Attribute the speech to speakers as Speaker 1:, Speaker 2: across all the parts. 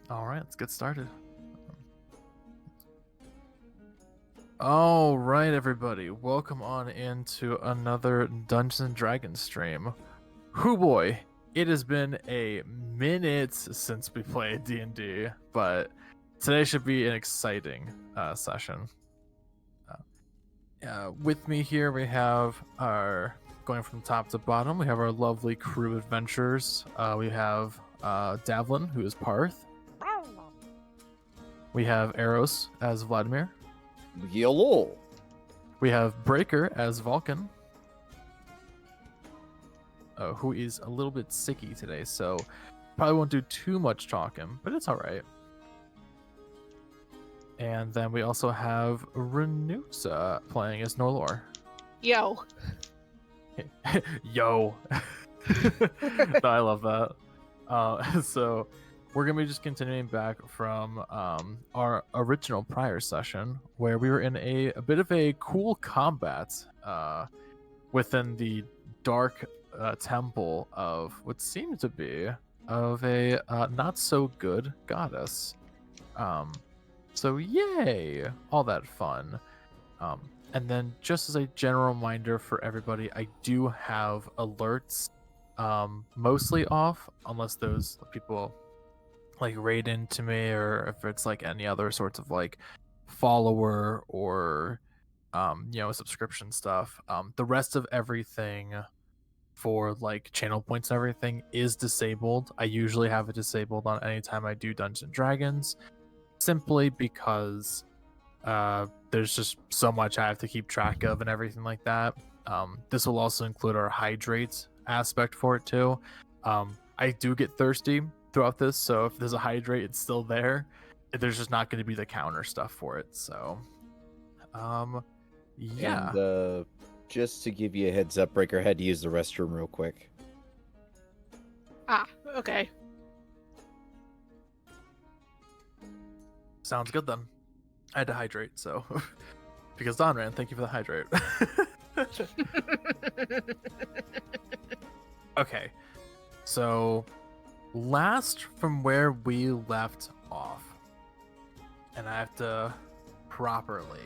Speaker 1: All right, let's get started. All right, everybody, welcome on into another Dungeons and Dragons stream. Hoo boy, it has been a minute since we played D&D, but today should be an exciting session. With me here, we have going from top to bottom, we have our lovely crew adventurers. We have Davwyn, who is Paarth. We have Aeros as Vladimir.
Speaker 2: Hello.
Speaker 1: We have Breaker as Valkin, who is a little bit sicky today, so probably won't do too much talking, but it's all right. And then we also have Nenewza playing as Norelor.
Speaker 3: Yo.
Speaker 1: Yo. No, I love that. So we're going to be just continuing back from our original prior session where we were in a bit of a cool combat within the dark temple of what seemed to be of a not so good goddess. So yay, all that fun. And then just as a general reminder for everybody, I do have alerts mostly off unless those people like raid into me, or if it's like any other sorts of like follower or subscription stuff. The rest of everything for like channel points and everything is disabled. I usually have it disabled on any time I do Dungeons and Dragons, simply because there's just so much I have to keep track of and everything like that. This will also include our hydrate aspect for it too. I do get thirsty throughout this, so if there's a hydrate, it's still there. There's just not going to be the counter stuff for it. So yeah.
Speaker 2: And just to give you a heads up, Breaker had to use the restroom real quick.
Speaker 3: Ah, okay.
Speaker 1: Sounds good then. I had to hydrate, so because Don ran, thank you for the hydrate. Okay, so last from where we left off, and I have to properly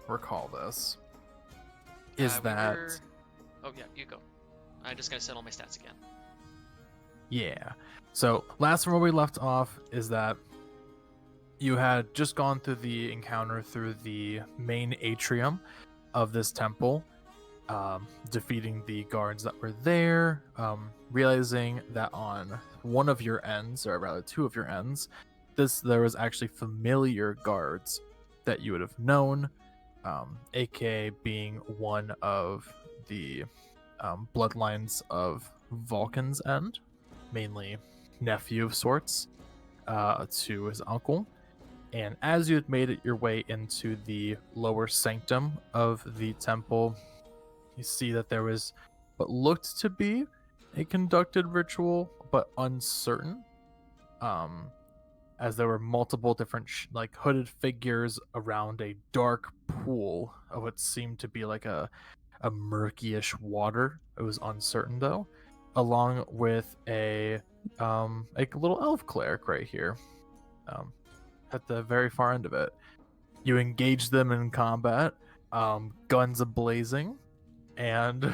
Speaker 1: recall this, is that...
Speaker 4: Oh yeah, you go. I'm just gonna settle my stats again.
Speaker 1: Yeah, so last from where we left off is that you had just gone through the encounter through the main atrium of this temple, defeating the guards that were there, realizing that on one of your ends, or rather two of your ends, there was actually familiar guards that you would have known, aka being one of the bloodlines of Valkin's end, mainly nephew of sorts, to his uncle. And as you had made it your way into the lower sanctum of the temple, you see that there was what looked to be a conducted ritual, but uncertain, as there were multiple different like hooded figures around a dark pool of what seemed to be like a murkyish water. It was uncertain though, along with a little elf cleric right here. At the very far end of it. You engage them in combat, guns a-blazing, and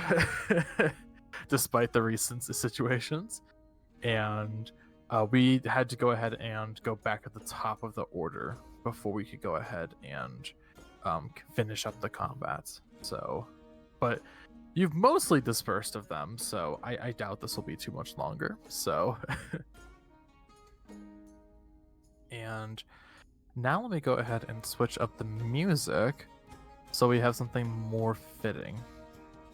Speaker 1: despite the recent situations. And we had to go ahead and go back at the top of the order before we could go ahead and finish up the combat. So, but you've mostly dispersed of them, so I doubt this will be too much longer. So, and now let me go ahead and switch up the music so we have something more fitting.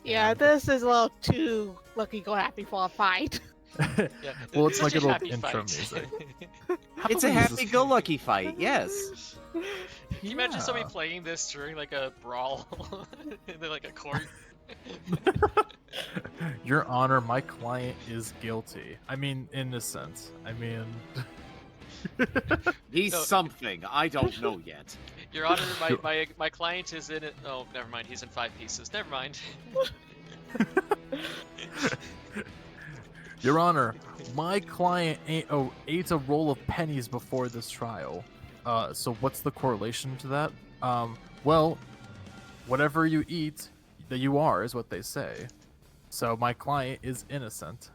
Speaker 3: Yeah, this is a little too lucky-go-happy for a fight.
Speaker 4: Yeah,
Speaker 1: Well, it's like a little
Speaker 4: happy
Speaker 1: intro
Speaker 4: fight.
Speaker 1: music.
Speaker 2: It's a happy-go-lucky fight, yes.
Speaker 4: Can you imagine somebody playing this during like a brawl in like a court?
Speaker 1: Your Honor, my client is guilty. I mean, innocent. I mean...
Speaker 2: He's
Speaker 4: No.
Speaker 2: something. I don't know yet.
Speaker 4: Your Honor, my client is in it. Oh, never mind. He's in 5 pieces. Never mind.
Speaker 1: Your Honor, My client ate a roll of pennies before this trial. So what's the correlation to that? Well, whatever you eat, that you are is what they say. So my client is innocent.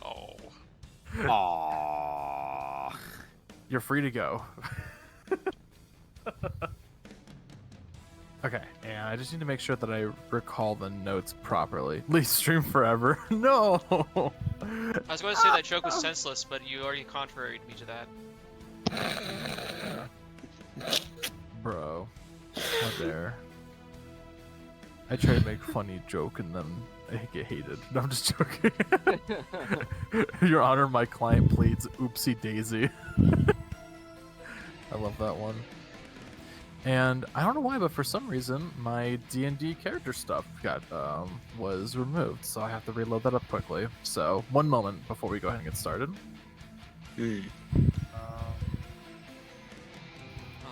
Speaker 4: Oh.
Speaker 2: Aww.
Speaker 1: You're free to go. Okay, and I just need to make sure that I recall the notes properly. Please stream forever. No.
Speaker 4: I was going to say that joke was senseless, but you already contraried me to that.
Speaker 1: Bro, how dare. I try to make funny joke and then I get hated. No, I'm just joking. Your Honor, my client pleads oopsie daisy. I love that one. And I don't know why, but for some reason, my D&D character stuff was removed, so I have to reload that up quickly. So, one moment before we go ahead and get started.
Speaker 4: Oh,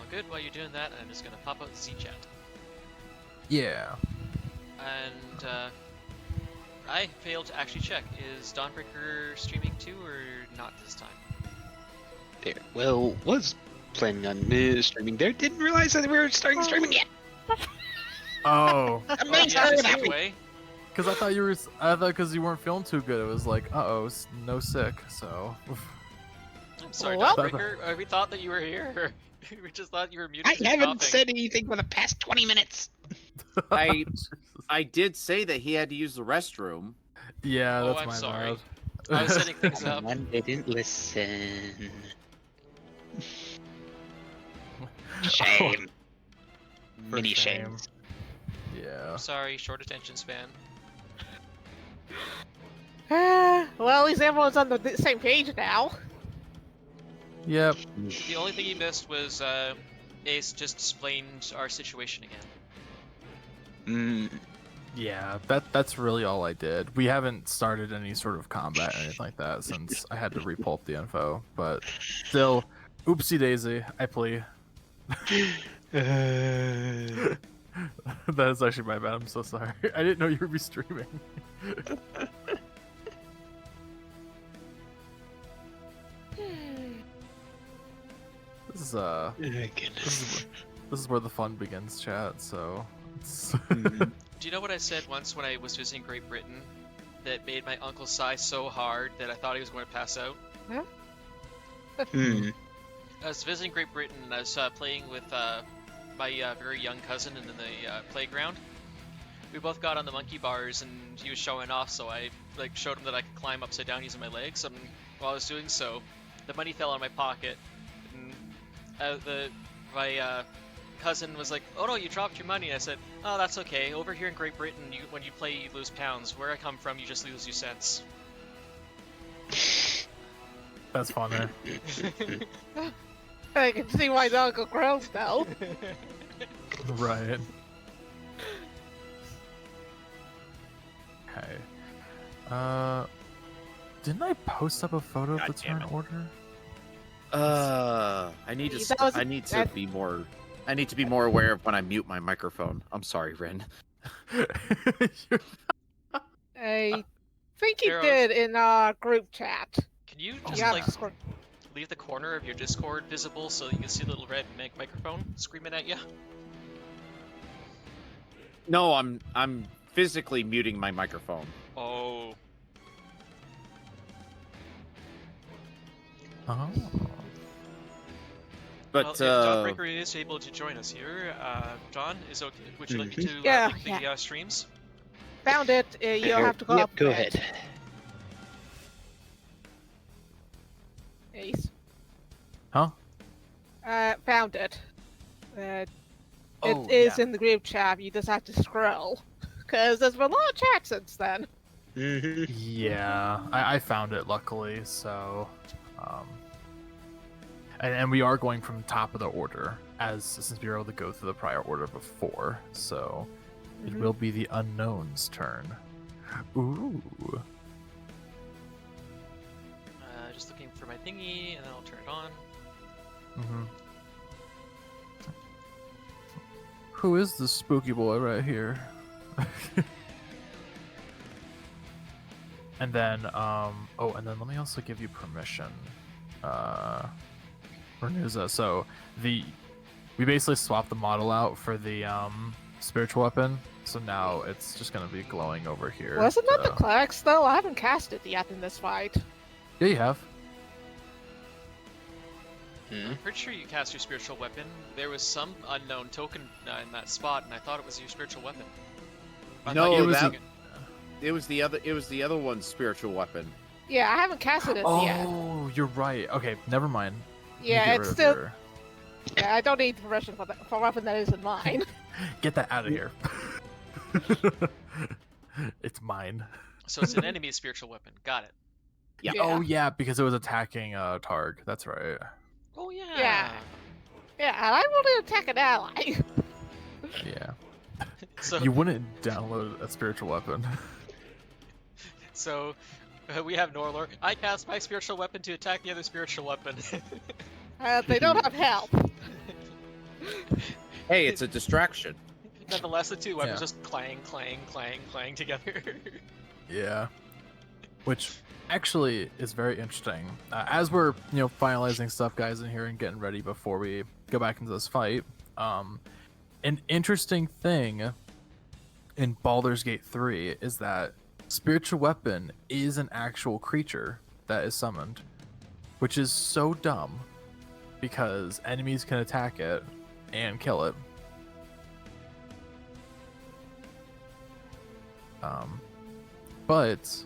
Speaker 4: good. While you're doing that, I'm just gonna pop out Z-Chat.
Speaker 1: Yeah.
Speaker 4: And, I failed to actually check. Is Dawnbreaker streaming too, or not this time?
Speaker 5: There. Well, was planning on streaming there. Didn't realize that we were starting streaming yet.
Speaker 1: Oh.
Speaker 5: I'm
Speaker 4: Oh,
Speaker 5: really
Speaker 4: yeah,
Speaker 5: sorry
Speaker 4: just
Speaker 5: what happened.
Speaker 4: away.
Speaker 1: Because I thought because you weren't feeling too good, it was like, uh-oh, no sick, so...
Speaker 4: I'm sorry,
Speaker 3: Well-
Speaker 4: Dawnbreaker. We thought that you were here. We just thought you were muted.
Speaker 5: I
Speaker 4: 'cause you're
Speaker 5: haven't
Speaker 4: coughing.
Speaker 5: said anything for the past 20 minutes.
Speaker 2: I did say that he had to use the restroom.
Speaker 1: Yeah,
Speaker 4: Oh,
Speaker 1: that's
Speaker 4: I'm
Speaker 1: my
Speaker 4: sorry.
Speaker 1: bad.
Speaker 4: I was setting things up.
Speaker 5: Someone didn't listen. Shame.
Speaker 1: For
Speaker 5: Many
Speaker 1: shame.
Speaker 5: shames.
Speaker 1: Yeah.
Speaker 4: I'm sorry, short attention span.
Speaker 3: Well, at least everyone's on the same page now.
Speaker 1: Yep.
Speaker 4: The only thing he missed was Ace just explained our situation again.
Speaker 1: Yeah, that's really all I did. We haven't started any sort of combat or anything like that since I had to repull up the info, but still, oopsie daisy, I plea. That is actually my bad, I'm so sorry. I didn't know you would be streaming. This is
Speaker 5: Goodness.
Speaker 1: this is where the fun begins, chat, so it's...
Speaker 5: Mhm.
Speaker 4: Do you know what I said once when I was visiting Great Britain that made my uncle sigh so hard that I thought he was going to pass out?
Speaker 5: Hmm.
Speaker 4: I was visiting Great Britain and I was playing with my very young cousin in the playground. We both got on the monkey bars and he was showing off, so I showed him that I could climb upside down using my legs. And while I was doing so, the money fell out of my pocket. And my cousin was like, "Oh no, you dropped your money." And I said, "Oh, that's okay. Over here in Great Britain, when you play, you lose pounds. Where I come from, you just lose your cents."
Speaker 1: That's funner.
Speaker 3: I can see why the uncle grows now.
Speaker 1: Right. Okay. Didn't I post up a photo of
Speaker 2: God
Speaker 1: the
Speaker 2: damn
Speaker 1: turn
Speaker 2: it.
Speaker 1: order?
Speaker 2: I need to.
Speaker 3: That was-
Speaker 2: I need to
Speaker 3: that-
Speaker 2: be more. I need to be more aware of when I mute my microphone. I'm sorry, Rin.
Speaker 3: I think you
Speaker 4: Aeros.
Speaker 3: did in group chat.
Speaker 4: Can you
Speaker 1: Oh,
Speaker 4: just
Speaker 3: Yeah,
Speaker 1: yeah.
Speaker 3: Discord.
Speaker 4: leave the corner of your Discord visible so you can see the little red microphone screaming at you?
Speaker 2: No, I'm physically muting my microphone.
Speaker 4: Oh.
Speaker 1: Oh.
Speaker 2: But
Speaker 4: Well, if Dawnbreaker is able to join us here, John, would you like me to
Speaker 3: Yeah,
Speaker 4: link the streams?
Speaker 3: Found it. You'll have to go
Speaker 5: Yep,
Speaker 3: up.
Speaker 5: go
Speaker 3: a
Speaker 5: ahead.
Speaker 3: bit. Ace.
Speaker 1: Huh?
Speaker 3: Found it. It
Speaker 1: Oh,
Speaker 3: is
Speaker 1: yeah.
Speaker 3: in the group chat. You just have to scroll. Because there's been a lot of chat since then.
Speaker 5: Mhm.
Speaker 1: Yeah, I found it luckily, so and we are going from top of the order since we were able to go through the prior order before, so it will be the unknown's turn. Ooh.
Speaker 4: Just looking for my thingy, and then I'll turn it on.
Speaker 1: Mm-hmm. Who is this spooky boy right here? And then, and then let me also give you permission, Nenewza. So we basically swapped the model out for the spiritual weapon. So now it's just gonna be glowing over here.
Speaker 3: Wasn't that the cleric's though? I haven't cast it yet in this fight.
Speaker 1: Yeah, you have.
Speaker 4: I'm pretty sure you cast your spiritual weapon. There was some unknown token in that spot, and I thought it was your spiritual weapon.
Speaker 2: No,
Speaker 4: it was
Speaker 2: it was the other one's spiritual weapon.
Speaker 3: Yeah, I haven't casted it yet.
Speaker 1: Oh, you're right. Okay, never mind.
Speaker 3: Yeah, it's still. Yeah, I don't need permission for a weapon that isn't mine.
Speaker 1: Get that out of here. It's mine.
Speaker 4: So it's an enemy's spiritual weapon. Got it.
Speaker 2: Yeah.
Speaker 1: Oh yeah, because it was attacking Targ. That's right.
Speaker 4: Oh yeah.
Speaker 3: Yeah. Yeah, and I want to attack an ally.
Speaker 1: Yeah.
Speaker 4: So
Speaker 1: You wouldn't download a spiritual weapon.
Speaker 4: So we have Norelor. I cast my spiritual weapon to attack the other spiritual weapon.
Speaker 3: They don't have help.
Speaker 2: Hey, it's a distraction.
Speaker 4: Nonetheless, the two weapons
Speaker 1: Yeah.
Speaker 4: just clang, clang, clang, clang together.
Speaker 1: Yeah. Which actually is very interesting. As we're finalizing stuff, guys, in here and getting ready before we go back into this fight. An interesting thing in Baldur's Gate 3 is that spiritual weapon is an actual creature that is summoned, which is so dumb because enemies can attack it and kill it. But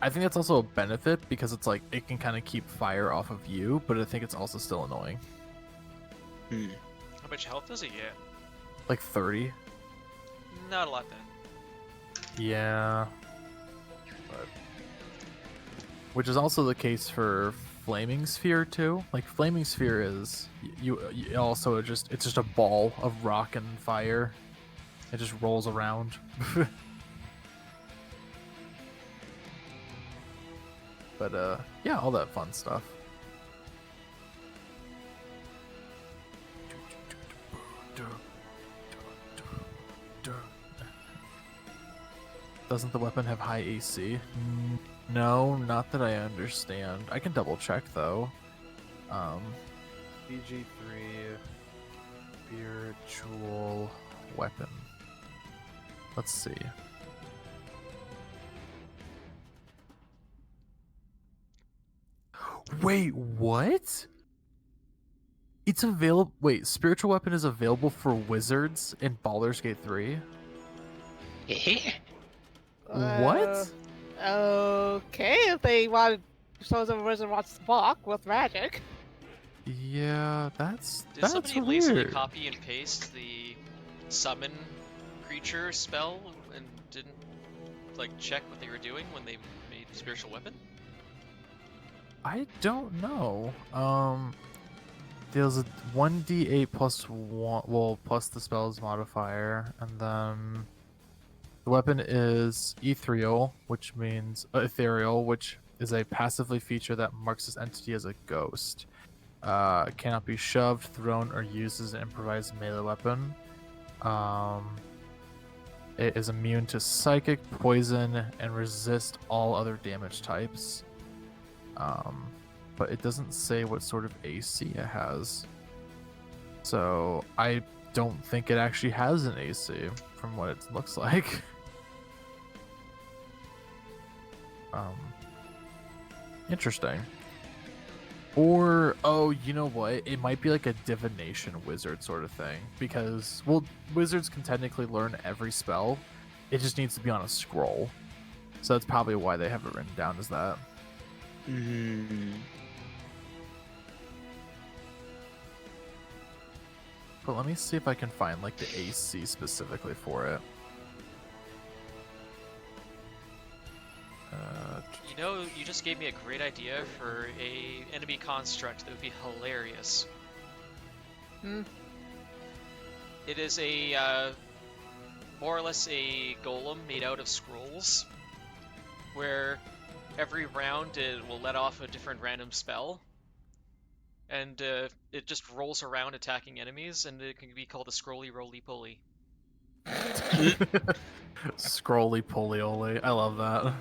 Speaker 1: I think that's also a benefit because it's like it can kind of keep fire off of you, but I think it's also still annoying.
Speaker 4: How much health does it get?
Speaker 1: Like 30.
Speaker 4: Not a lot then.
Speaker 1: Yeah. But... Which is also the case for Flaming Sphere too. Like Flaming Sphere is you also it's just a ball of rock and fire. It just rolls around. But yeah, all that fun stuff. Doesn't the weapon have high AC? No, not that I understand. I can double check though. BG3 spiritual weapon. Let's see. Wait, what? It's available. Wait, spiritual weapon is available for wizards in Baldur's Gate 3? What?
Speaker 3: Okay, if they want, so the wizard wants to block with magic.
Speaker 1: Yeah, that's
Speaker 4: Did somebody lazily
Speaker 1: weird.
Speaker 4: copy and paste the summon creature spell and didn't like check what they were doing when they made spiritual weapon?
Speaker 1: I don't know. There's a 1d8 plus 1, well, plus the spell's modifier, and then the weapon is ethereal, which means ethereal, which is a passively feature that marks this entity as a ghost. It cannot be shoved, thrown, or used as an improvised melee weapon. It is immune to psychic, poison, and resist all other damage types. But it doesn't say what sort of AC it has. So I don't think it actually has an AC from what it looks like. Interesting. Or, oh, you know what? It might be like a divination wizard sort of thing. Because, well, wizards can technically learn every spell. It just needs to be on a scroll. So that's probably why they have it written down as that. But let me see if I can find like the AC specifically for it.
Speaker 4: You know, you just gave me a great idea for a enemy construct that would be hilarious. It is a more or less a golem made out of scrolls, where every round it will let off a different random spell, and it just rolls around attacking enemies, and it can be called a scrolly roly poly.
Speaker 1: Scrolly polioly. I love that.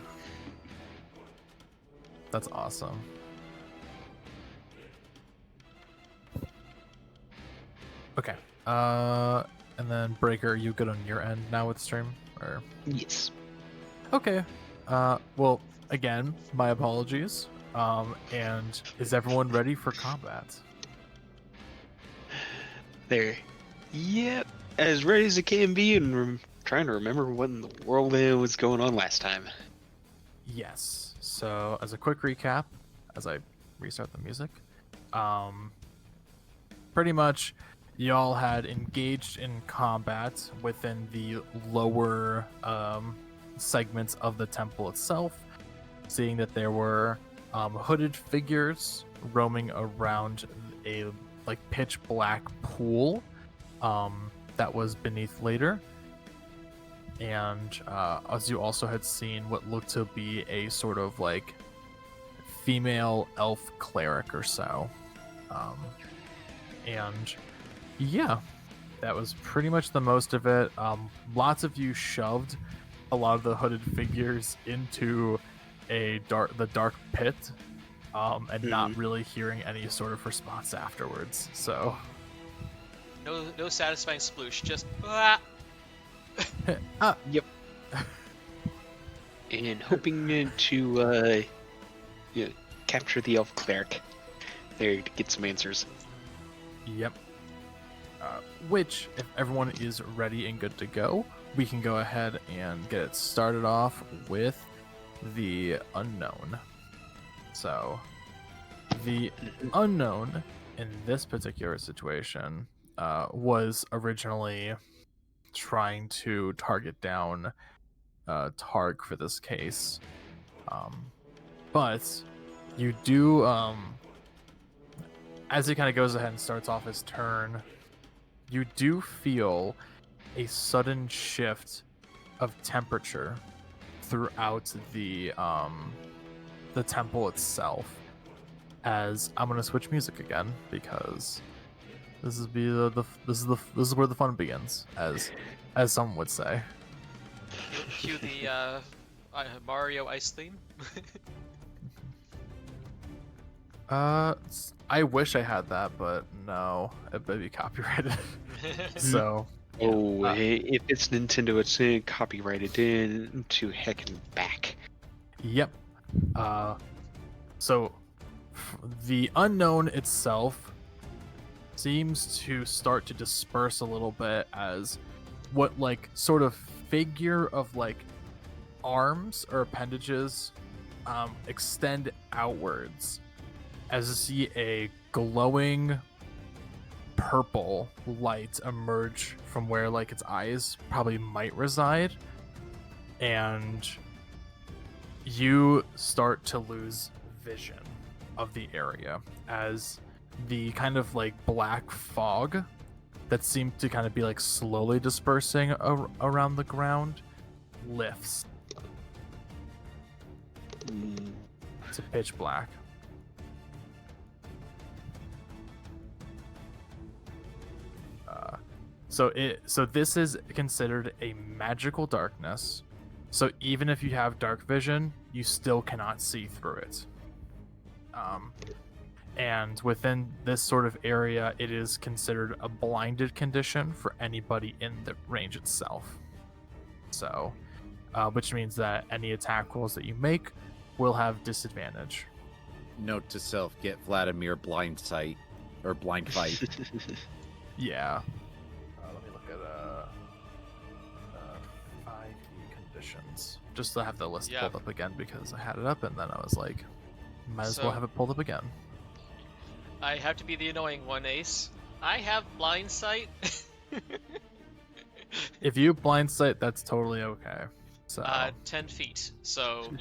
Speaker 1: That's awesome. Okay. And then Breaker, are you good on your end now with stream? Or
Speaker 5: Yes.
Speaker 1: okay. Well, again, my apologies. And is everyone ready for combat?
Speaker 5: There. Yep. As ready as it can be, and trying to remember what in the world was going on last time.
Speaker 1: Yes. So, as a quick recap, as I restart the music, pretty much y'all had engaged in combat within the lower segments of the temple itself, seeing that there were hooded figures roaming around a like pitch black pool that was beneath later. And as you also had seen what looked to be a sort of like female elf cleric or so. And yeah, that was pretty much the most of it. Lots of you shoved a lot of the hooded figures into the dark pit, and not really hearing any sort of response afterwards. So
Speaker 4: No satisfying sploosh, just
Speaker 5: Yep. And hoping to capture the elf cleric there to get some answers.
Speaker 1: Yep. Which, if everyone is ready and good to go, we can go ahead and get it started off with the unknown. So, the unknown in this particular situation was originally trying to target down Targ for this case. But you do, as he kind of goes ahead and starts off his turn, you do feel a sudden shift of temperature throughout the temple itself. As I'm gonna switch music again because this is where the fun begins, as some would say.
Speaker 4: cue the Mario ice theme.
Speaker 1: I wish I had that, but no, it would be copyrighted. So,
Speaker 5: Oh, if it's Nintendo, it's copyrighted in to heck and back.
Speaker 1: yep. So the unknown itself seems to start to disperse a little bit as what like sort of figure of like arms or appendages extend outwards, as you see a glowing purple light emerge from where like its eyes probably might reside, and you start to lose vision of the area as the kind of like black fog that seemed to kind of be like slowly dispersing around the ground lifts to pitch black. So this is considered a magical darkness. So even if you have dark vision, you still cannot see through it. And within this sort of area, it is considered a blinded condition for anybody in the range itself. So, which means that any attack rolls that you make will have disadvantage.
Speaker 2: Note to self: get Vladimir blind sight or blind fight.
Speaker 1: Yeah. Let me look at 5e conditions. Just to have the list pulled up again because I had it up and then I was like, might as well have it pulled up again.
Speaker 4: I have to be the annoying one, Ace. I have blind sight.
Speaker 1: If you blind sight, that's totally okay. So
Speaker 4: 10 feet. So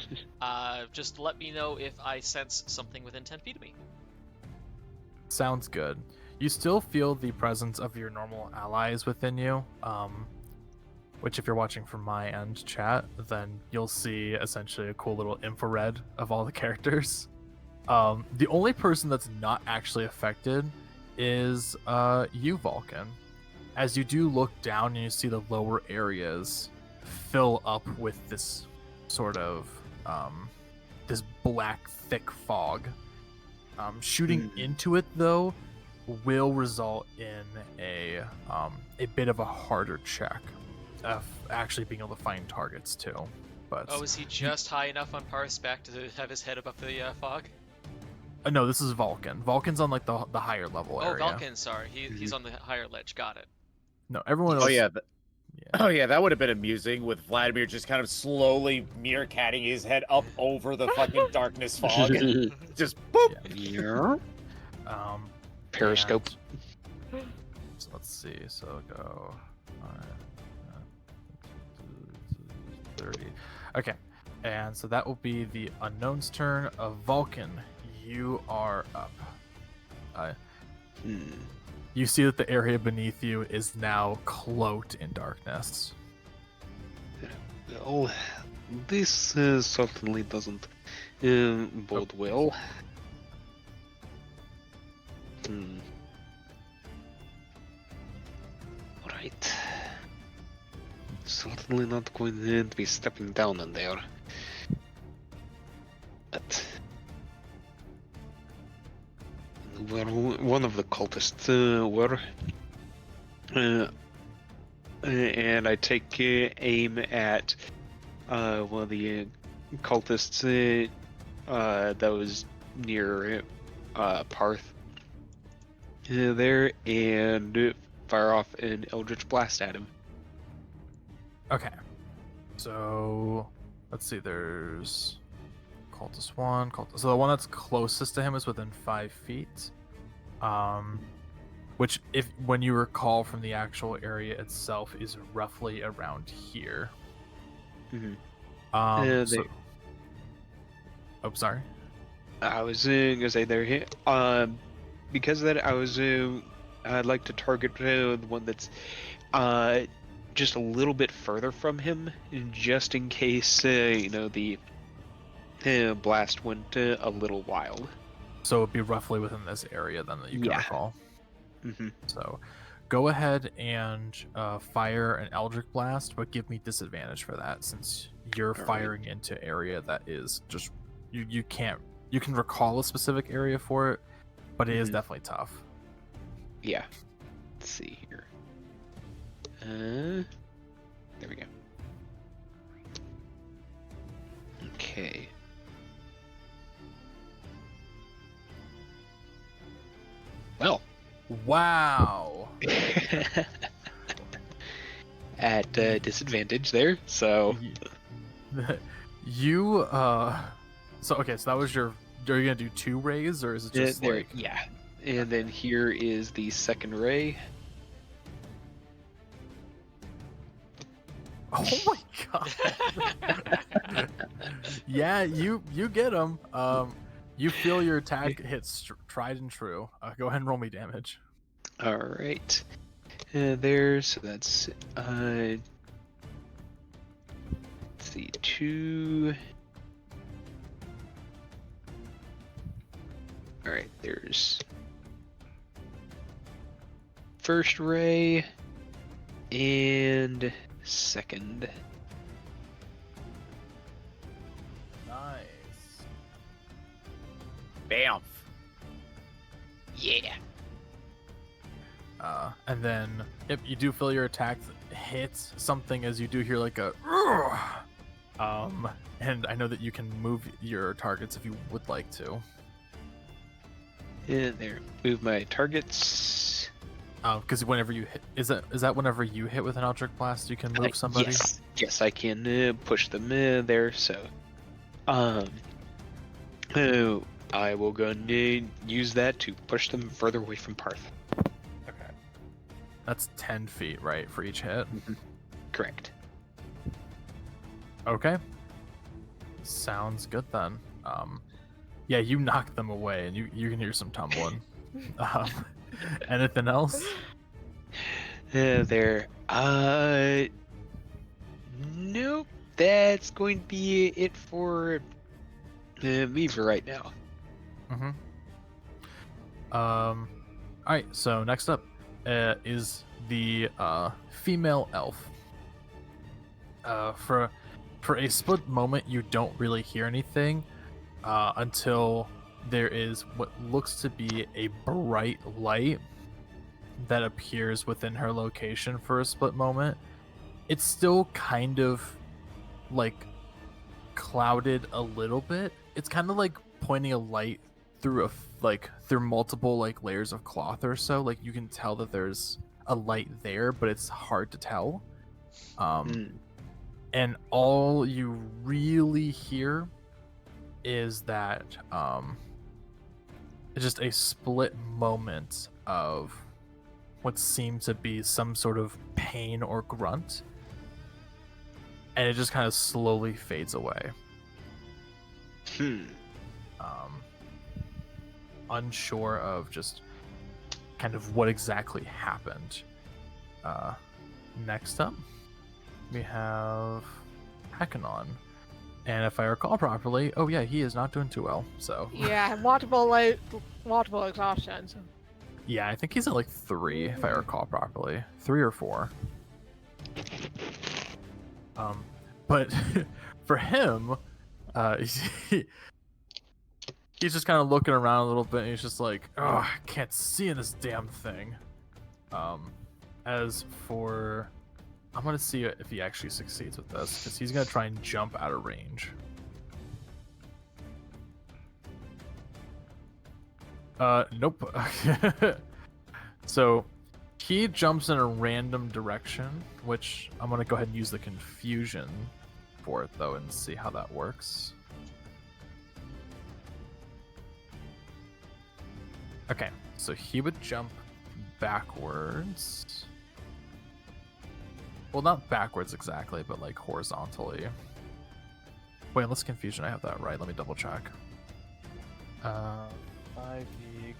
Speaker 4: just let me know if I sense something within 10 feet of me.
Speaker 1: sounds good. You still feel the presence of your normal allies within you, which if you're watching from my end chat, then you'll see essentially a cool little infrared of all the characters. The only person that's not actually affected is you, Valkin. As you do look down and you see the lower areas fill up with this sort of this black, thick fog. Shooting into it, though, will result in a bit of a harder check of actually being able to find targets too. But
Speaker 4: Oh, is he just high enough on Paarth's back to have his head above the fog?
Speaker 1: no, this is Valkin. Valkin's on like the higher level
Speaker 4: Oh,
Speaker 1: area.
Speaker 4: Valkin, sorry. He's on the higher ledge. Got it.
Speaker 1: No, everyone else.
Speaker 2: Oh yeah.
Speaker 1: Yeah.
Speaker 2: Oh yeah, that would have been amusing with Vladimir just kind of slowly meerkatting his head up over the fucking darkness fog. Just boop.
Speaker 5: Yeah. Periscope.
Speaker 1: and- So let's see. So go 30. Okay, and so that will be the unknown's turn. Of Valkin, you are up. You see that the area beneath you is now cloaked in darkness.
Speaker 5: Well, this certainly doesn't bode well. Right. Certainly not going to be stepping down in there. But where one of the cultists were, and I take aim at one of the cultists that was near Paarth there, and fire off an Eldritch Blast at him.
Speaker 1: Okay, so let's see. There's cultist 1, so the one that's closest to him is within 5 feet. Which, when you recall from the actual area itself, is roughly around here.
Speaker 5: Mhm.
Speaker 1: Oh, sorry.
Speaker 5: I was gonna say there. Because of that, I'd like to target the one that's just a little bit further from him, just in case the blast went a little wild.
Speaker 1: So it'd be roughly within this area then that you can recall.
Speaker 5: Mm-hmm.
Speaker 1: So go ahead and fire an Eldritch Blast, but give me disadvantage for that since you're firing into area that is just you can recall a specific area for it, but it is definitely tough.
Speaker 5: Yeah. Let's see here. There we go. Okay. Well.
Speaker 1: Wow.
Speaker 5: At disadvantage there, so.
Speaker 1: You so okay, so that was your. Are you gonna do 2 rays or is it just
Speaker 5: there,
Speaker 1: like?
Speaker 5: Yeah. And then here is the second ray.
Speaker 1: Oh my god. Yeah, you get him. You feel your attack hits tried and true. Go ahead and roll me damage.
Speaker 5: All right. So that's let's see, 2. All right, there's first ray and second.
Speaker 1: Nice.
Speaker 2: Bam.
Speaker 5: Yeah.
Speaker 1: And then if you do feel your attack hits something, as you do hear like a and I know that you can move your targets if you would like to.
Speaker 5: And there, move my targets.
Speaker 1: Because whenever you hit, is that whenever you hit with an Eldritch Blast, you can move somebody?
Speaker 5: Yes, I can push them there. So, I will go and use that to push them further away from Paarth.
Speaker 1: Okay. That's 10 feet, right, for each hit?
Speaker 5: Correct.
Speaker 1: Okay. Sounds good then. Yeah, you knock them away, and you can hear some tumbling. Anything else?
Speaker 5: There. Nope. That's going to be it for me for right now.
Speaker 1: Mm-hmm. Alright, so next up is the female elf. For a split moment, you don't really hear anything, until there is what looks to be a bright light that appears within her location for a split moment. It's still kind of like clouded a little bit. It's kind of like pointing a light through through multiple like layers of cloth or so. Like you can tell that there's a light there, but it's hard to tell. And all you really hear is that it's just a split moment of what seemed to be some sort of pain or grunt, and it just kind of slowly fades away. Unsure of just kind of what exactly happened. Next up, we have Hekanon. And if I recall properly, oh yeah, he is not doing too well, so...
Speaker 3: Yeah, multiple exhaustions.
Speaker 1: Yeah, I think he's at like 3, if I recall properly. 3 or 4. But for him, he's just kind of looking around a little bit, and he's just like, oh, I can't see in this damn thing. As for... I'm going to see if he actually succeeds with this, because he's going to try and jump out of range. Nope. So he jumps in a random direction, which I'm going to go ahead and use the confusion for it, though, and see how that works. Okay, so he would jump backwards. Well, not backwards exactly, but like horizontally. Wait, let's confusion. I have that right. Let me double check. 5e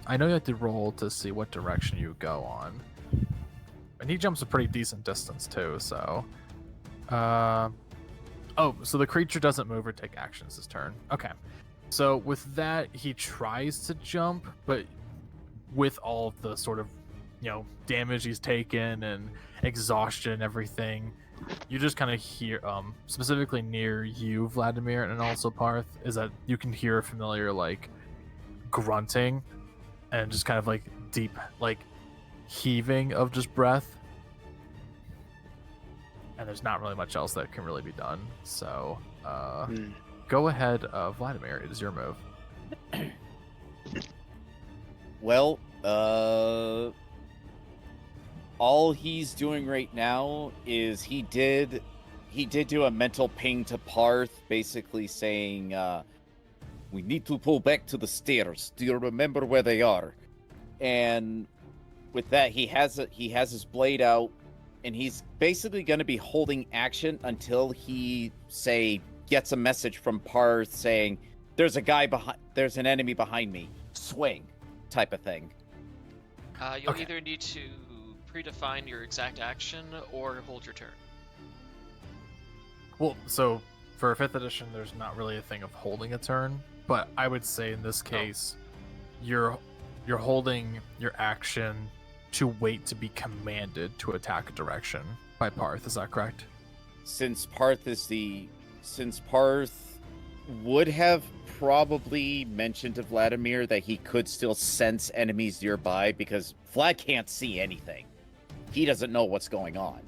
Speaker 1: I know you have to roll to see what direction you go on. And he jumps a pretty decent distance too, so... Oh, so the creature doesn't move or take actions this turn. Okay. So with that, he tries to jump, but with all of the sort of, damage he's taken and exhaustion and everything, you just kind of hear, specifically near you, Vladimir, and also Paarth, is that you can hear a familiar, like, grunting and just kind of, like, deep, like, heaving of just breath. And there's not really much else that can really be done. So, go ahead, Vladimir. It is your move.
Speaker 2: Well, all he's doing right now is he did do a mental ping to Paarth, basically saying, "We need to pull back to the stairs. Do you remember where they are?" And with that, he has his blade out. And he's basically going to be holding action until he, gets a message from Paarth saying, there's an enemy behind me. Swing, type of thing.
Speaker 4: You'll either need to predefine your exact action or hold your turn.
Speaker 1: Well, so for a 5th edition, there's not really a thing of holding a turn, but I would say in this case, you're holding your action to wait to be commanded to attack a direction by Paarth. Is that correct?
Speaker 2: Since Paarth would have probably mentioned to Vladimir that he could still sense enemies nearby, because Vlad can't see anything. He doesn't know what's going on.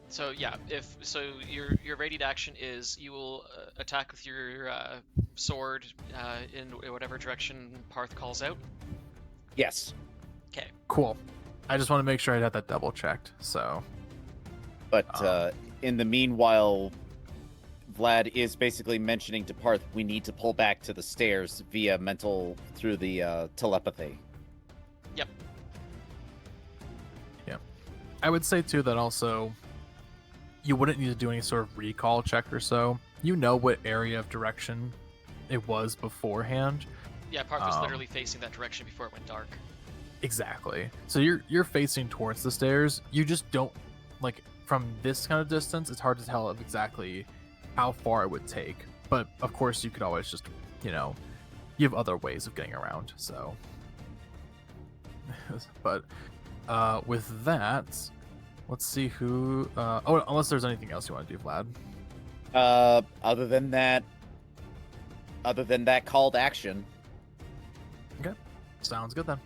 Speaker 4: So yeah, your readied action is you will attack with your sword in whatever direction Paarth calls out.
Speaker 2: Yes.
Speaker 4: Okay.
Speaker 1: Cool. I just want to make sure I had that double checked. So.
Speaker 2: But in the meanwhile, Vlad is basically mentioning to Paarth, we need to pull back to the stairs via through the telepathy.
Speaker 4: Yep.
Speaker 1: Yeah. I would say too that also you wouldn't need to do any sort of recall check or so. You know what area of direction it was beforehand.
Speaker 4: Yeah, Paarth was literally facing that direction before it went dark.
Speaker 1: Exactly. So you're facing towards the stairs. You just don't, like, from this kind of distance, it's hard to tell of exactly how far it would take. But of course you could always just, you have other ways of getting around. So, but with that, let's see who. Oh, unless there's anything else you want to do, Vlad.
Speaker 2: Other than that call to action.
Speaker 1: Okay, sounds good then.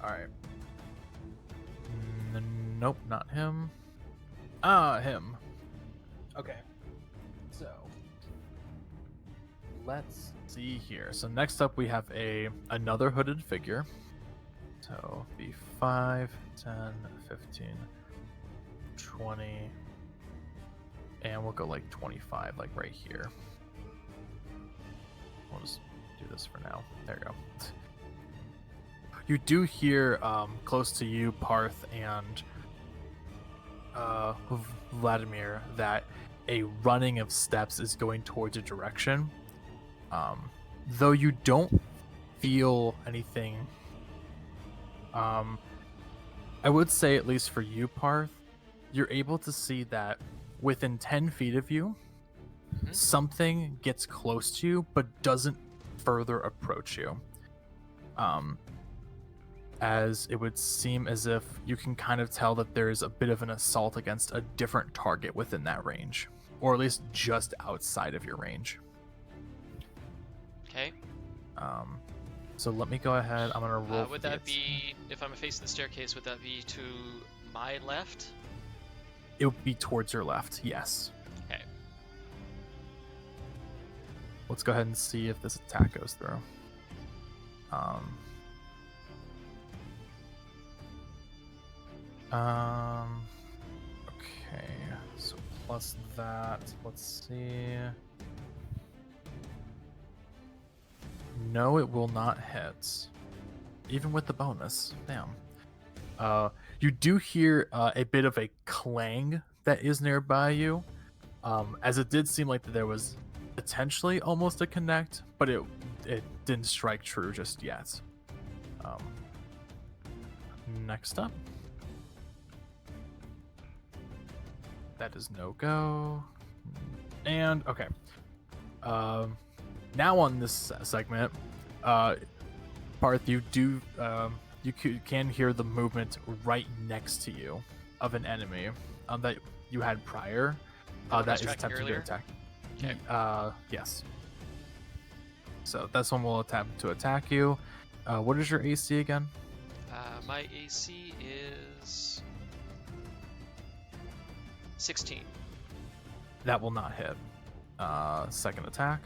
Speaker 1: All right. Nope, not him. Him. Okay. So let's see here. So next up we have another hooded figure. So be 5, 10, 15, 20, and we'll go like 25, like right here. We'll just do this for now. There you go. You do hear close to you, Paarth and Vladimir, that a running of steps is going towards a direction. Though you don't feel anything. I would say, at least for you, Paarth, you're able to see that within 10 feet of you, something gets close to you but doesn't further approach you. As it would seem as if you can kind of tell that there's a bit of an assault against a different target within that range, or at least just outside of your range.
Speaker 4: Okay.
Speaker 1: So let me go ahead. I'm gonna roll.
Speaker 4: Would that be, if I'm facing the staircase, would that be to my left?
Speaker 1: It would be towards your left, yes.
Speaker 4: Okay.
Speaker 1: Let's go ahead and see if this attack goes through. Okay, so plus that, let's see. No, it will not hit. Even with the bonus. Damn. You do hear a bit of a clang that is nearby you. As it did seem like there was potentially almost a connect, but it didn't strike true just yet. Next up. That is no go. And okay. Now on this segment, Paarth, you do you can hear the movement right next to you of an enemy that you had prior. That is attempting to attack.
Speaker 4: Okay.
Speaker 1: Yes. So this one will attempt to attack you. What is your AC again?
Speaker 4: My AC is 16.
Speaker 1: That will not hit. Second attack.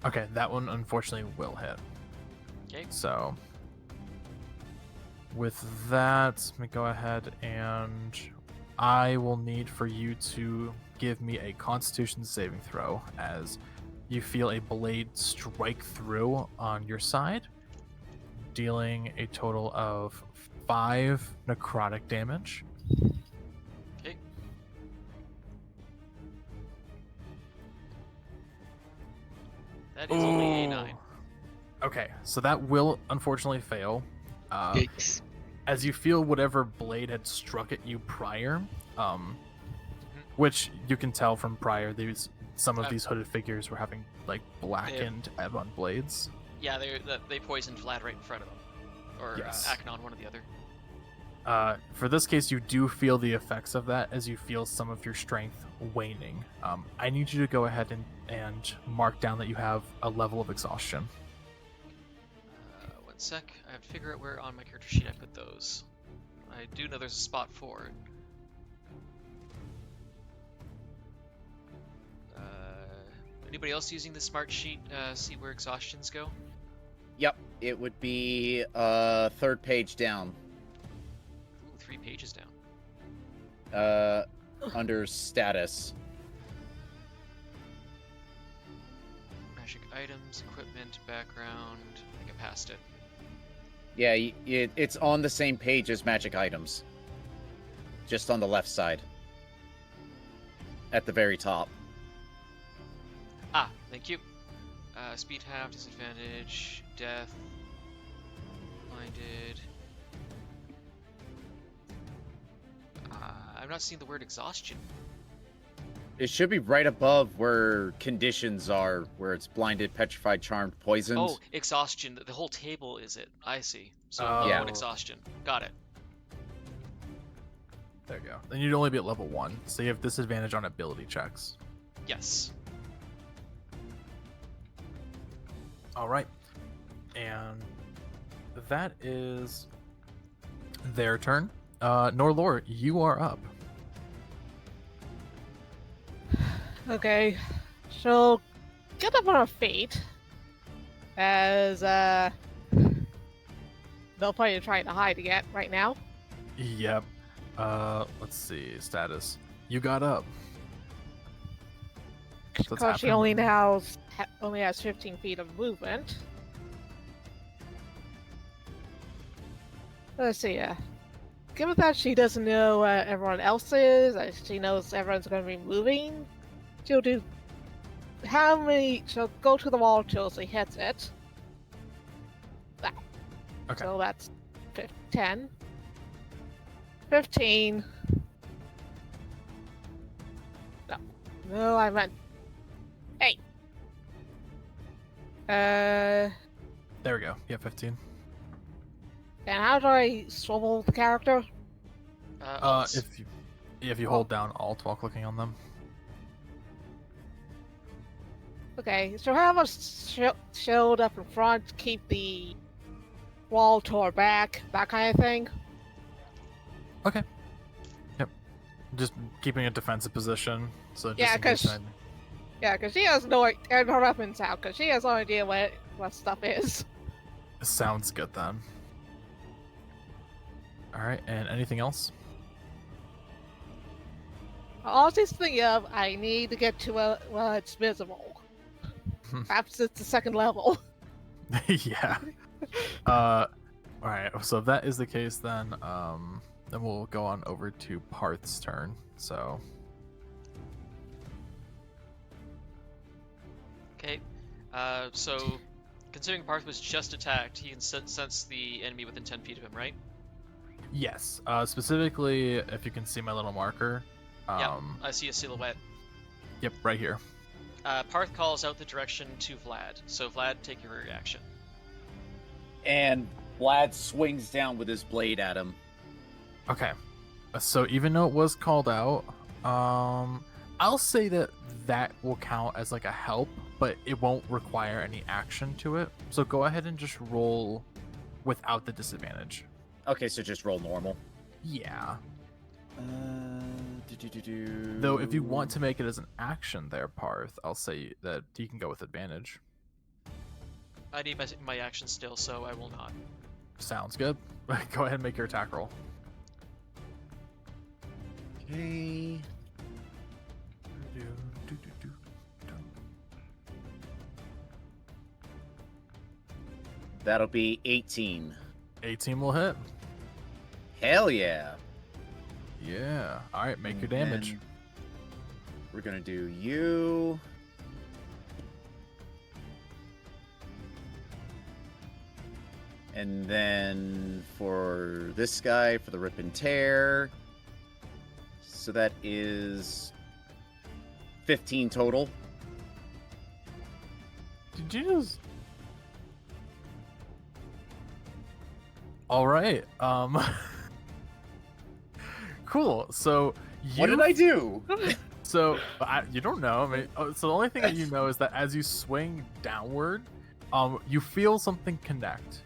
Speaker 1: Okay, that one unfortunately will hit.
Speaker 4: Okay.
Speaker 1: So with that, let me go ahead and I will need for you to give me a Constitution saving throw as you feel a blade strike through on your side, dealing a total of 5 necrotic damage.
Speaker 4: Okay. That is only a 9.
Speaker 1: Okay, so that will unfortunately fail.
Speaker 5: Yikes.
Speaker 1: As you feel whatever blade had struck at you prior, which you can tell from prior, some of these hooded figures were having like blackened Ebon blades.
Speaker 4: Yeah, they poisoned Vlad right in front of them, or
Speaker 1: Yes.
Speaker 4: Aknon, one or the other.
Speaker 1: For this case, you do feel the effects of that as you feel some of your strength waning. I need you to go ahead and mark down that you have a level of exhaustion.
Speaker 4: One sec. I have to figure out where on my character sheet I put those. I do know there's a spot for it. Anybody else using the smart sheet? See where exhaustions go?
Speaker 2: Yep, it would be 3rd page down.
Speaker 4: Ooh, 3 pages down.
Speaker 2: Under status.
Speaker 4: Magic items, equipment, background. I think I passed it.
Speaker 2: Yeah, it's on the same page as magic items. Just on the left side. At the very top.
Speaker 4: Ah, thank you. Speed half, disadvantage, death, blinded. I'm not seeing the word exhaustion.
Speaker 2: It should be right above where conditions are, where it's blinded, petrified, charmed, poisoned.
Speaker 4: Oh, exhaustion. The whole table is it. I see. So
Speaker 1: Yeah.
Speaker 4: yeah, exhaustion. Got it.
Speaker 1: There you go. Then you'd only be at level 1, so you have disadvantage on ability checks.
Speaker 4: Yes.
Speaker 1: All right. And that is their turn. Norelor, you are up.
Speaker 3: Okay, so get up on her feet as they'll probably trying to hide again right now.
Speaker 1: Yep. Let's see. Status. You got up. what's
Speaker 3: Because she
Speaker 1: happening?
Speaker 3: only has 15 feet of movement. Let's see. Given that she doesn't know where everyone else is, she knows everyone's going to be moving. She'll do how many? She'll go to the wall till she hits it. That.
Speaker 1: Okay.
Speaker 3: So that's 10, 15. No, I meant 8.
Speaker 1: There we go. Yeah, 15.
Speaker 3: And how do I swivel the character?
Speaker 4: Alt.
Speaker 1: If you hold down Alt while clicking on them.
Speaker 3: Okay, so have a shield up in front, keep the wall to her back, that kind of thing.
Speaker 1: Just keeping a defensive position. So just
Speaker 3: Yeah,
Speaker 1: in case
Speaker 3: 'cause- Yeah, because she has no and her weapons out, because she has no idea what stuff is.
Speaker 1: Sounds good then. All right, and anything else?
Speaker 3: All she's thinking of, I need to get to where it's visible. Perhaps it's the second level.
Speaker 1: Yeah. All right. So if that is the case, then we'll go on over to Paarth's turn. So
Speaker 4: Okay. So considering Paarth was just attacked, he can sense the enemy within 10 feet of him, right?
Speaker 1: yes, specifically, if you can see my little marker.
Speaker 4: Yeah. I see a silhouette.
Speaker 1: Yep, right here.
Speaker 4: Paarth calls out the direction to Vlad. So Vlad, take your reaction.
Speaker 2: And Vlad swings down with his blade at him.
Speaker 1: Okay. So even though it was called out, I'll say that will count as like a help, but it won't require any action to it. So go ahead and just roll without the disadvantage.
Speaker 2: Okay, so just roll normal.
Speaker 1: Yeah. Though if you want to make it as an action there, Paarth, I'll say that you can go with advantage.
Speaker 4: I need my action still, so I will not.
Speaker 1: Sounds good. Go ahead and make your attack roll.
Speaker 2: Okay. That'll be 18.
Speaker 1: 18 will hit.
Speaker 2: Hell yeah.
Speaker 1: Yeah. All right, make your damage.
Speaker 2: And we're gonna do you. And then for this guy, for the rip and tear. So that is 15 total.
Speaker 1: Did you just... All right. Cool. So you...
Speaker 2: What did I do?
Speaker 1: So you don't know. I mean, so the only thing that you know is that as you swing downward, you feel something connect,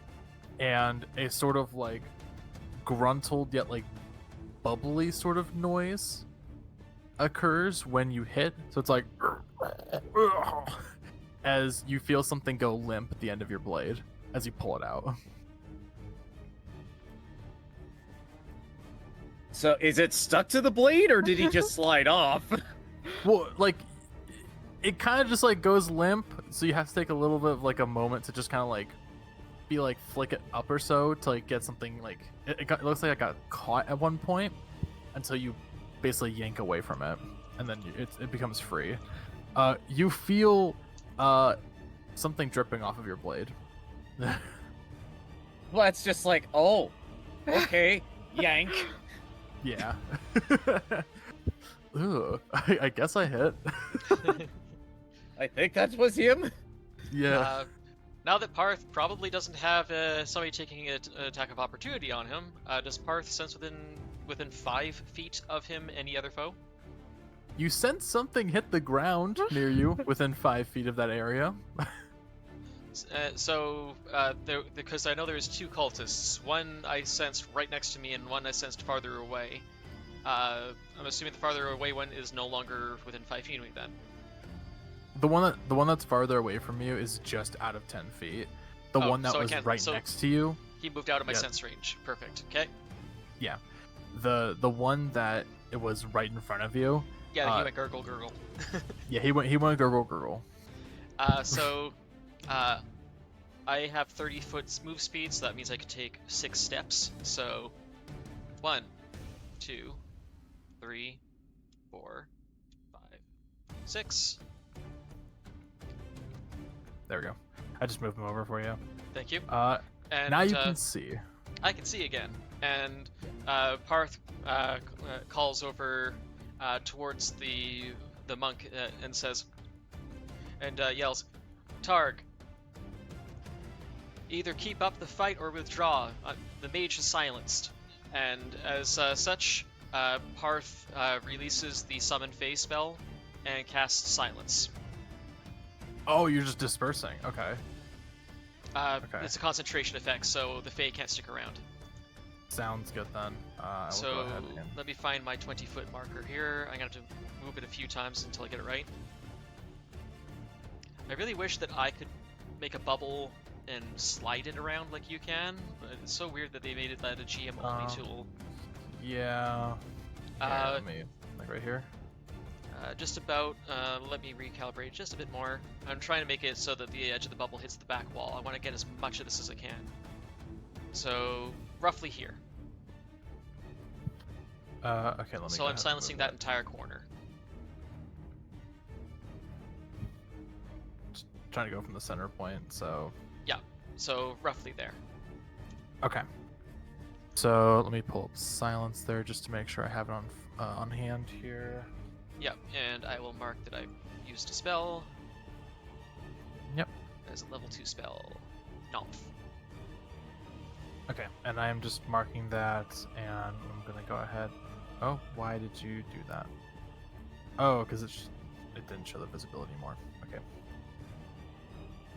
Speaker 1: and a sort of like gruntled yet like bubbly sort of noise occurs when you hit. So it's like as you feel something go limp at the end of your blade as you pull it out.
Speaker 2: So is it stuck to the blade, or did he just slide off?
Speaker 1: Well, like, it kind of just like goes limp, so you have to take a little bit of like a moment to just kind of like be like flick it up or so to like get something like it looks like it got caught at one point until you basically yank away from it, and then it becomes free. You feel something dripping off of your blade.
Speaker 2: Well, it's just like, oh, okay, yank.
Speaker 1: Yeah. Ugh, I guess I hit.
Speaker 2: I think that was him.
Speaker 1: Yeah.
Speaker 4: Now that Paarth probably doesn't have somebody taking an attack of opportunity on him, does Paarth sense within 5 feet of him any other foe?
Speaker 1: You sense something hit the ground near you within 5 feet of that area.
Speaker 4: Because I know there's 2 cultists. One I sensed right next to me, and one I sensed farther away. I'm assuming the farther away one is no longer within 5 feet of me then.
Speaker 1: The one that's farther away from you is just out of 10 feet. The one that
Speaker 4: so I
Speaker 1: was
Speaker 4: can't-
Speaker 1: right
Speaker 4: so-
Speaker 1: next to you.
Speaker 4: He moved out of my
Speaker 1: Yeah.
Speaker 4: sense range. Perfect. Okay.
Speaker 1: Yeah. The one that it was right in front of you.
Speaker 4: Yeah, he went gurgle gurgle.
Speaker 1: Yeah, he went gurgle gurgle.
Speaker 4: I have 30 foot move speed, so that means I could take 6 steps. So, 1, 2, 3, 4, 5, 6.
Speaker 1: There we go. I just moved him over for you.
Speaker 4: Thank you.
Speaker 1: And now you can see.
Speaker 4: I can see again. And Paarth calls over towards the monk and says, and yells, "Targ, either keep up the fight or withdraw. The mage is silenced." And as such, Paarth releases the summon phase spell and casts silence.
Speaker 1: Oh, you're just dispersing. Okay. Okay.
Speaker 4: It's a concentration effect, so the Fae can't stick around.
Speaker 1: Sounds good then. I will
Speaker 4: So
Speaker 1: go ahead and...
Speaker 4: let me find my 20-foot marker here. I'm gonna have to move it a few times until I get it right. I really wish that I could make a bubble and slide it around like you can, but it's so weird that they made it that a GM only tool.
Speaker 1: Yeah. Let me, like right here.
Speaker 4: Just about, let me recalibrate just a bit more. I'm trying to make it so that the edge of the bubble hits the back wall. I want to get as much of this as I can. So, roughly here.
Speaker 1: Okay, let me
Speaker 4: So I'm silencing that entire corner.
Speaker 1: Just trying to go from the center point, so...
Speaker 4: So, roughly there.
Speaker 1: Okay. So, let me pull up silence there just to make sure I have it on hand here.
Speaker 4: Yep, and I will mark that I've used a spell.
Speaker 1: Yep.
Speaker 4: As a level 2 spell. Nomph.
Speaker 1: Okay, and I am just marking that, and I'm gonna go ahead. Oh, why did you do that? Oh, because it didn't show the visibility more. Okay.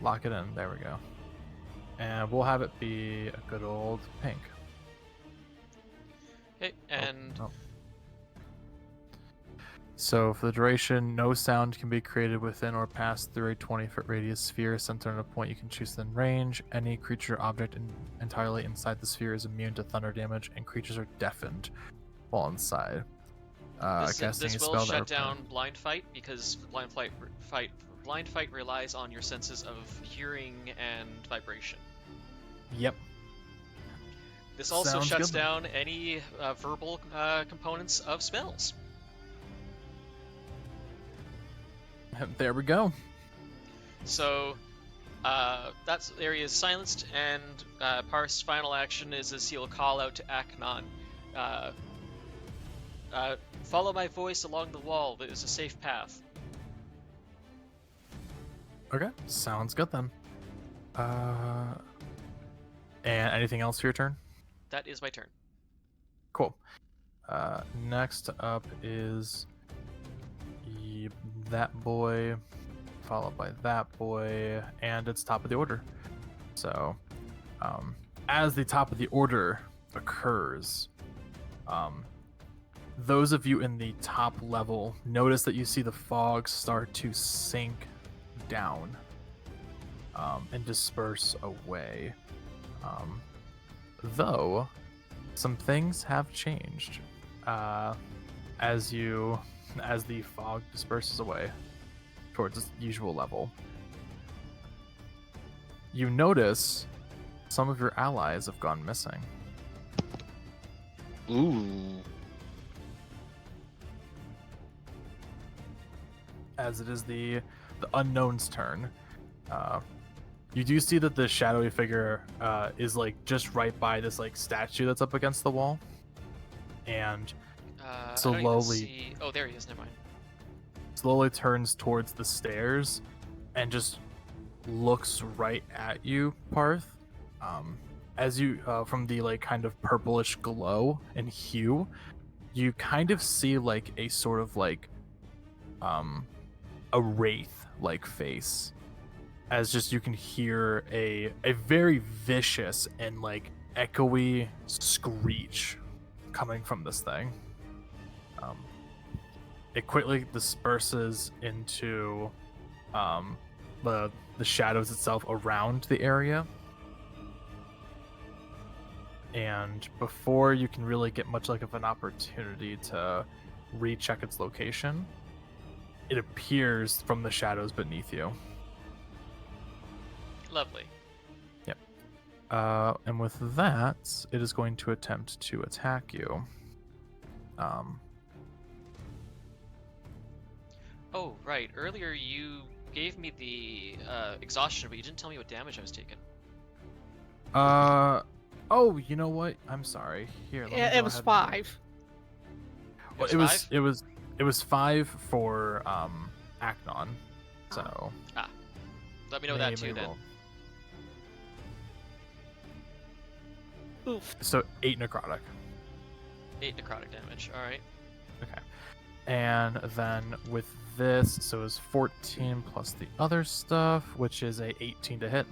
Speaker 1: Lock it in. There we go. And we'll have it be a good old pink.
Speaker 4: Okay, and
Speaker 1: Oh. So for the duration, no sound can be created within or pass through a 20-foot radius sphere centered on a point you can choose within range. Any creature or object entirely inside the sphere is immune to thunder damage, and creatures are deafened while inside. Casting
Speaker 4: this
Speaker 1: a
Speaker 4: will
Speaker 1: spell
Speaker 4: shut
Speaker 1: that
Speaker 4: down blind fight because blind fight relies on your senses of hearing and vibration.
Speaker 1: Yep.
Speaker 4: This also
Speaker 1: Sounds
Speaker 4: shuts
Speaker 1: good then.
Speaker 4: down any verbal components of spells.
Speaker 1: There we go.
Speaker 4: So that area is silenced, and Paarth's final action is as he'll call out to Aknon. Follow my voice along the wall. There is a safe path.
Speaker 1: Okay, sounds good then. And anything else for your turn?
Speaker 4: That is my turn.
Speaker 1: Cool. Next up is that boy, followed by that boy, and it's top of the order. So, as the top of the order occurs, those of you in the top level notice that you see the fog start to sink down and disperse away. Though some things have changed as the fog disperses away towards its usual level. You notice some of your allies have gone missing.
Speaker 5: Ooh.
Speaker 1: As it is the unknown's turn. You do see that the shadowy figure is like just right by this like statue that's up against the wall, and
Speaker 4: I don't
Speaker 1: Slowly.
Speaker 4: even see... Oh, there he is. Never mind.
Speaker 1: Slowly turns towards the stairs and just looks right at you, Paarth. As you, from the like kind of purplish glow and hue, you kind of see like a sort of like, a wraith-like face. As just you can hear a very vicious and like echoey screech coming from this thing. It quickly disperses into the shadows itself around the area. And before you can really get much like of an opportunity to recheck its location, it appears from the shadows beneath you.
Speaker 4: Lovely.
Speaker 1: Yep. And with that, it is going to attempt to attack you.
Speaker 4: Oh, right. Earlier you gave me the exhaustion, but you didn't tell me what damage I was taking.
Speaker 1: Oh, you know what? I'm sorry. Here, let me
Speaker 3: It
Speaker 1: go
Speaker 3: was
Speaker 1: ahead
Speaker 3: 5.
Speaker 1: Well,
Speaker 4: It was
Speaker 1: it was 5 for Acnon. So
Speaker 4: Let me know that
Speaker 1: let
Speaker 4: too
Speaker 1: me
Speaker 4: then.
Speaker 1: roll.
Speaker 3: Oof.
Speaker 1: So 8 necrotic.
Speaker 4: 8 necrotic damage. Alright.
Speaker 1: Okay. And then with this, so it was 14 plus the other stuff, which is a 18 to hit.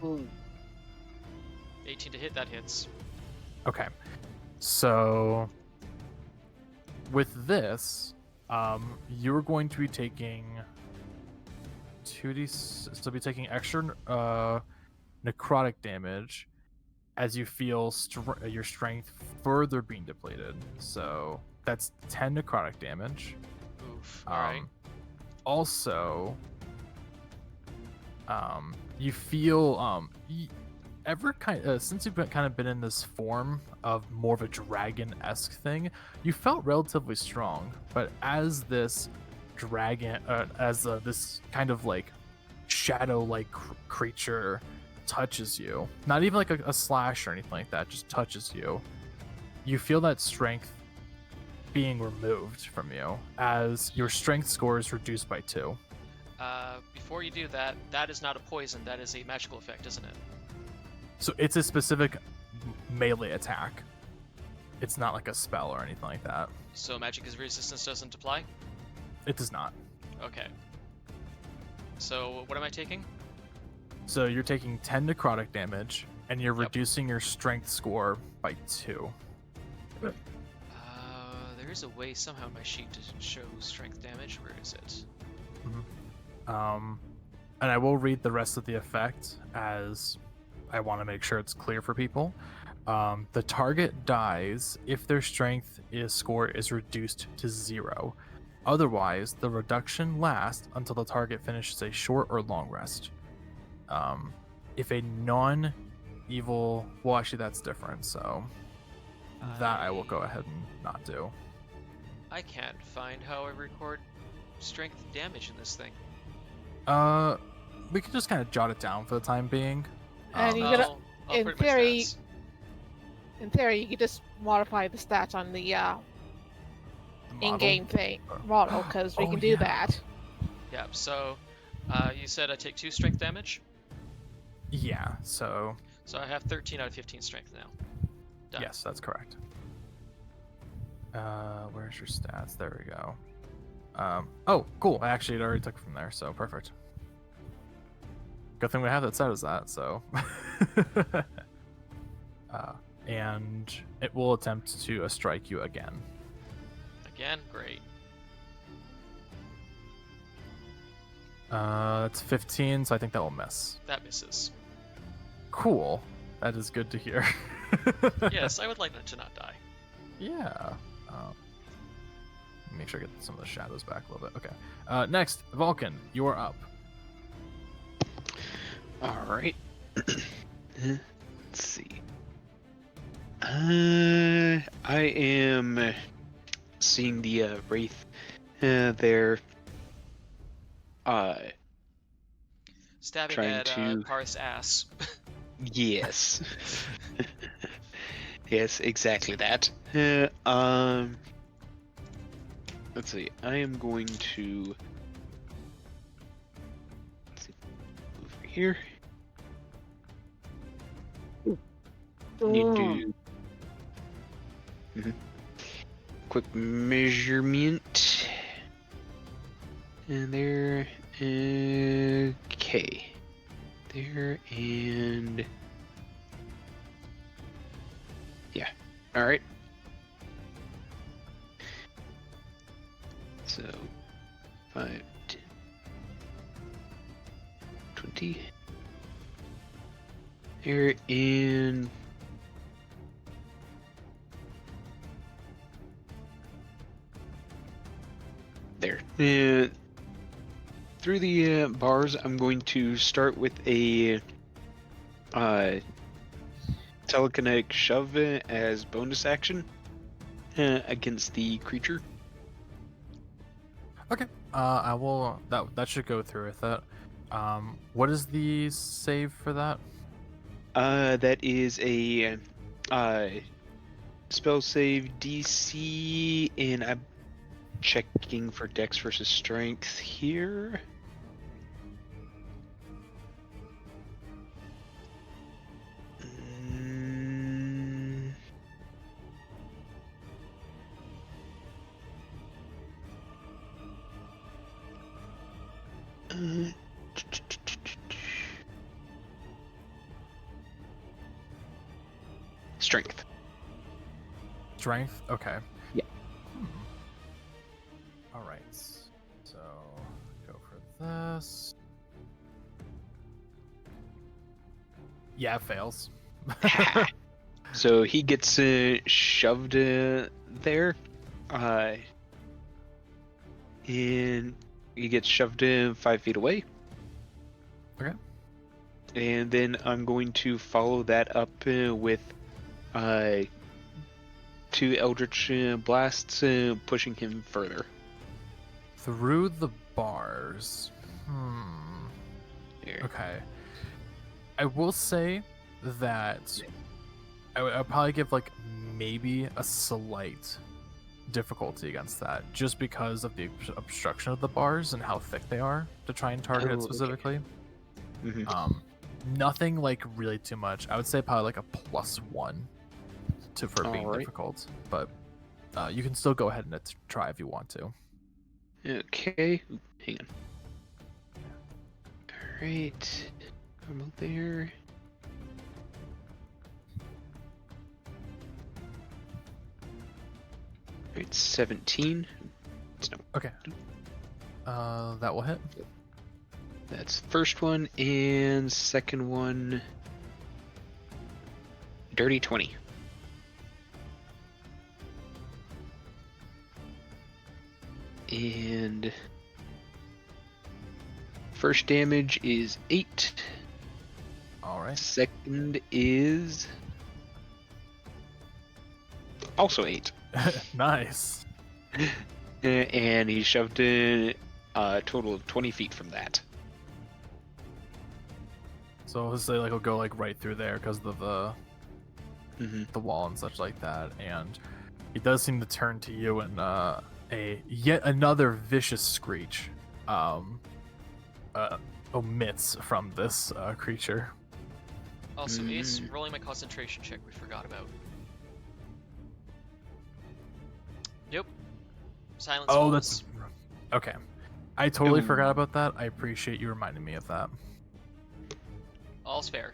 Speaker 4: 18 to hit, that hits.
Speaker 1: Okay. So with this, you're going to be taking 2d, so be taking extra necrotic damage as you feel your strength further being depleted. So that's 10 necrotic damage.
Speaker 4: Oof. Alright.
Speaker 1: Also, you feel since you've kind of been in this form of more of a dragon-esque thing, you felt relatively strong. But as this dragon, this kind of like shadow-like creature touches you, not even like a slash or anything like that, just touches you, you feel that strength being removed from you as your strength score is reduced by 2.
Speaker 4: Before you do that, that is not a poison, that is a magical effect, isn't it?
Speaker 1: So it's a specific melee attack. It's not like a spell or anything like that.
Speaker 4: So magic resistance doesn't apply?
Speaker 1: It does not.
Speaker 4: Okay. So what am I taking?
Speaker 1: So you're taking 10 necrotic damage, and you're
Speaker 4: Yep.
Speaker 1: reducing your strength score by 2.
Speaker 4: There is a way somehow in my sheet to show strength damage. Where is it?
Speaker 1: And I will read the rest of the effect as I want to make sure it's clear for people. The target dies if their strength score is reduced to 0. Otherwise, the reduction lasts until the target finishes a short or long rest. If a non-evil... Well, actually, that's different, so... That I will go ahead and not do.
Speaker 4: I can't find how I record strength damage in this thing.
Speaker 1: We can just kind of jot it down for the time being.
Speaker 3: And you
Speaker 4: I'll,
Speaker 3: gotta-
Speaker 4: I'll
Speaker 3: in
Speaker 4: put it in my
Speaker 3: theory-
Speaker 4: stats.
Speaker 3: In theory, you could just modify the stats on the
Speaker 1: the model.
Speaker 3: in-game thing model, because we
Speaker 1: Oh,
Speaker 3: can do
Speaker 1: yeah.
Speaker 3: that.
Speaker 4: Yeah, so you said I take 2 strength damage?
Speaker 1: Yeah, so
Speaker 4: So I have 13 out of 15 strength now. Done.
Speaker 1: yes, that's correct. Where's your stats? There we go. Oh, cool. I actually already took it from there, so perfect. Good thing we have that set as that, so. And it will attempt to strike you again.
Speaker 4: Again, great.
Speaker 1: It's 15, so I think that will miss.
Speaker 4: That misses.
Speaker 1: Cool. That is good to hear.
Speaker 4: Yes, I would like them to not die.
Speaker 1: Yeah. Make sure I get some of the shadows back a little bit. Okay. Next, Valkin, you are up.
Speaker 5: All right. Let's see. I am seeing the wraith there.
Speaker 4: Stabbing
Speaker 5: Trying
Speaker 4: at
Speaker 5: to-
Speaker 4: Paarth's ass.
Speaker 5: Yes. Yes, exactly that. let's see. I am going to move over here. Need to quick measurement. And there. Okay. There and yeah. All right. So 5, 10, 20. There and there. Through the bars, I'm going to start with a telekinetic shove as bonus action against the creature.
Speaker 1: Okay. I will. That should go through with it. What is the save for that?
Speaker 5: That is a spell save DC, and I'm checking for Dex versus Strength here. Strength.
Speaker 1: Strength? Okay.
Speaker 5: Yeah.
Speaker 1: Alright. So, go for this. Yeah, it fails.
Speaker 5: So he gets shoved there. And he gets shoved 5 feet away.
Speaker 1: Okay.
Speaker 5: And then I'm going to follow that up with 2 Eldritch Blasts, pushing him further.
Speaker 1: Through the bars.
Speaker 5: Here.
Speaker 1: Okay. I will say that I'll probably give like maybe a slight difficulty against that, just because of the obstruction of the bars and how thick they are to try and target it
Speaker 5: okay.
Speaker 1: specifically.
Speaker 5: Mhm.
Speaker 1: Nothing like really too much. I would say probably like a +1 for being
Speaker 5: Alright.
Speaker 1: difficult, but you can still go ahead and try if you want to.
Speaker 5: Okay. Hang on. Alright. Normal there. Alright, 17. No,
Speaker 1: Okay. That will hit.
Speaker 5: that's the first one, and second one. Dirty 20. And first damage is 8.
Speaker 1: All right.
Speaker 5: Second is also 8.
Speaker 1: Nice.
Speaker 5: And he shoved in a total of 20 feet from that.
Speaker 1: So let's say like it'll go like right through there because of the
Speaker 5: Mm-hmm.
Speaker 1: wall and such like that, and he does seem to turn to you and a yet another vicious screech omits from this creature.
Speaker 4: Also, Ace, rolling my concentration check we forgot about. Yep. Silence
Speaker 1: Oh,
Speaker 4: falls.
Speaker 1: that's okay. I totally
Speaker 5: Ooh.
Speaker 1: forgot about that. I appreciate you reminding me of that.
Speaker 4: All's fair.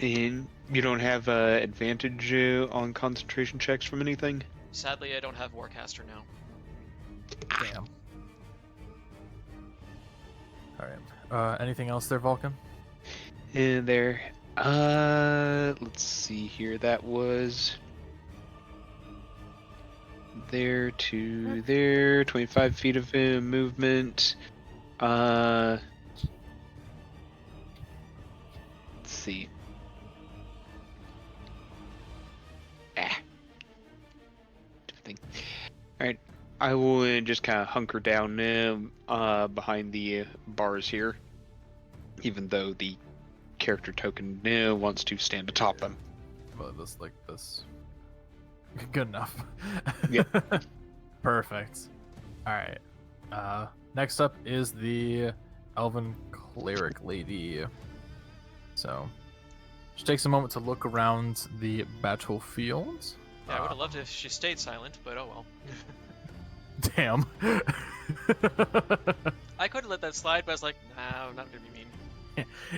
Speaker 5: And you don't have advantage on concentration checks from anything?
Speaker 4: Sadly, I don't have Warcaster now.
Speaker 1: Damn. All right. Anything else there, Valkin?
Speaker 5: And there. Let's see here. That was there to there. 25 feet of movement. Let's see. Alright, I will just kind of hunker down behind the bars here, even though the character token wants to stand atop them.
Speaker 1: Well, this like this. Good enough.
Speaker 5: Yeah.
Speaker 1: Perfect. All right. Next up is the elven cleric lady. So she takes a moment to look around the battlefield.
Speaker 4: Yeah, I would have loved if she stayed silent, but oh well.
Speaker 1: Damn.
Speaker 4: I could have let that slide, but I was like, nah, I'm not gonna be mean.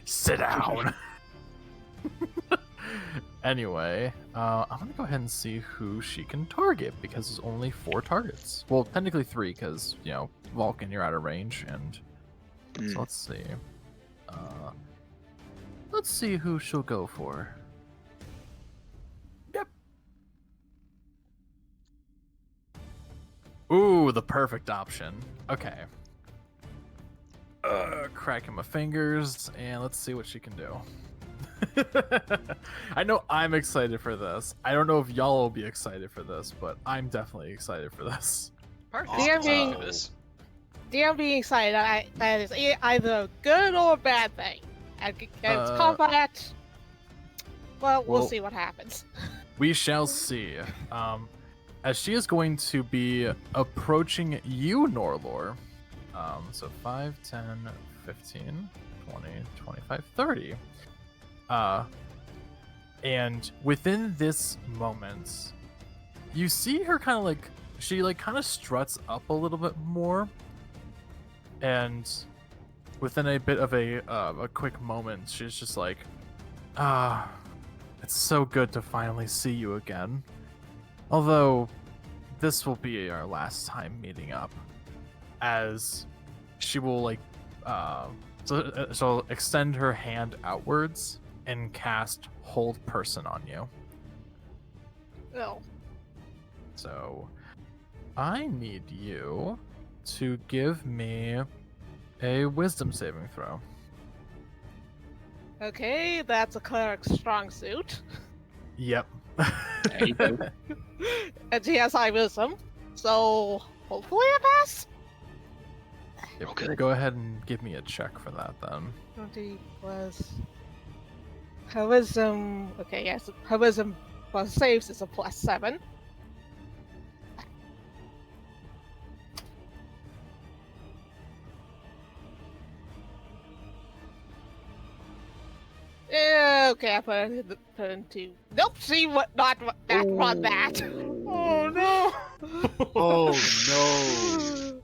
Speaker 1: Sit down. Anyway, I'm gonna go ahead and see who she can target because there's only 4 targets. Well, technically 3 because, you know, Valkin, you're out of range, and so let's see. Let's see who she'll go for. Yep. Ooh, the perfect option. Okay. Cracking my fingers, and let's see what she can do. I know I'm excited for this. I don't know if y'all will be excited for this, but I'm definitely excited for this.
Speaker 4: Paarth
Speaker 3: DM
Speaker 4: is
Speaker 3: being-
Speaker 4: for this.
Speaker 3: DM being excited, that is either a good or a bad thing. And it's combat. Well, we'll
Speaker 1: well-
Speaker 3: see what happens.
Speaker 1: We shall see. As she is going to be approaching you, Norelor. So 5, 10, 15, 20, 25, 30. And within this moment, you see her kind of like, she like kind of struts up a little bit more. And within a bit of a quick moment, she's just like, it's so good to finally see you again. Although, this will be our last time meeting up. As she will like, so she'll extend her hand outwards and cast Hold Person on you.
Speaker 3: Oh.
Speaker 1: So, I need you to give me a Wisdom saving throw.
Speaker 3: Okay, that's a cleric's strong suit.
Speaker 1: Yep.
Speaker 5: There you go.
Speaker 3: And she has high wisdom, so hopefully I pass.
Speaker 1: Yep,
Speaker 5: Okay.
Speaker 1: Go ahead and give me a check for that then.
Speaker 3: 20 plus her wisdom. Okay, yes, her wisdom plus saves is a +7. Yeah, okay, I put into. Nope, she would not run that. Oh no!
Speaker 2: Oh no.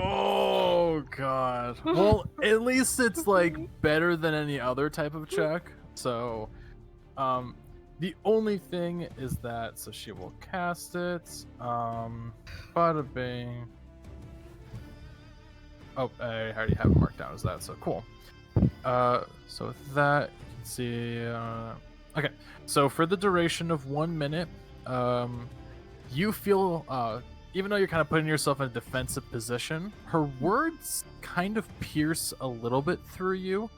Speaker 1: Oh god. Well, at least it's like better than any other type of check. So, the only thing is that so she will cast it. Bada bing. Oh, I already have it marked down as that. So cool. So with that, you can see. Okay, so for the duration of 1 minute, you feel even though you're kind of putting yourself in a defensive position, her words kind of pierce a little bit through you,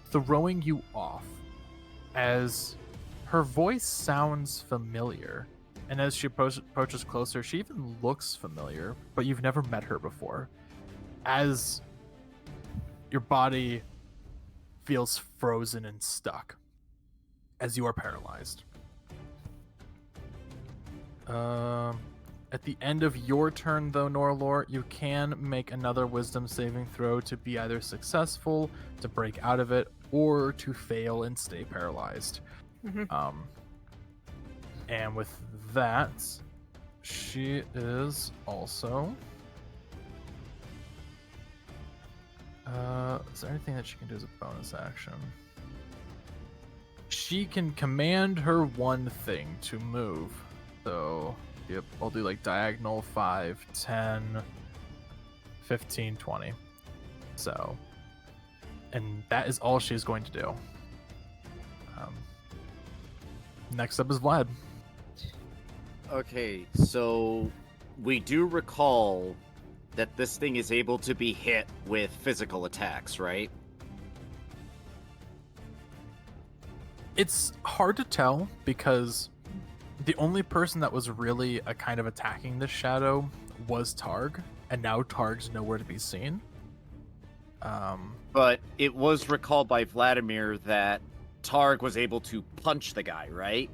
Speaker 1: throwing you off, as her voice sounds familiar. And as she approaches closer, she even looks familiar, but you've never met her before. As your body feels frozen and stuck, as you are paralyzed. At the end of your turn, though, Norelor, you can make another Wisdom saving throw to be either successful, to break out of it, or to fail and stay paralyzed.
Speaker 3: Mhm.
Speaker 1: And with that, she is also... is there anything that she can do as a bonus action? She can command her one thing to move. So, yep, I'll do like diagonal 5, 10, 15, 20. So, and that is all she's going to do. Next up is Vlad.
Speaker 2: Okay, so we do recall that this thing is able to be hit with physical attacks, right?
Speaker 1: It's hard to tell because the only person that was really a kind of attacking this shadow was Targ, and now Targ's nowhere to be seen.
Speaker 2: But it was recalled by Vladimir that Targ was able to punch the guy, right?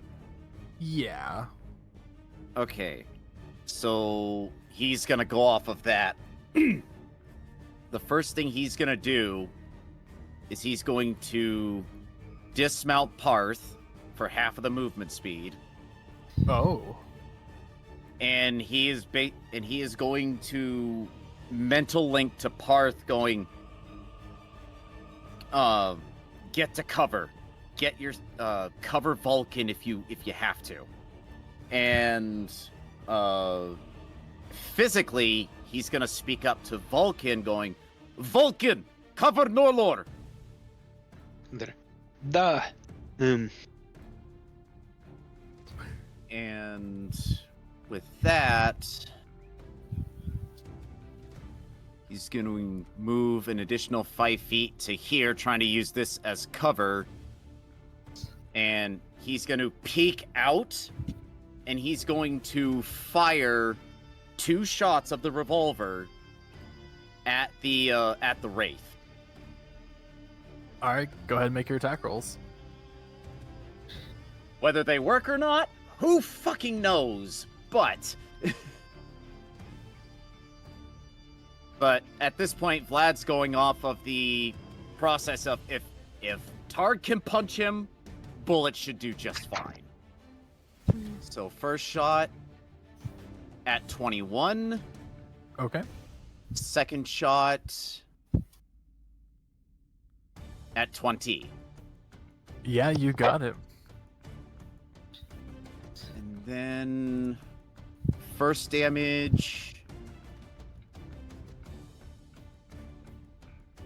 Speaker 1: Yeah.
Speaker 2: Okay. So he's gonna go off of that. The first thing he's gonna do is he's going to dismount Paarth for half of the movement speed.
Speaker 1: Oh.
Speaker 2: And he is going to mental link to Paarth, going, get to cover, get your cover Valkin if you have to, and physically he's gonna speak up to Valkin, going, Valkin, cover Norelor. And with that, he's going to move an additional 5 feet to here, trying to use this as cover. And he's going to peek out, and he's going to fire 2 shots of the revolver at the Wraith.
Speaker 1: All right, go ahead and make your attack rolls.
Speaker 2: Whether they work or not, who fucking knows? But at this point, Vlad's going off of the process of if Targ can punch him, bullets should do just fine. So first shot at 21.
Speaker 1: Okay.
Speaker 2: Second shot at 20.
Speaker 1: Yeah, you got it.
Speaker 2: And then first damage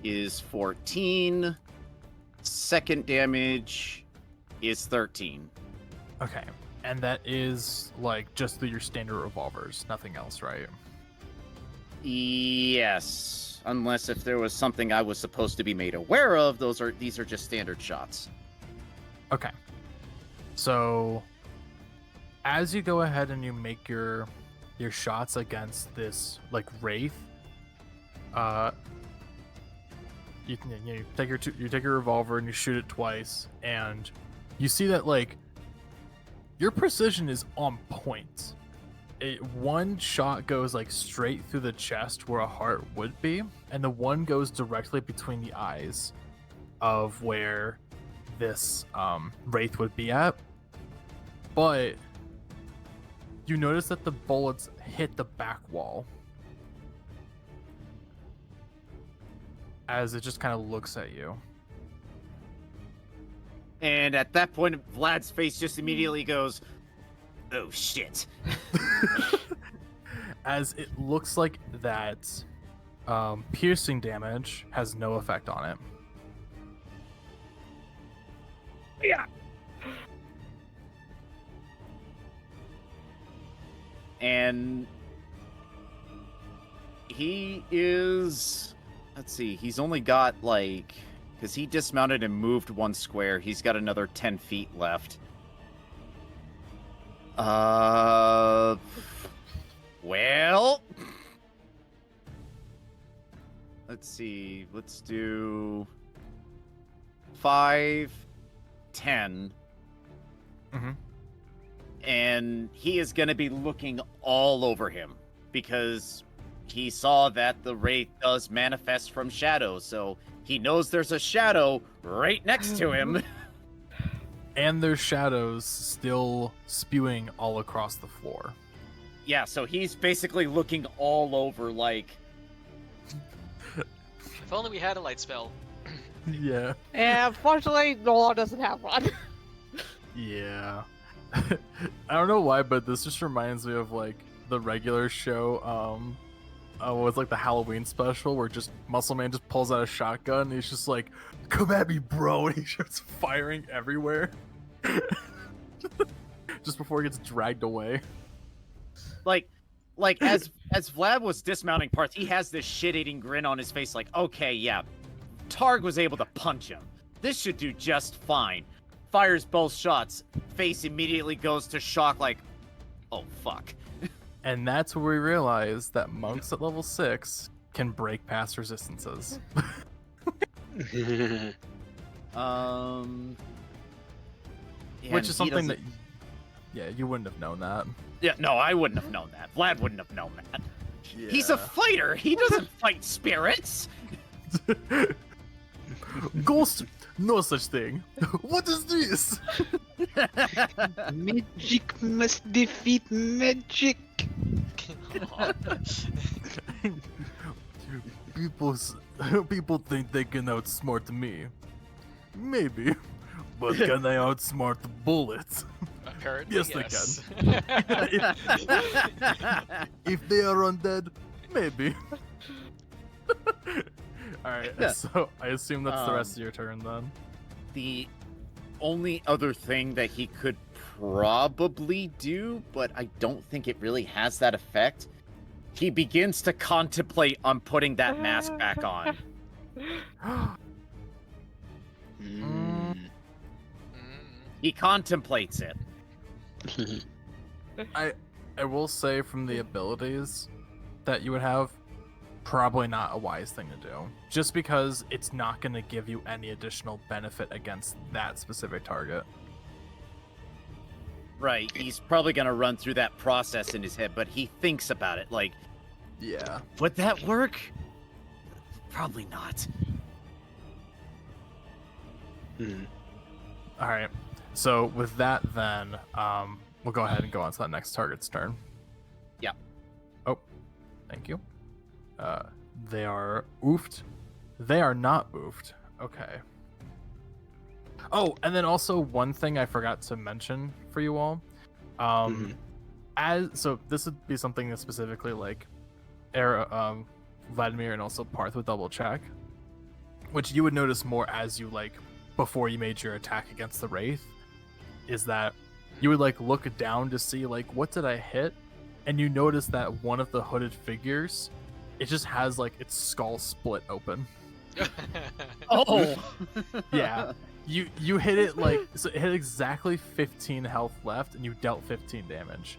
Speaker 2: is 14. Second damage is 13.
Speaker 1: Okay. And that is like just your standard revolvers, nothing else, right?
Speaker 2: Yes. Unless if there was something I was supposed to be made aware of, these are just standard shots.
Speaker 1: Okay. So as you go ahead and you make your shots against this wraith, you take your revolver and you shoot it twice, and you see that your precision is on point. One shot goes straight through the chest where a heart would be, and the one goes directly between the eyes of where this wraith would be at. But you notice that the bullets hit the back wall as it just kind of looks at you.
Speaker 2: And at that point, Vlad's face just immediately goes, oh shit.
Speaker 1: As it looks like that piercing damage has no effect on it.
Speaker 2: Yeah. And he is, let's see, he's only got because he dismounted and moved 1 square, he's got another 10 feet left. Well, let's see, let's do 5, 10.
Speaker 1: Mm-hmm.
Speaker 2: And he is going to be looking all over him because he saw that the wraith does manifest from shadows, so he knows there's a shadow right next to him.
Speaker 1: And there's shadows still spewing all across the floor.
Speaker 2: Yeah, so he's basically looking all over
Speaker 4: If only we had a light spell.
Speaker 1: Yeah.
Speaker 3: And unfortunately, Norelor doesn't have one.
Speaker 1: Yeah. I don't know why, but this just reminds me of the regular show, was the Halloween special where just Muscle Man just pulls out a shotgun and he's just like, come at me, bro, and he starts firing everywhere. Just before he gets dragged away.
Speaker 2: As Vlad was dismounting Paarth, he has this shit-eating grin on his face okay, yeah, Targ was able to punch him. This should do just fine. Fires both shots. Face immediately goes to shock oh, fuck.
Speaker 1: And that's where we realize that monks at level 6 can break past resistances.
Speaker 2: Yeah,
Speaker 1: Which is something that... Yeah, you wouldn't have known that.
Speaker 2: Yeah, no, I wouldn't have known that. Vlad wouldn't have known that. He's a fighter. He doesn't fight spirits.
Speaker 1: Ghost, no such thing. What is this?
Speaker 5: Magic must defeat magic.
Speaker 1: People think they can outsmart me. Maybe, but can they outsmart bullets?
Speaker 4: Apparently,
Speaker 1: Yes,
Speaker 4: yes.
Speaker 1: they can. If they are undead, maybe. Alright, so I assume that's the rest of your turn then.
Speaker 2: The only other thing that he could probably do, but I don't think it really has that effect, he begins to contemplate on putting that mask back on.
Speaker 5: Mm.
Speaker 2: He contemplates it.
Speaker 1: I will say from the abilities that you would have, probably not a wise thing to do. Just because it's not going to give you any additional benefit against that specific target.
Speaker 2: Right, he's probably going to run through that process in his head, but he thinks about it like,
Speaker 1: Yeah.
Speaker 2: would that work? Probably not.
Speaker 1: Alright. So with that then, we'll go ahead and go on to that next target's turn.
Speaker 2: Yeah.
Speaker 1: Oh, thank you. They are oofed. They are not oofed. Okay. Oh, and then also one thing I forgot to mention for you all. So this would be something that specifically like Vladimir and also Paarth would double check, which you would notice more as you like before you made your attack against the Wraith, is that you would like look down to see like what did I hit, and you notice that one of the hooded figures, it just has like its skull split open.
Speaker 2: Oh!
Speaker 1: Yeah. You hit it like, so it had exactly 15 health left and you dealt 15 damage.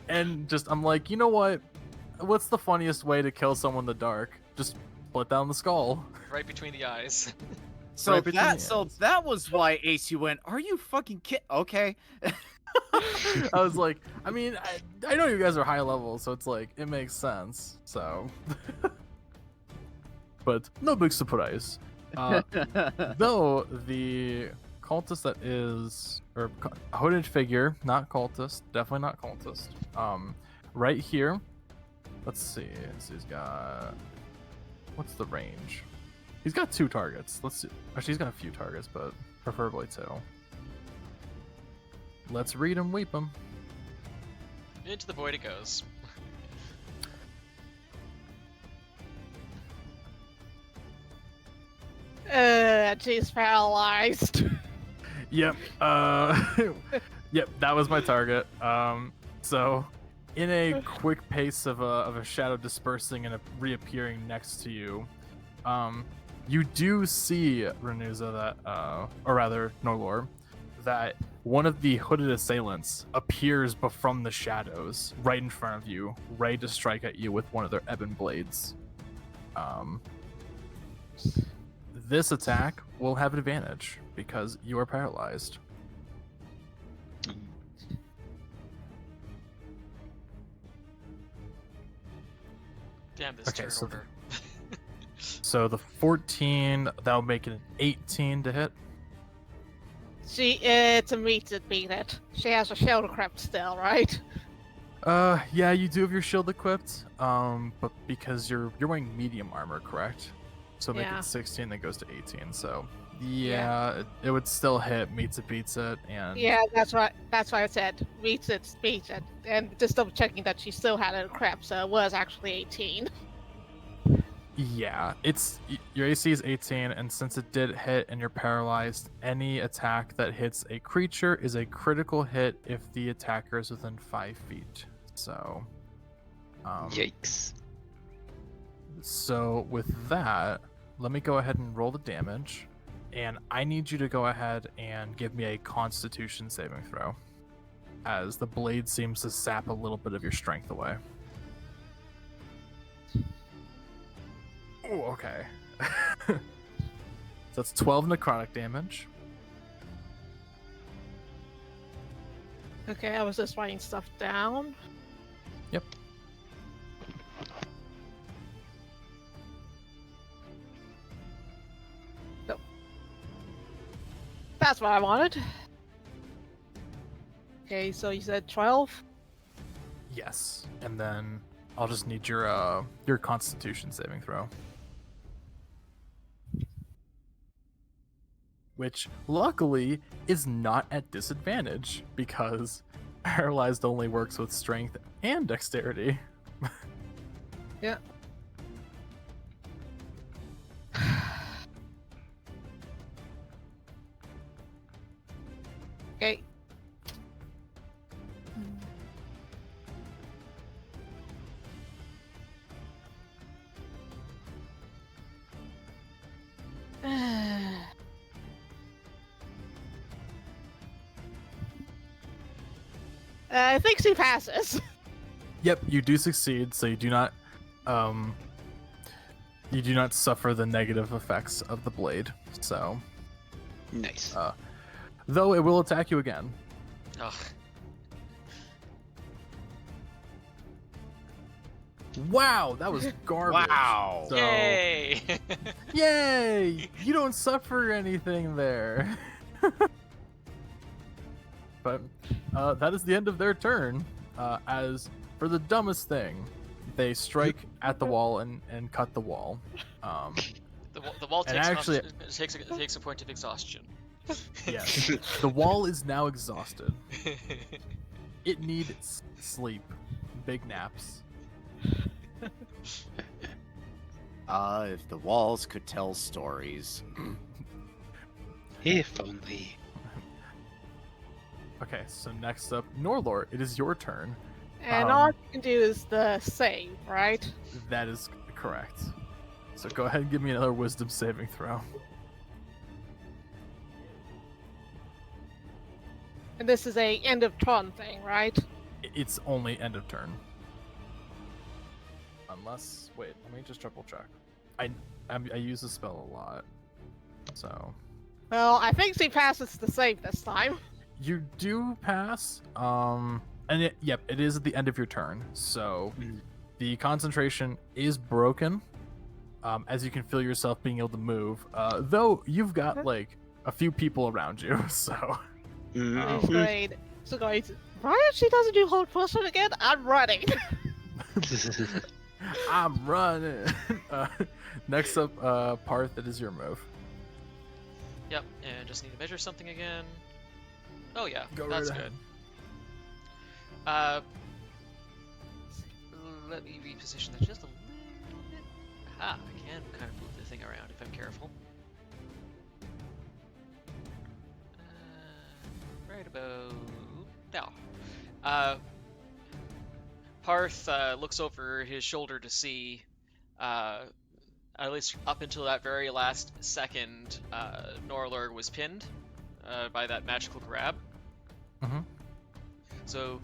Speaker 1: And just, I'm like, you know what? What's the funniest way to kill someone in the dark? Just split down the skull.
Speaker 4: Right between the eyes.
Speaker 2: So
Speaker 1: Right between the
Speaker 2: that was why AC went, are you fucking kidding? Okay.
Speaker 1: I was like, I mean, I know you guys are high level, so it's like, it makes sense, so. But no big surprise. Though the cultist that is, or hooded figure, not cultist, definitely not cultist. Right here, let's see. So he's got, what's the range? He's got 2 targets. Let's see. Actually, he's got a few targets, but preferably 2. Let's read him, weep him.
Speaker 4: Into the void it goes.
Speaker 3: She's paralyzed.
Speaker 1: Yep. Yep. That was my target. So, in a quick pace of a shadow dispersing and reappearing next to you, you do see Nenewza that, or rather Norelor, that one of the hooded assailants appears from the shadows right in front of you, ready to strike at you with one of their ebon blades. This attack will have advantage because you are paralyzed.
Speaker 4: Damn this
Speaker 1: Okay,
Speaker 4: turn
Speaker 1: so
Speaker 4: order.
Speaker 1: So the 14, that'll make it an 18 to hit.
Speaker 3: It's a meat to beat it. She has a shield equipped still, right?
Speaker 1: Yeah, you do have your shield equipped, but because you're wearing medium armor, correct? So make
Speaker 3: Yeah.
Speaker 1: it 16, that goes to 18. So yeah, it would still hit, meets it, beats it, and
Speaker 3: Yeah, that's why I said meets it, beats it, and just double checking that she still had it equipped, so it was actually 18.
Speaker 1: yeah, your AC is 18, and since it did hit and you're paralyzed, any attack that hits a creature is a critical hit if the attacker is within 5 feet. So,
Speaker 5: Yikes.
Speaker 1: So with that, let me go ahead and roll the damage, and I need you to go ahead and give me a Constitution saving throw, as the blade seems to sap a little bit of your strength away. Oh, okay. So that's 12 necrotic damage.
Speaker 3: Okay, I was just writing stuff down.
Speaker 1: Yep.
Speaker 3: That's what I wanted. Okay, so you said 12?
Speaker 1: Yes. And then I'll just need your Constitution saving throw. Which, luckily, is not at disadvantage, because Paralyzed only works with strength and dexterity.
Speaker 3: Yeah. Okay. I think she passes.
Speaker 1: Yep, you do succeed, so you do not suffer the negative effects of the blade. So,
Speaker 5: Nice.
Speaker 1: though it will attack you again.
Speaker 4: Ugh.
Speaker 1: Wow, that was garbage.
Speaker 2: Wow.
Speaker 1: So,
Speaker 4: Yay!
Speaker 1: yay! You don't suffer anything there. But that is the end of their turn. As for the dumbest thing, they strike at the wall and cut the wall.
Speaker 4: The wall
Speaker 1: And
Speaker 4: takes,
Speaker 1: actually-
Speaker 4: takes a point of exhaustion.
Speaker 1: Yes, the wall is now exhausted. It needs sleep, big naps.
Speaker 2: If the walls could tell stories.
Speaker 5: If only.
Speaker 1: Okay, so next up, Norelor, it is your turn.
Speaker 3: And all you can do is the save, right?
Speaker 1: That is correct. So go ahead and give me another wisdom saving throw.
Speaker 3: And this is a end of turn thing, right?
Speaker 1: It's only end of turn. Unless, wait, let me just triple check. I use the spell a lot, so
Speaker 3: Well, I think she passes the save this time.
Speaker 1: you do pass. And it is at the end of your turn. So the concentration is broken. As you can feel yourself being able to move. Though you've got like a few people around you, so.
Speaker 3: It's great. So guys, Ryan, she doesn't do hold person again. I'm running.
Speaker 1: I'm running. Next up, Paarth, it is your move.
Speaker 4: Yep, and just need to measure something again. Oh yeah,
Speaker 1: Go
Speaker 4: that's
Speaker 1: right
Speaker 4: good.
Speaker 1: ahead.
Speaker 4: Let me reposition that just a little bit. Aha, I can kind of move the thing around if I'm careful. Right about now. Paarth looks over his shoulder to see, at least up until that very last second, Norelor was pinned by that magical grab.
Speaker 1: Mhm.
Speaker 4: So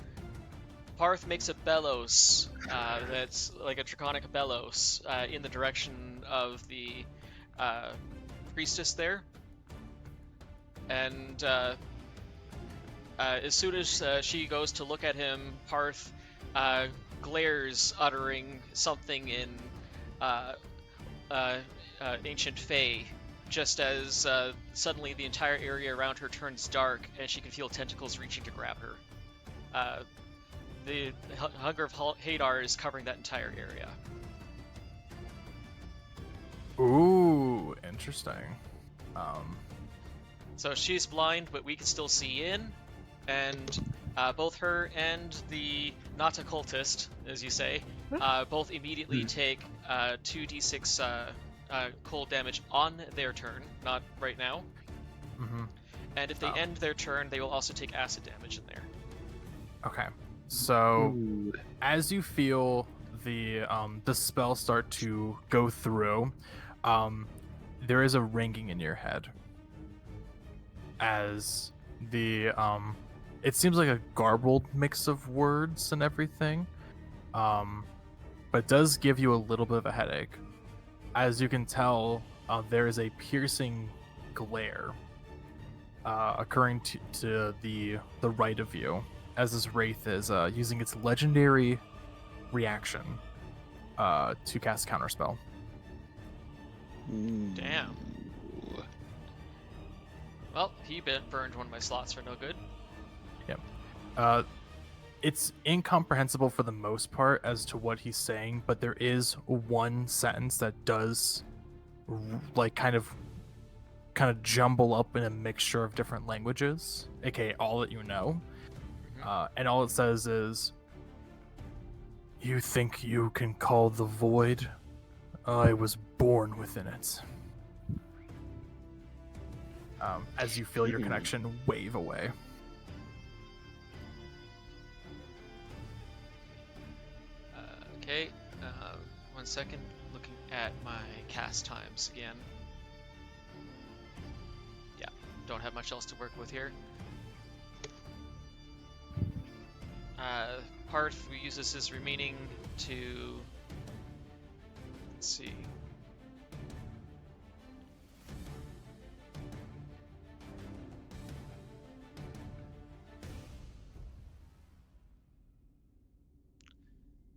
Speaker 4: Paarth makes a bellows that's like a draconic bellows in the direction of the priestess there. And as soon as she goes to look at him, Paarth glares, uttering something in ancient Fae, just as suddenly the entire area around her turns dark and she can feel tentacles reaching to grab her. The Hunger of Hadar is covering that entire area.
Speaker 1: Ooh, interesting.
Speaker 4: So she's blind, but we can still see in, and both her and the not occultist, as you say, both immediately take 2d6 cold damage on their turn, not right now.
Speaker 1: Mm-hmm.
Speaker 4: And if they end their turn, they will also take acid damage in there.
Speaker 1: Okay. So as you feel the spell start to go through, there is a ringing in your head. As the it seems like a garbled mix of words and everything, but it does give you a little bit of a headache. As you can tell, there is a piercing glare occurring to the right of you, as this wraith is using its legendary reaction to cast Counterspell.
Speaker 4: Damn. Well, he burned one of my slots for no good.
Speaker 1: It's incomprehensible for the most part as to what he's saying, but there is one sentence that does like kind of jumble up in a mixture of different languages, aka all that you know. And all it says is, "You think you can call the void? I was born within it." As you feel your connection wave away.
Speaker 4: Okay, 1 second, looking at my cast times again. Yeah, don't have much else to work with here. Paarth uses his remaining to... Let's see.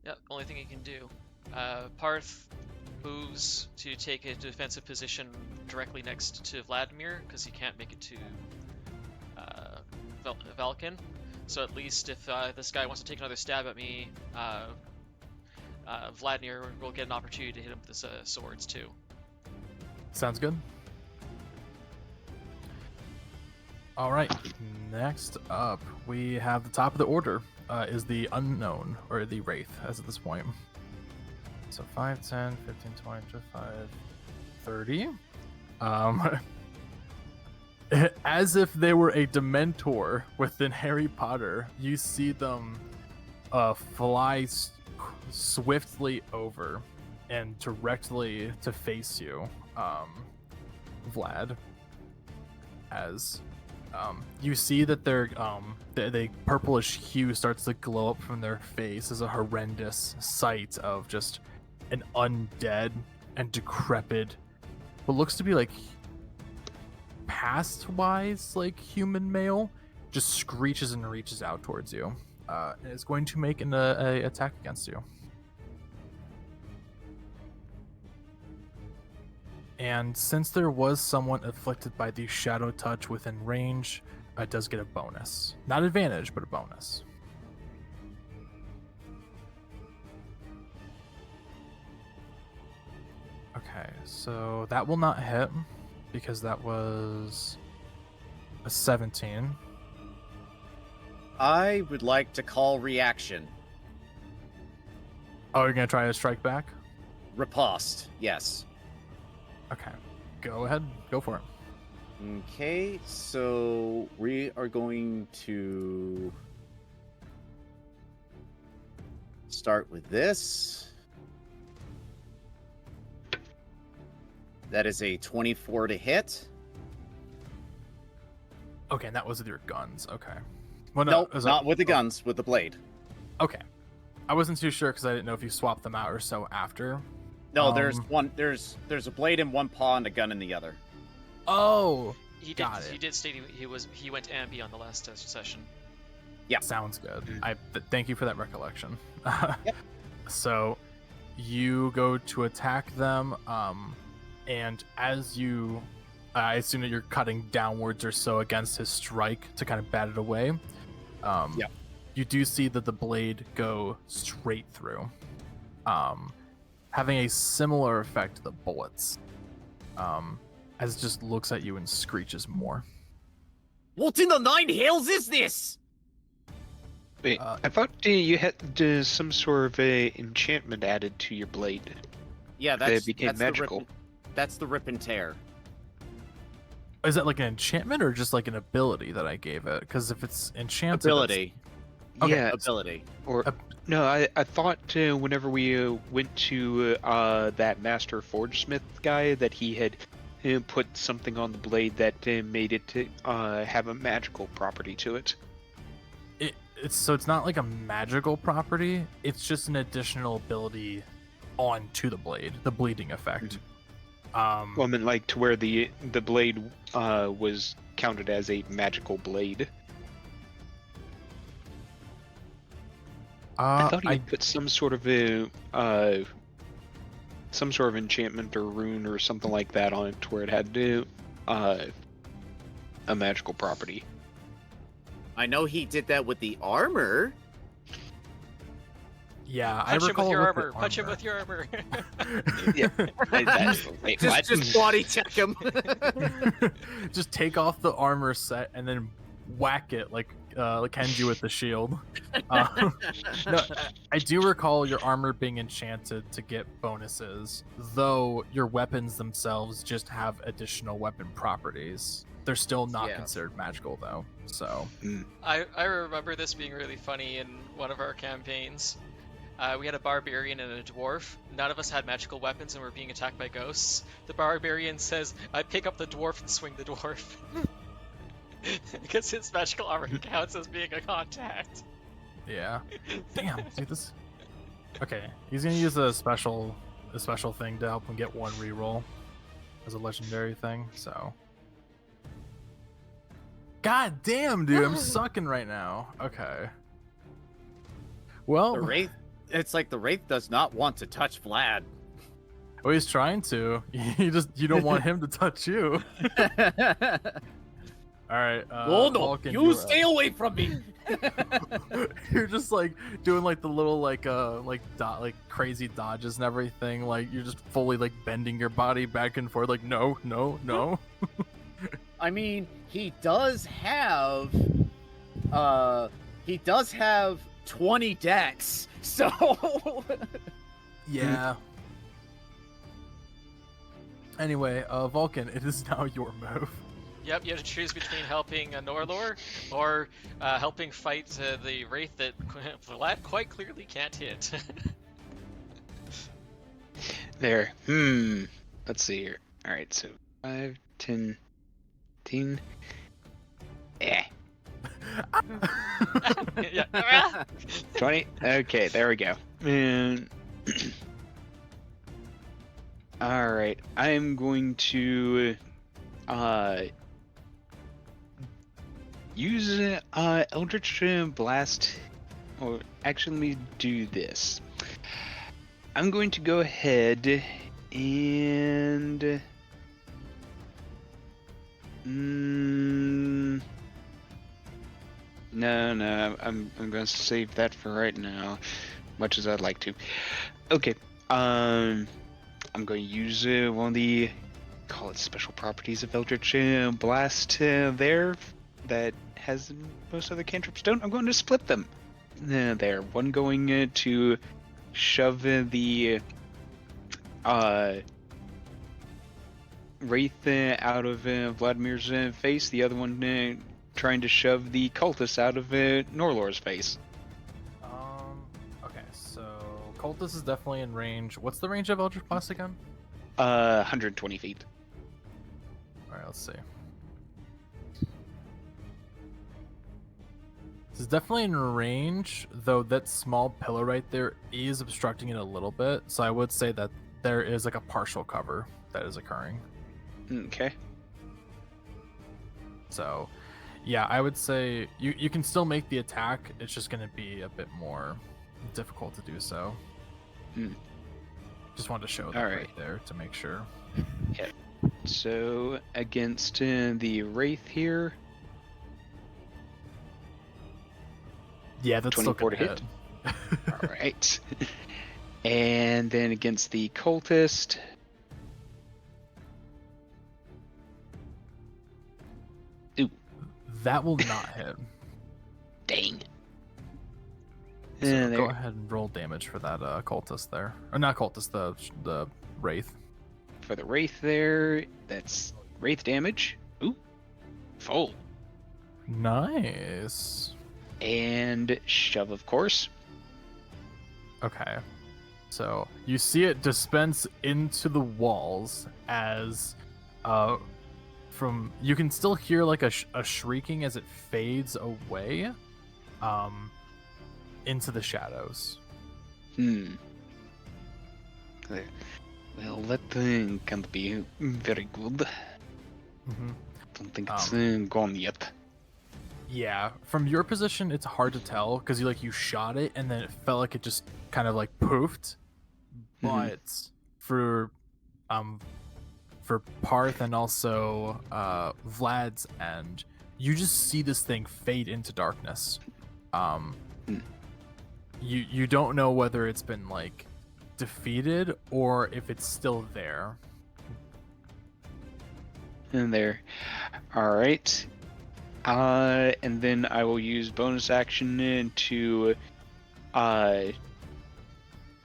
Speaker 4: Yep, only thing he can do. Paarth moves to take a defensive position directly next to Vladimir, because he can't make it to Valkin. So at least if this guy wants to take another stab at me, Vladimir will get an opportunity to hit him with his swords too.
Speaker 1: Sounds good. All right, next up we have the top of the order. Is the unknown, or the wraith, as at this point. So 5, 10, 15, 20, 25, 30. As if they were a Dementor within Harry Potter, you see them fly swiftly over and directly to face you, Vlad. As you see that the purplish hue starts to glow up from their face as a horrendous sight of just an undead and decrepit, what looks to be like past-wise like human male, just screeches and reaches out towards you, and is going to make an attack against you. And since there was someone afflicted by the shadow touch within range, it does get a bonus. Not advantage, but a bonus. Okay, so that will not hit because that was a 17.
Speaker 2: I would like to call reaction.
Speaker 1: Oh, you're gonna try to strike back?
Speaker 2: Riposte, yes.
Speaker 1: Okay, go ahead, go for it.
Speaker 2: Okay, so we are going to start with this. That is a 24 to hit.
Speaker 1: Okay, and that was with your guns. Okay. Well,
Speaker 2: Nope,
Speaker 1: is
Speaker 2: not
Speaker 1: that-
Speaker 2: with the guns, with the blade.
Speaker 1: Okay. I wasn't too sure because I didn't know if you swapped them out or so after.
Speaker 2: No, there's
Speaker 1: Um,
Speaker 2: one. There's a blade in one paw and a gun in the other.
Speaker 1: Oh,
Speaker 4: He did.
Speaker 1: Got it.
Speaker 4: He did state he went ambi on the last session.
Speaker 2: Yeah.
Speaker 1: sounds good.
Speaker 5: Mm.
Speaker 1: Thank you for that recollection.
Speaker 2: Yep.
Speaker 1: So you go to attack them, and as you, I assume that you're cutting downwards or so against his strike to kind of bat it away.
Speaker 2: Yep.
Speaker 1: You do see that the blade go straight through, having a similar effect to the bullets, as it just looks at you and screeches more.
Speaker 2: What in the nine hells is this?
Speaker 5: Wait,
Speaker 1: Uh,
Speaker 5: I thought you had some sort of a enchantment added to your blade.
Speaker 2: Yeah,
Speaker 5: That
Speaker 2: that's
Speaker 5: became
Speaker 2: that's
Speaker 5: magical.
Speaker 2: That's the rip and tear.
Speaker 1: Is that like an enchantment or just like an ability that I gave it? Because if it's enchanted,
Speaker 2: Ability.
Speaker 1: Okay,
Speaker 5: Yeah,
Speaker 2: Ability.
Speaker 5: or
Speaker 1: Uh,
Speaker 5: no, I thought whenever we went to that Master Forgesmith guy that he had put something on the blade that made it to have a magical property to it.
Speaker 1: it's not like a magical property. It's just an additional ability onto the blade, the bleeding effect.
Speaker 5: Well, I mean, like to where the blade was counted as a magical blade. I thought he had put some sort of enchantment or rune or something like that on it, to where it had to a magical property.
Speaker 2: I know he did that with the armor.
Speaker 1: Yeah,
Speaker 4: Punch
Speaker 1: I
Speaker 4: him
Speaker 1: recall
Speaker 4: with your
Speaker 1: with the
Speaker 4: armor. Punch him with your armor.
Speaker 5: Wait,
Speaker 2: Just body check him.
Speaker 1: Just take off the armor set and then whack it like Kenji with the shield. No, I do recall your armor being enchanted to get bonuses, though your weapons themselves just have additional weapon properties. They're still not considered magical, though. So
Speaker 4: I remember this being really funny in one of our campaigns. We had a barbarian and a dwarf. None of us had magical weapons and were being attacked by ghosts. The barbarian says, I pick up the dwarf and swing the dwarf. Because his magical armor counts as being a contact.
Speaker 1: yeah. Damn, dude, this. Okay, he's gonna use a special thing to help him get one reroll as a legendary thing. So. God damn, dude, I'm sucking right now. Okay. Well,
Speaker 2: The Wraith. It's like the Wraith does not want to touch Vlad.
Speaker 1: well, he's trying to. You don't want him to touch you. All right.
Speaker 2: Oh no!
Speaker 1: Valkin,
Speaker 2: You stay away from me.
Speaker 1: You're just like doing like the little like crazy dodges and everything. Like you're just fully like bending your body back and forth. Like no.
Speaker 2: I mean, he does have 20 decks, so
Speaker 1: Yeah. Anyway, Valkin, it is now your move.
Speaker 4: Yep, you have to choose between helping a Norelor or helping fight the Wraith that Vlad quite clearly can't hit.
Speaker 5: There. Let's see here. Alright, so 5, 10, 15.
Speaker 4: Yeah.
Speaker 5: 20. Okay, there we go. And alright, I am going to use Eldritch Blast. Or actually, let me do this. I'm going to go ahead and no, I'm going to save that for right now, much as I'd like to. Okay, I'm going to use one of the, call it special properties of Eldritch Blast there that has most other cantrips don't. I'm going to split them. There, one going to shove the Wraith out of Vladimir's face, the other one trying to shove the cultist out of Norelor's face.
Speaker 1: Okay, so Cultist is definitely in range. What's the range of Eldritch Blast again?
Speaker 5: 120 feet.
Speaker 1: Alright, let's see. This is definitely in range, though that small pillar right there is obstructing it a little bit, so I would say that there is like a partial cover that is occurring.
Speaker 5: Okay.
Speaker 1: So, yeah, I would say you can still make the attack, it's just going to be a bit more difficult to do so. Just wanted to show that right there to make sure.
Speaker 5: Yeah. So, against the Wraith here.
Speaker 1: Yeah, that's still
Speaker 5: 24 to
Speaker 1: gonna
Speaker 5: hit. Alright. And then against the cultist. Ooh.
Speaker 1: That will not hit.
Speaker 5: Dang.
Speaker 1: So go ahead and roll damage for that cultist there. Or not cultist, the Wraith.
Speaker 5: For the Wraith there, that's Wraith damage. Ooh. Full.
Speaker 1: Nice.
Speaker 5: And shove, of course.
Speaker 1: Okay. So you see it dispense into the walls as you can still hear like a shrieking as it fades away into the shadows.
Speaker 5: Well, that thing can't be very good. Don't think it's gone yet.
Speaker 1: Yeah, from your position, it's hard to tell because you shot it and then it felt like it just kind of like poofed. But for Paarth and also Vlad's end, you just see this thing fade into darkness. You don't know whether it's been like defeated or if it's still there.
Speaker 5: In there. All right. And then I will use bonus action to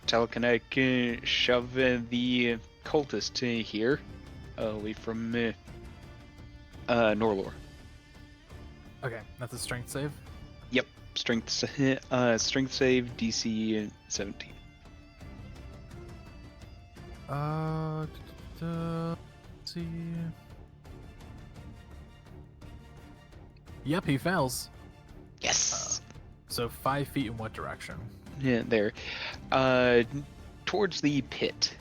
Speaker 5: telekinetic shove the cultist here away from Norelor.
Speaker 1: Okay, that's a strength save.
Speaker 5: Yep, strength save DC 17.
Speaker 1: Let's see. Yep, he fails.
Speaker 5: Yes.
Speaker 1: So 5 feet in what direction?
Speaker 5: Yeah, there. Towards the pit.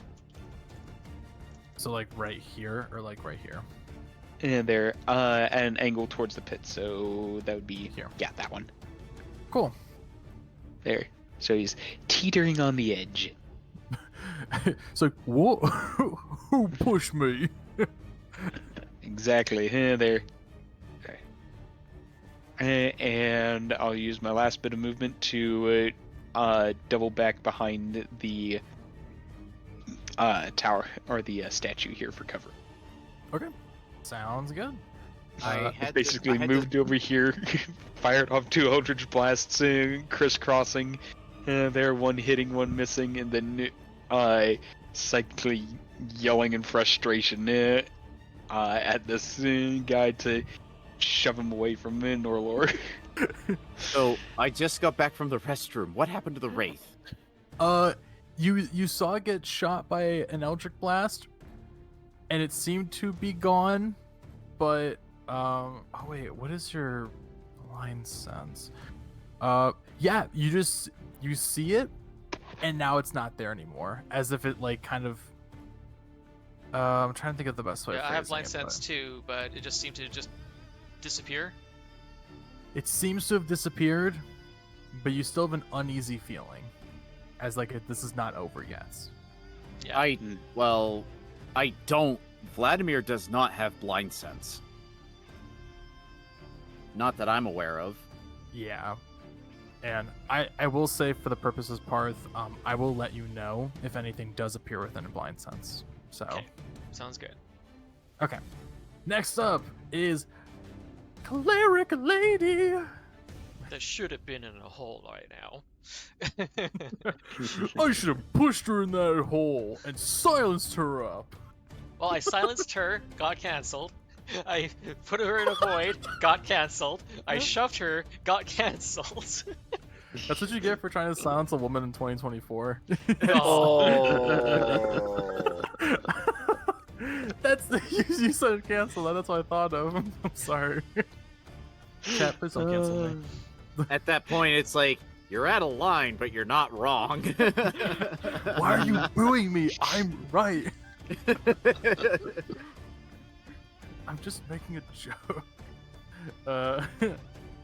Speaker 1: So like right here or like right here?
Speaker 5: And there. An angle towards the pit. So that would be
Speaker 1: here.
Speaker 5: Yeah, that one.
Speaker 1: Cool.
Speaker 5: There. So he's teetering on the edge.
Speaker 1: It's like, what? Who pushed me?
Speaker 5: Exactly. There. Okay. And I'll use my last bit of movement to double back behind the tower or the statue here for cover.
Speaker 1: Okay. Sounds good.
Speaker 2: I had
Speaker 5: Basically
Speaker 2: to,
Speaker 5: moved over here, fired off 2 Eldritch Blasts, crisscrossing. There, one hitting, one missing, and then psychically yelling in frustration at this guy to shove him away from Norelor.
Speaker 2: So I just got back from the restroom. What happened to the wraith?
Speaker 1: You saw it get shot by an Eldritch Blast, and it seemed to be gone, but oh wait, what is your line sense? Yeah, you see it, and now it's not there anymore, as if it like kind of. I'm trying to think of the best way.
Speaker 4: Yeah,
Speaker 1: of
Speaker 4: I have
Speaker 1: phrasing
Speaker 4: line
Speaker 1: it,
Speaker 4: sense
Speaker 1: but
Speaker 4: too, but it just seemed to just disappear.
Speaker 1: it seems to have disappeared, but you still have an uneasy feeling, as like this is not over yet.
Speaker 4: Yeah.
Speaker 2: I don't. Vladimir does not have blind sense. Not that I'm aware of.
Speaker 1: Yeah. And I will say, for the purposes of Paarth, I will let you know if anything does appear within a blind sense. So,
Speaker 4: Okay. Sounds good.
Speaker 1: okay. Next up is Cleric Lady.
Speaker 4: That should have been in a hole right now.
Speaker 1: I should have pushed her in that hole and silenced her up.
Speaker 4: Well, I silenced her, got cancelled. I put her in a void, got cancelled. I shoved her, got cancelled.
Speaker 1: That's what you get for trying to silence a woman in 2024.
Speaker 2: Oh.
Speaker 1: That's you said cancel that. That's what I thought of. I'm sorry. Chat, please don't cancel me.
Speaker 2: At that point, it's like, you're out of line, but you're not wrong.
Speaker 1: Why are you booing me? I'm right. I'm just making a joke.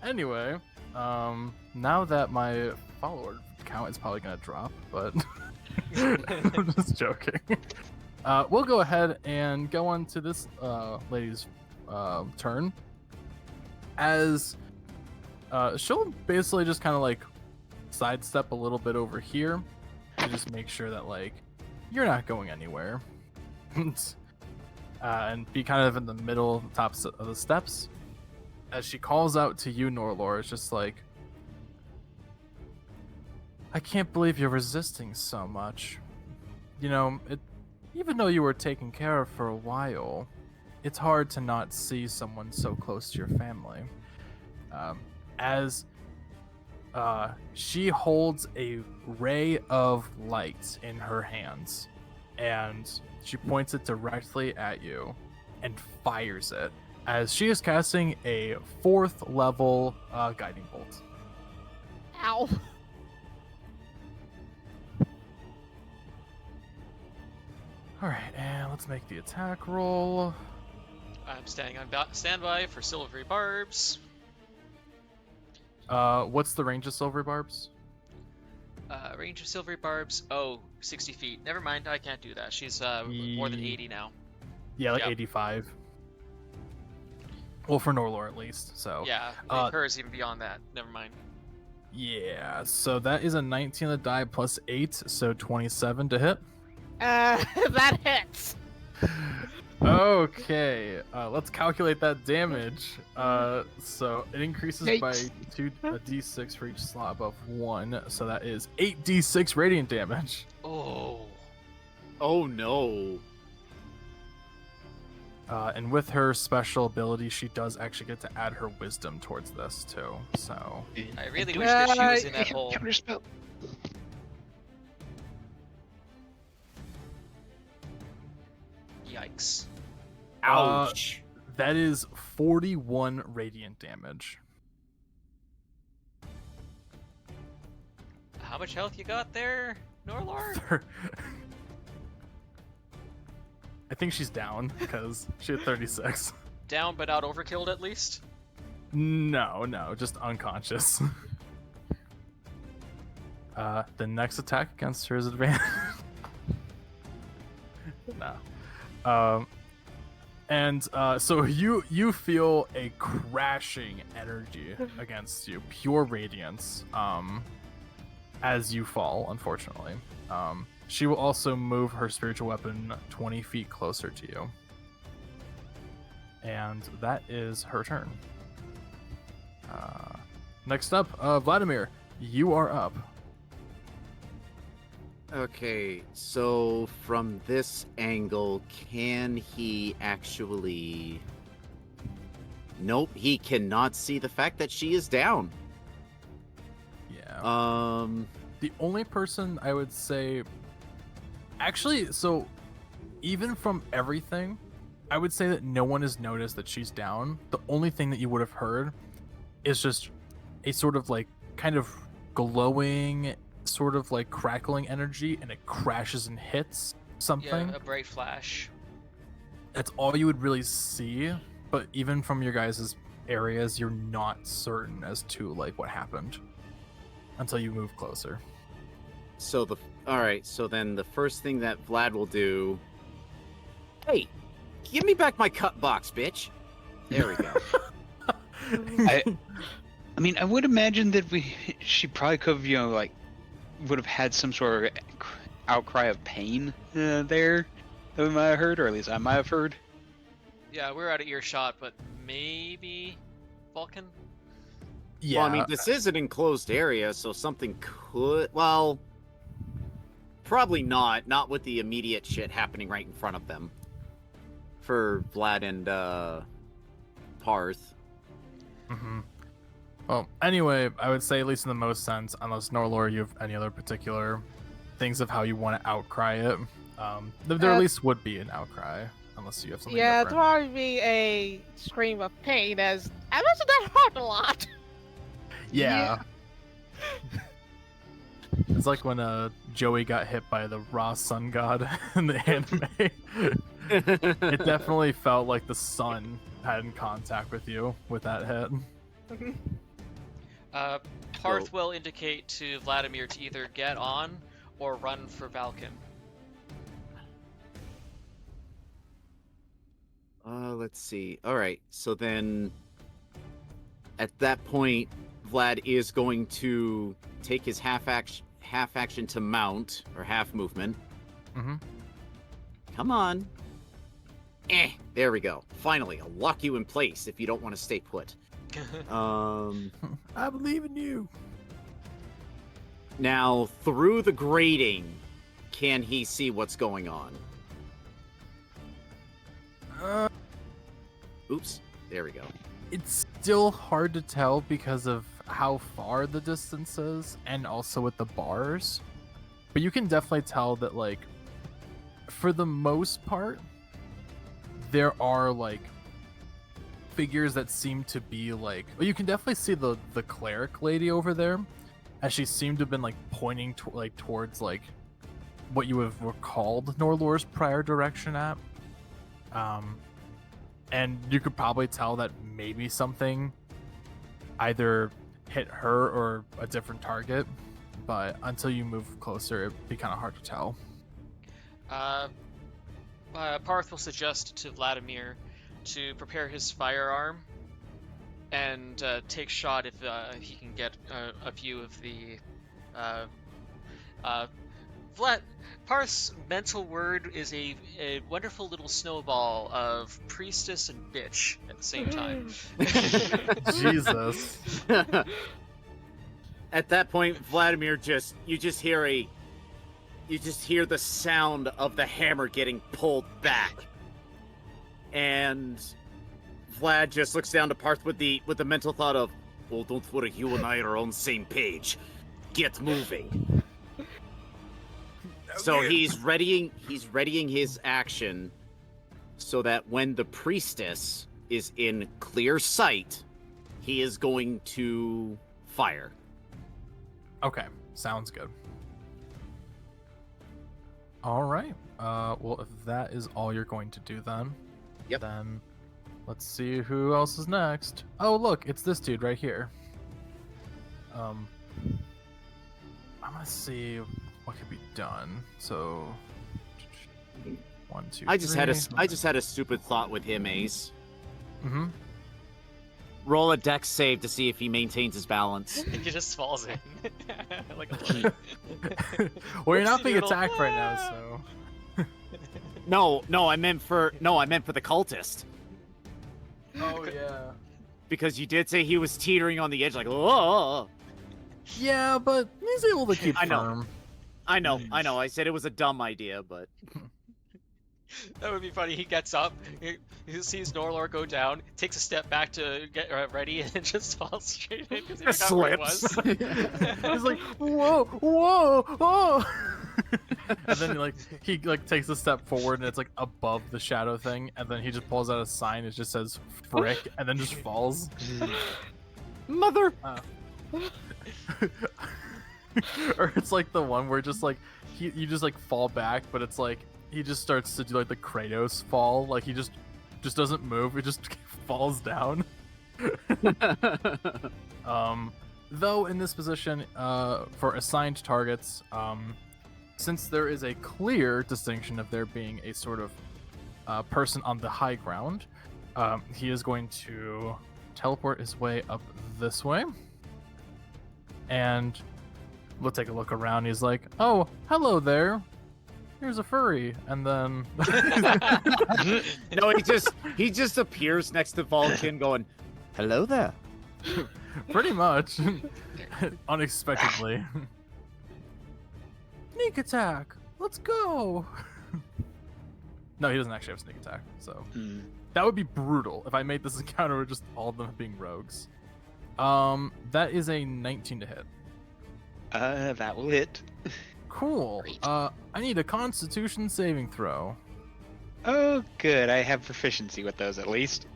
Speaker 1: Anyway, now that my follower count is probably gonna drop, but I'm just joking. We'll go ahead and go on to this lady's turn, as she'll basically just kind of like sidestep a little bit over here to just make sure that like you're not going anywhere. And be kind of in the middle, tops of the steps. As she calls out to you, Norelor, it's just like, I can't believe you're resisting so much. You know, even though you were taken care of for a while, it's hard to not see someone so close to your family. As she holds a ray of light in her hands, and she points it directly at you and fires it, as she is casting a 4th level guiding bolt.
Speaker 3: Ow.
Speaker 1: Alright, and let's make the attack roll.
Speaker 4: I'm staying on standby for silvery barbs.
Speaker 1: What's the range of silver barbs?
Speaker 4: Range of silvery barbs. Oh, 60 feet. Never mind. I can't do that. She's more than 80 now.
Speaker 1: Yeah, like
Speaker 4: Yep.
Speaker 1: 85. Well, for Norelor at least. So
Speaker 4: Yeah, hers even beyond that. Never mind.
Speaker 1: yeah, so that is a 19 on the die plus 8, so 27 to hit.
Speaker 3: That hits.
Speaker 1: Okay, let's calculate that damage. So it increases by
Speaker 5: Yikes.
Speaker 1: a d6 for each slot above 1, so that is 8d6 radiant damage.
Speaker 4: Oh.
Speaker 2: Oh no.
Speaker 1: And with her special ability, she does actually get to add her wisdom towards this too. So
Speaker 4: I really wish that she was in that hole.
Speaker 5: Counterspell.
Speaker 4: Yikes.
Speaker 2: Ouch.
Speaker 1: that is 41 radiant damage.
Speaker 4: How much health you got there, Norelor?
Speaker 1: I think she's down because she had 36.
Speaker 4: Down but not overkilled at least?
Speaker 1: No, just unconscious. The next attack against her is advantage. No. And so you feel a crashing energy against you, pure radiance, as you fall, unfortunately. She will also move her spiritual weapon 20 feet closer to you. And that is her turn. Next up, Vladimir, you are up.
Speaker 2: Okay, so from this angle, can he actually... Nope, he cannot see the fact that she is down.
Speaker 1: Yeah. The only person I would say... Actually, so even from everything, I would say that no one has noticed that she's down. The only thing that you would have heard is just a sort of like kind of glowing, sort of like crackling energy, and it crashes and hits something.
Speaker 4: Yeah, a bright flash.
Speaker 1: That's all you would really see. But even from your guys' areas, you're not certain as to like what happened until you move closer.
Speaker 2: So alright, so then the first thing that Vlad will do... Hey, give me back my cut box, bitch! There we go.
Speaker 5: I mean, I would imagine that she probably could have, like, would have had some sort of outcry of pain there that we might have heard, or at least I might have heard.
Speaker 4: Yeah, we're out of earshot, but maybe Valkin?
Speaker 1: Yeah.
Speaker 2: Well, I mean, this is an enclosed area, so something could... Well, probably not. Not with the immediate shit happening right in front of them. For Vlad and, Paarth.
Speaker 1: Mm-hmm. Well, anyway, I would say at least in the most sense, unless Norelor, you have any other particular things of how you want to outcry it. There at least would be an outcry, unless you have something
Speaker 3: Yeah,
Speaker 1: different.
Speaker 3: there would be a scream of pain as I imagine that hurt a lot.
Speaker 1: Yeah. It's like when Joey got hit by the raw sun god in the anime. It definitely felt like the sun had in contact with you with that hit.
Speaker 4: Paarth will indicate to Vladimir to either get on or run for Valkin.
Speaker 2: Let's see. Alright, so then... At that point, Vlad is going to take his half action to mount, or half movement.
Speaker 1: Mm-hmm.
Speaker 2: Come on. There we go. Finally, I'll lock you in place if you don't want to stay put.
Speaker 1: I believe in you.
Speaker 2: Now, through the grating, can he see what's going on? Oops. There we go.
Speaker 1: It's still hard to tell because of how far the distance is and also with the bars. But you can definitely tell that, like, for the most part, there are, like, figures that seem to be, like... Well, you can definitely see the cleric lady over there, as she seemed to have been, like, pointing towards, like, what you have recalled Norelor's prior direction at. And you could probably tell that maybe something either hit her or a different target, but until you move closer, it'd be kind of hard to tell.
Speaker 4: Paarth will suggest to Vladimir to prepare his firearm and take shot if he can get a view of the. Paarth's mental word is a wonderful little snowball of priestess and bitch at the same time.
Speaker 1: Jesus.
Speaker 2: At that point, Vladimir you just hear the sound of the hammer getting pulled back. And Vlad just looks down to Paarth with the mental thought of, well, don't worry, you and I are on the same page. Get moving. So he's readying his action so that when the priestess is in clear sight, he is going to fire.
Speaker 1: Okay, sounds good. All right. Well, if that is all you're going to do, then let's see who else is next. Oh, look, it's this dude right here. I'm gonna see what could be done. So, 1, 2,
Speaker 2: I just
Speaker 1: 3.
Speaker 2: had a stupid thought with him, Ace.
Speaker 1: Mm-hmm.
Speaker 2: Roll a dex save to see if he maintains his balance.
Speaker 4: He just falls in. Like a
Speaker 1: Well, you're not
Speaker 4: Whoopsie
Speaker 1: being
Speaker 4: doodle.
Speaker 1: attacked right now, so.
Speaker 2: No, I meant for the cultist.
Speaker 1: Oh yeah.
Speaker 2: Because you did say he was teetering on the edge, like, oh.
Speaker 1: Yeah, but he's able to keep
Speaker 2: I know.
Speaker 1: firm.
Speaker 2: I know. I said it was a dumb idea, but
Speaker 4: That would be funny. He gets up, he sees Norelor go down, takes a step back to get ready, and just falls straight in because he forgot where he was.
Speaker 1: He's like, whoa, whoa, whoa. And then he takes a step forward and it's like above the shadow thing, and then he just pulls out a sign. It just says "frick," and then just falls.
Speaker 2: mother.
Speaker 1: Or it's like the one where just like you just like fall back, but it's like he just starts to do like the Kratos fall, like he just doesn't move. It just falls down. Though in this position, for assigned targets, since there is a clear distinction of there being a sort of person on the high ground, he is going to teleport his way up this way. And we'll take a look around. He's like, oh, hello there. Here's a furry. And then...
Speaker 2: No, he just appears next to Valkin going, hello there.
Speaker 1: Pretty much. Unexpectedly. Sneak attack. Let's go. No, he doesn't actually have sneak attack. So that would be brutal if I made this encounter with just all of them being rogues. That is a 19 to hit.
Speaker 5: That will hit.
Speaker 1: Cool.
Speaker 4: Great.
Speaker 1: I need a Constitution saving throw.
Speaker 5: Oh, good. I have proficiency with those at least.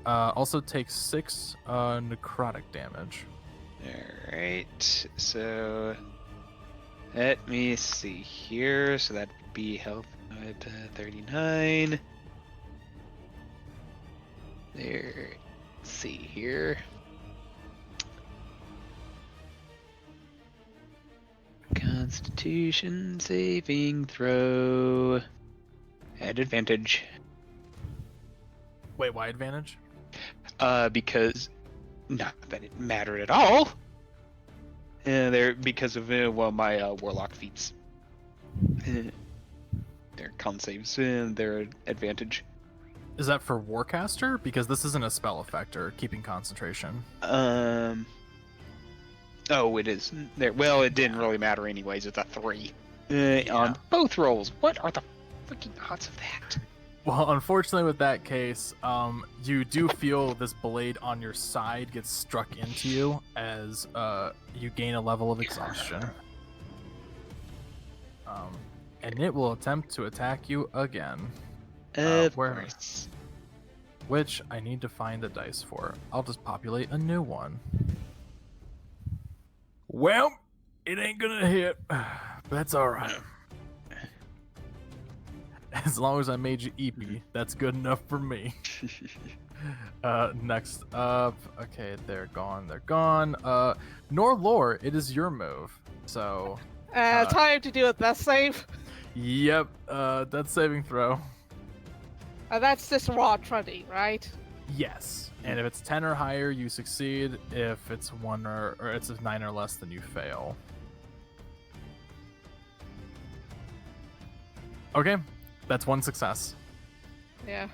Speaker 1: Also takes 6 necrotic damage.
Speaker 5: Alright, so let me see here. So that would be health at 39. There. Let's see here. Constitution saving throw. At advantage.
Speaker 1: Wait, why advantage?
Speaker 5: Because not that it mattered at all. Because of my warlock feats. Their con saves and their advantage.
Speaker 1: Is that for Warcaster? Because this isn't a spell effect or keeping concentration.
Speaker 5: Oh, it is. There. Well, it didn't really matter anyways. It's a 3 on both rolls. What are the freaking odds of that?
Speaker 1: Well, unfortunately with that case, you do feel this blade on your side gets struck into you as you gain a level of exhaustion. And it will attempt to attack you again.
Speaker 5: Of
Speaker 1: where-
Speaker 5: course.
Speaker 1: Which I need to find the dice for. I'll just populate a new one. Well, it ain't gonna hit. But that's alright. As long as I made you eepy, that's good enough for me. Next up, okay, they're gone. Norelor, it is your move. So,
Speaker 3: Time to do a death save.
Speaker 1: yep, death saving throw.
Speaker 3: That's just raw 20, right?
Speaker 1: Yes, and if it's 10 or higher, you succeed. If it's 1 or it's 9 or less, then you fail. Okay, that's 1 success,
Speaker 3: Yeah.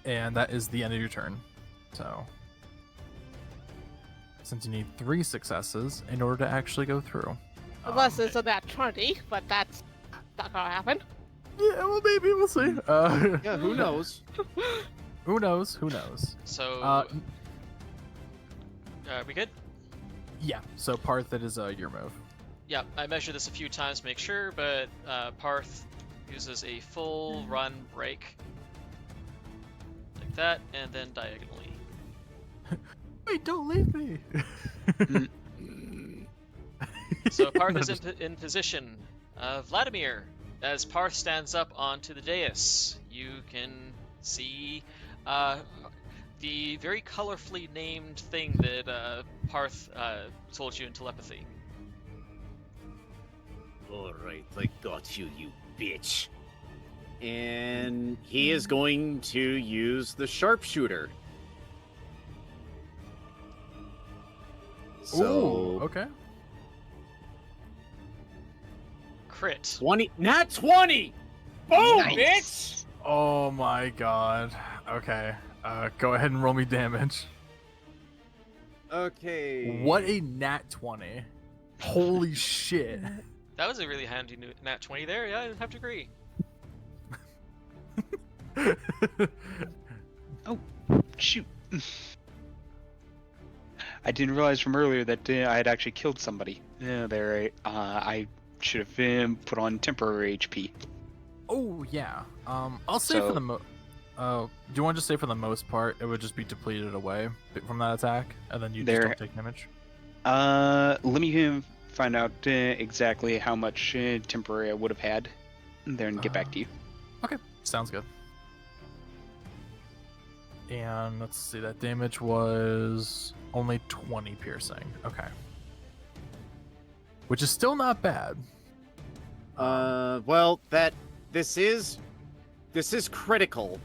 Speaker 1: and that is the end of your turn. So, since you need 3 successes in order to actually go through.
Speaker 3: Unless it's a nat 20, but that's not gonna happen.
Speaker 1: Yeah, well, maybe we'll see.
Speaker 2: Yeah, who knows?
Speaker 1: Who knows? Who knows?
Speaker 4: So, we good?
Speaker 1: Yeah. So Paarth, it is your move.
Speaker 4: Yeah, I measured this a few times to make sure, but Paarth uses a full run break. Like that, and then diagonally.
Speaker 1: Wait, don't leave me.
Speaker 4: So Paarth is in position. Vladimir, as Paarth stands up onto the dais, you can see the very colorfully named thing that Paarth told you in telepathy.
Speaker 2: Alright, I got you, you bitch. And he is going to use the sharpshooter. So,
Speaker 1: Ooh, okay.
Speaker 4: Crit.
Speaker 2: 20, not 20! Boom,
Speaker 5: Nice.
Speaker 2: bitch!
Speaker 1: Oh my god. Okay. Go ahead and roll me damage.
Speaker 2: Okay.
Speaker 1: What a nat 20. Holy shit.
Speaker 4: That was a really handy nat 20 there. Yeah, I have to agree.
Speaker 5: Shoot. I didn't realize from earlier that I had actually killed somebody. There, I should have been put on temporary HP.
Speaker 1: Oh yeah. I'll say for the do you want to just say for the most part it would just be depleted away from that attack, and then you just don't take damage?
Speaker 5: Let me find out exactly how much temporary I would have had, and then get back to you.
Speaker 1: Okay, sounds good. And let's see, that damage was only 20 piercing. Okay. Which is still not bad.
Speaker 2: Well, this is critical.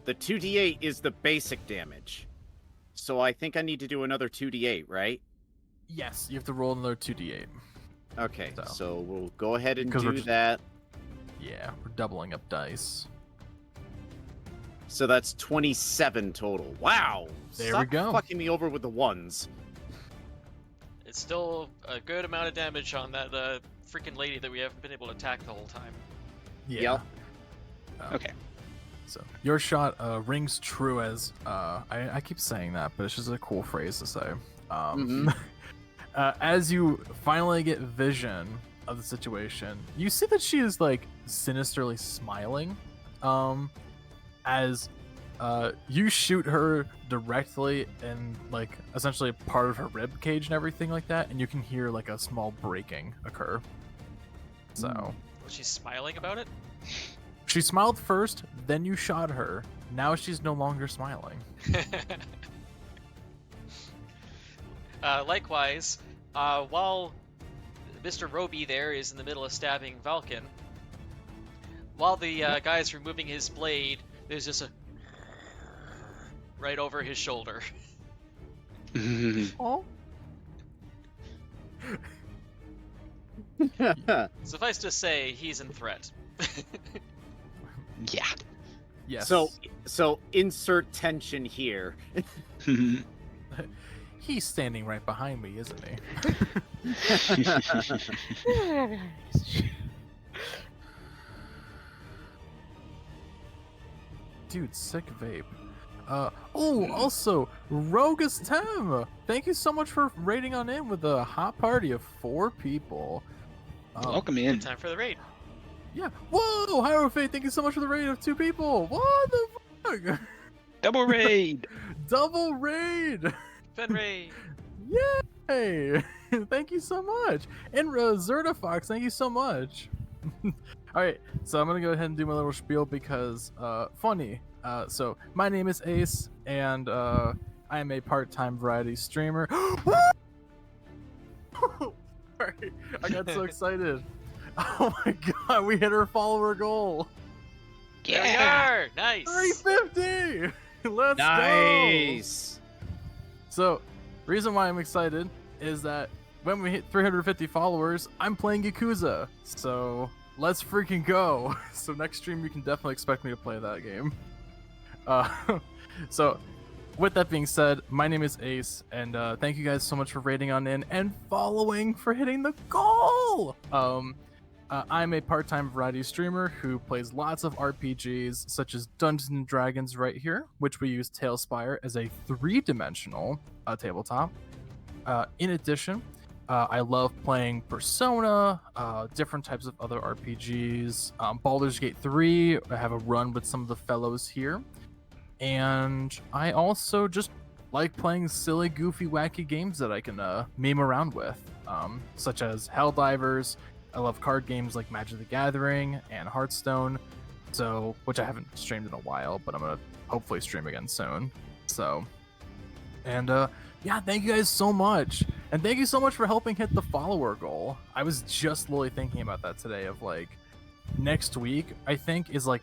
Speaker 2: The 2d8 is the basic damage. So I think I need to do another 2d8, right?
Speaker 1: Yes, you have to roll another 2d8.
Speaker 2: Okay,
Speaker 1: So.
Speaker 2: so we'll go ahead and
Speaker 1: 'Cause we're
Speaker 2: do
Speaker 1: just-
Speaker 2: that.
Speaker 1: Yeah, we're doubling up dice.
Speaker 2: So that's 27 total. Wow!
Speaker 1: There we
Speaker 2: Stop
Speaker 1: go.
Speaker 2: fucking me over with the ones.
Speaker 4: It's still a good amount of damage on that freaking lady that we haven't been able to attack the whole time.
Speaker 1: Yeah.
Speaker 2: Yep.
Speaker 5: Okay.
Speaker 1: So your shot rings true as I keep saying that, but it's just a cool phrase to say. As you finally get vision of the situation, you see that she is like sinisterly smiling. As you shoot her directly in like essentially part of her rib cage and everything like that, and you can hear like a small breaking occur. So
Speaker 4: Was she smiling about it?
Speaker 1: she smiled first, then you shot her. Now she's no longer smiling.
Speaker 4: Likewise, while Mr. Roby there is in the middle of stabbing Valkin, while the guy is removing his blade, there's just a right over his shoulder.
Speaker 3: Oh?
Speaker 4: Suffice to say, he's in threat.
Speaker 5: Yeah.
Speaker 1: Yes.
Speaker 2: So insert tension here.
Speaker 1: He's standing right behind me, isn't he? Dude, sick vape. Also, Rogus Tem! Thank you so much for raiding on in with a hot party of 4 people.
Speaker 5: Welcome in.
Speaker 4: Time for the raid.
Speaker 1: Yeah. Whoa! Hierophant, thank you so much for the raid of 2 people! What the fuck?
Speaker 5: Double raid.
Speaker 1: Double raid!
Speaker 4: Fen raid.
Speaker 1: Yay! Thank you so much! And Zerda Fox, thank you so much! Alright, so I'm gonna go ahead and do my little spiel because, funny, So my name is Ace, and I am a part-time variety streamer. Sorry, I got so excited. Oh my god, we hit our follower goal.
Speaker 4: There we are! Nice!
Speaker 1: 350! Let's go!
Speaker 2: Nice.
Speaker 1: So, reason why I'm excited is that when we hit 350 followers, I'm playing Yakuza. So, let's freaking go. So next stream, you can definitely expect me to play that game. So, with that being said, my name is Ace, and thank you guys so much for rating on in and following for hitting the goal! I'm a part-time variety streamer who plays lots of RPGs, such as Dungeons and Dragons right here, which we use Tailspire as a 3-dimensional tabletop. In addition, I love playing Persona, different types of other RPGs, Baldur's Gate 3, I have a run with some of the fellows here, and I also just like playing silly, goofy, wacky games that I can meme around with, such as Helldivers. I love card games like Magic the Gathering and Hearthstone, so which I haven't streamed in a while, but I'm gonna hopefully stream again soon. So, and yeah, thank you guys so much, and thank you so much for helping hit the follower goal. I was just literally thinking about that today. Of like, next week I think is like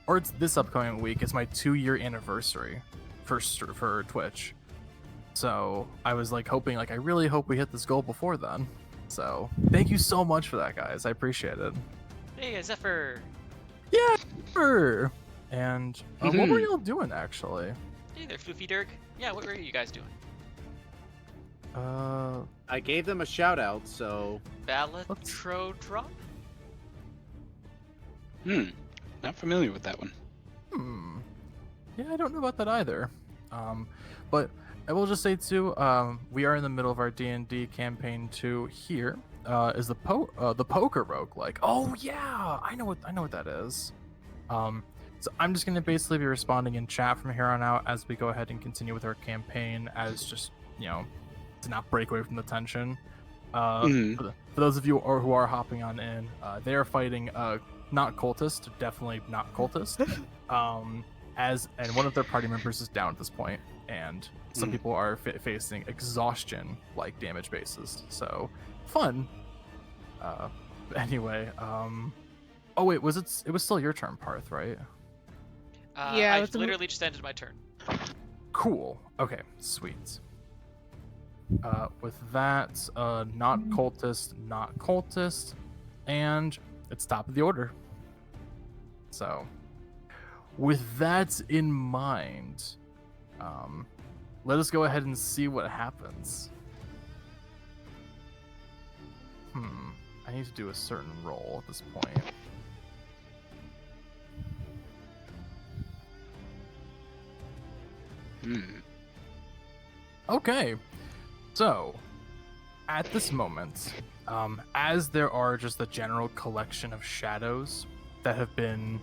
Speaker 1: it's this upcoming week is my 2-year anniversary for Twitch. So I was like hoping, like I really hope we hit this goal before then. So, thank you so much for that, guys. I appreciate it.
Speaker 4: Hey, Zephyr!
Speaker 1: Yeah, sure. And what were y'all doing, actually?
Speaker 4: Hey there, Floofy Dirk. Yeah, what were you guys doing?
Speaker 6: I gave them a shout out, so
Speaker 4: Balatrodrop?
Speaker 5: Not familiar with that one.
Speaker 1: Yeah, I don't know about that either. But I will just say too, we are in the middle of our D&D campaign too. Here is the poker roguelike. Oh yeah, I know what that is. So I'm just gonna basically be responding in chat from here on out as we go ahead and continue with our campaign, as just to not break away from the tension. For those of you who are hopping on in, they are fighting not cultist, definitely not cultist. And one of their party members is down at this point, and some people are facing exhaustion like damage bases. So fun. Anyway, oh wait, it was still your turn, Paarth, right?
Speaker 3: Yeah,
Speaker 4: I literally just ended my turn.
Speaker 1: Cool. Okay, sweet. With that, not cultist, and it's top of the order. So, with that in mind, let us go ahead and see what happens. I need to do a certain roll at this point. Okay, so at this moment, as there are just a general collection of shadows that have been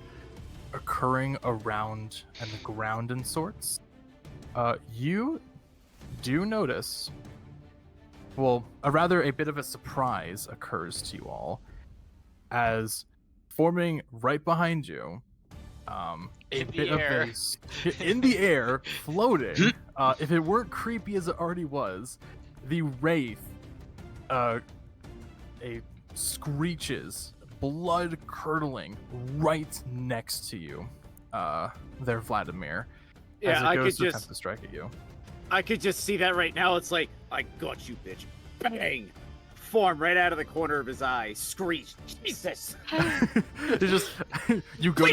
Speaker 1: occurring around and the ground and sorts, you do notice, well, a bit of a surprise occurs to you all, as forming right behind you, in the air, floating. If it weren't creepy as it already was, the wraith, screeches, blood curdling, right next to you. There, Vladimir.
Speaker 6: yeah,
Speaker 1: as it goes to attempt to strike at you.
Speaker 6: I could just see that right now. It's like, I got you, bitch. Bang! Form right out of the corner of his eye. Screech. Jesus!
Speaker 1: It's just you go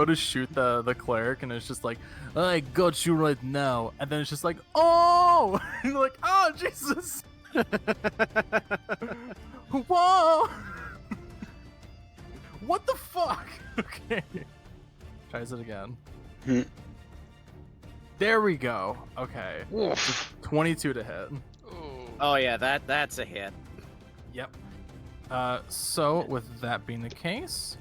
Speaker 1: to shoot the cleric, and it's just like, I got you right now, and then it's just like, oh, and you're like, oh Jesus! Whoa! What the fuck? Okay, tries it again. There we go. Okay, so 22 to hit.
Speaker 6: Oh yeah, that's a hit.
Speaker 1: Yep. So with that being the case,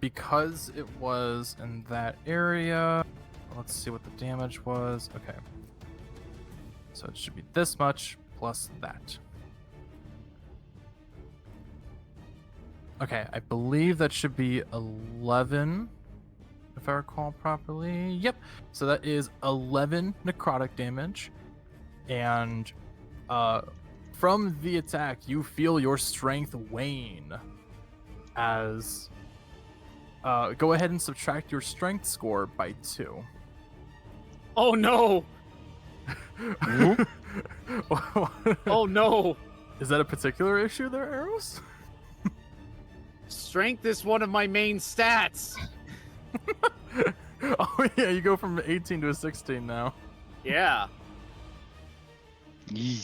Speaker 1: because it was in that area, let's see what the damage was. Okay. So it should be this much plus that. Okay, I believe that should be 11, if I recall properly. Yep. So that is 11 necrotic damage, and from the attack, you feel your strength wane. As go ahead and subtract your strength score by 2.
Speaker 6: Oh no! Oh no!
Speaker 1: Is that a particular issue there, Aeros?
Speaker 6: Strength is one of my main stats.
Speaker 1: Oh yeah, you go from 18 to a 16 now.
Speaker 6: Yeah.
Speaker 5: Yee.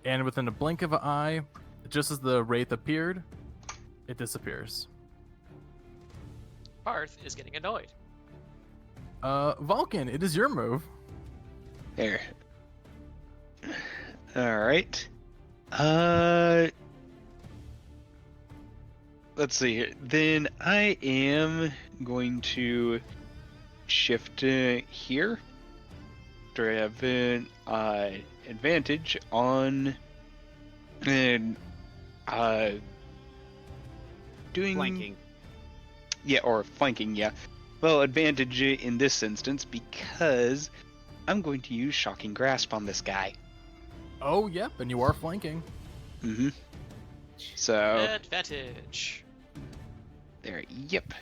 Speaker 1: And within a blink of an eye, just as the wraith appeared, it disappears.
Speaker 4: Paarth is getting annoyed.
Speaker 1: Valkin, it is your move.
Speaker 5: There. All right. Let's see here. Then I am going to shift here to have an advantage on doing
Speaker 6: Flanking.
Speaker 5: Yeah, or flanking, yeah. Well, advantage in this instance because I'm going to use Shocking Grasp on this guy.
Speaker 1: Oh, yep, and you are flanking.
Speaker 5: Mm-hmm. So,
Speaker 4: Advantage.
Speaker 5: there, yep.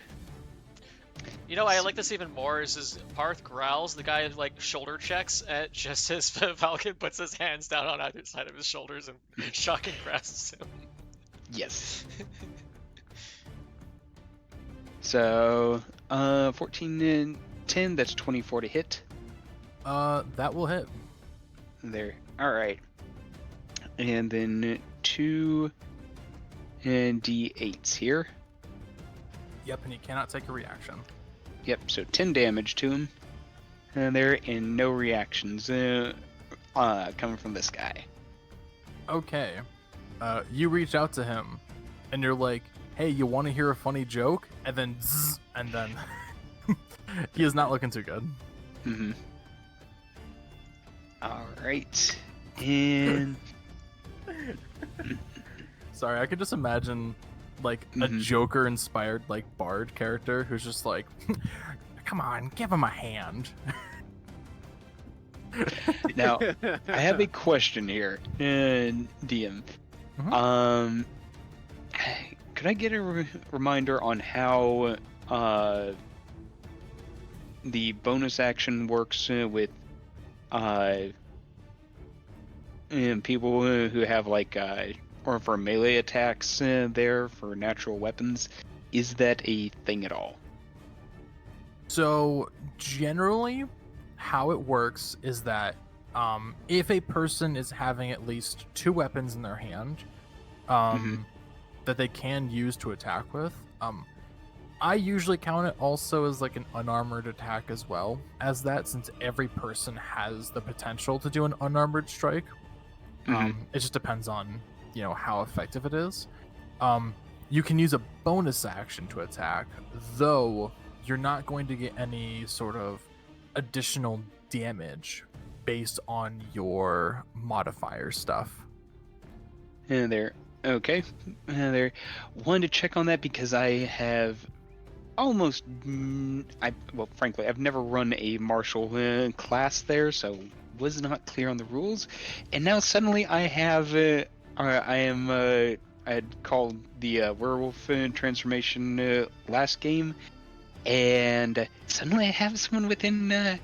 Speaker 4: You know, I like this even more is Paarth growls, the guy like shoulder checks at just as Valkin puts his hands down on either side of his shoulders and shocking grasps him.
Speaker 5: Yes. So, 14 and 10, that's 24 to hit.
Speaker 1: That will hit.
Speaker 5: There. Alright. And then 2 and D8s here.
Speaker 1: Yep, and he cannot take a reaction.
Speaker 5: Yep, so 10 damage to him. And there, and no reactions coming from this guy.
Speaker 1: Okay. You reach out to him, and you're like, hey, you want to hear a funny joke? And then zzz, and then he is not looking too good.
Speaker 5: Mm-hmm. Alright. And...
Speaker 1: Sorry, I could just imagine like a Joker-inspired like bard character who's just like, come on, give him a hand.
Speaker 5: Now, I have a question here, DM.
Speaker 1: Mhm.
Speaker 5: Could I get a reminder on how the bonus action works with people who have like or for melee attacks there for natural weapons? Is that a thing at all?
Speaker 1: So generally, how it works is that if a person is having at least 2 weapons in their hand that they can use to attack with, I usually count it also as like an unarmored attack as well as that, since every person has the potential to do an unarmored strike. It just depends on, you know, how effective it is. You can use a bonus action to attack, though you're not going to get any sort of additional damage based on your modifier stuff.
Speaker 5: And there. Okay. And there. Wanted to check on that because I have almost... well, frankly, I've never run a Marshell class there, so was not clear on the rules. And now suddenly I have... I had called the werewolf transformation last game, and suddenly I have someone within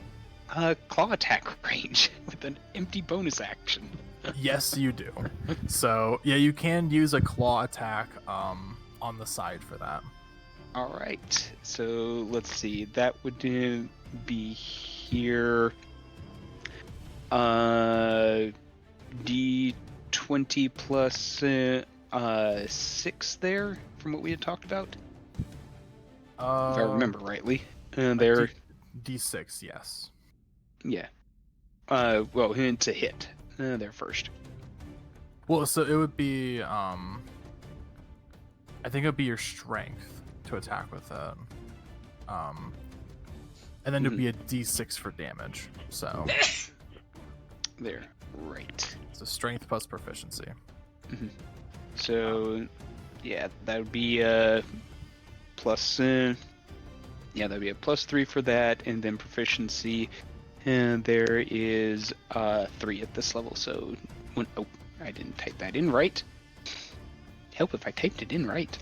Speaker 5: claw attack range with an empty bonus action.
Speaker 1: Yes, you do. So yeah, you can use a claw attack on the side for that.
Speaker 5: All right, so let's see. That would be here. D20 plus 6 there, from what we had talked about, if I remember rightly. And there,
Speaker 1: D6, yes.
Speaker 5: yeah. Well, to hit there first.
Speaker 1: Well, so it would be I think it would be your strength to attack with it. And then it would be a D6 for damage. So
Speaker 5: There, right.
Speaker 1: so strength plus proficiency.
Speaker 5: So Yeah, that would be plus. Yeah, that'd be a +3 for that, and then proficiency. And there is 3 at this level. So, oh, I didn't type that in right. Help if I typed it in right.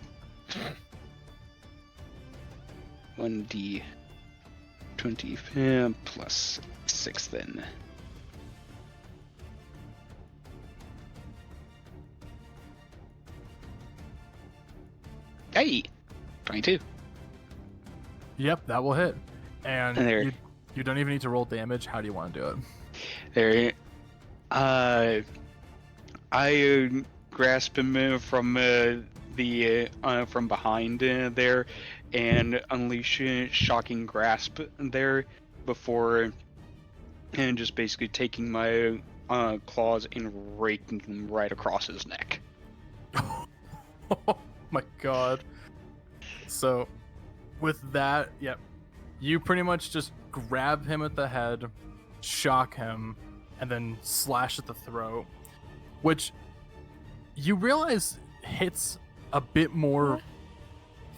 Speaker 5: 1d20 plus 6 then. Hey, 22.
Speaker 1: Yep, that will hit. And
Speaker 5: there.
Speaker 1: you don't even need to roll damage. How do you want to do it?
Speaker 5: There. I grasp him from from behind there, and unleash shocking grasp there before, and just basically taking my claws and raking them right across his neck.
Speaker 1: Oh my god. So, with that, yep, you pretty much just grab him at the head, shock him, and then slash at the throat, which you realize hits a bit more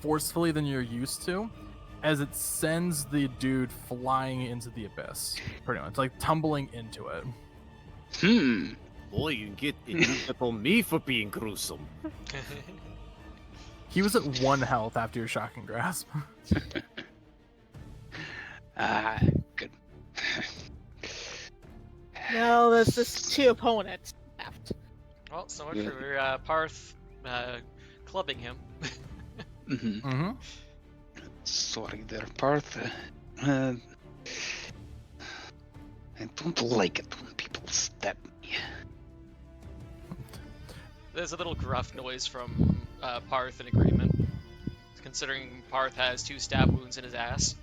Speaker 1: forcefully than you're used to, as it sends the dude flying into the abyss, pretty much, like tumbling into it.
Speaker 6: Boy, you get on me for being gruesome.
Speaker 1: He was at 1 health after your shocking grasp.
Speaker 5: Good.
Speaker 3: No, there's just 2 opponents left.
Speaker 4: Well, so much for Paarth clubbing him.
Speaker 5: Sorry there, Paarth. I don't like it when people stab me.
Speaker 4: There's a little gruff noise from Paarth in agreement, considering Paarth has 2 stab wounds in his ass.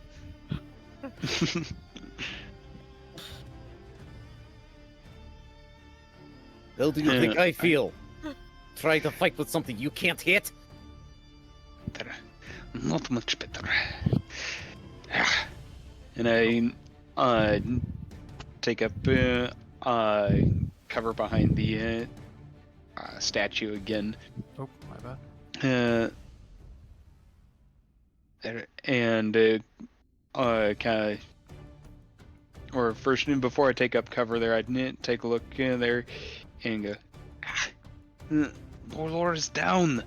Speaker 6: How do you think I feel? Try to fight with something you can't hit?
Speaker 5: Better. Not much better. And I take up cover behind the statue again.
Speaker 1: Oh, my bad.
Speaker 5: And kind of, or first, before I take up cover there, I'd take a look in there and go, Norelor is down.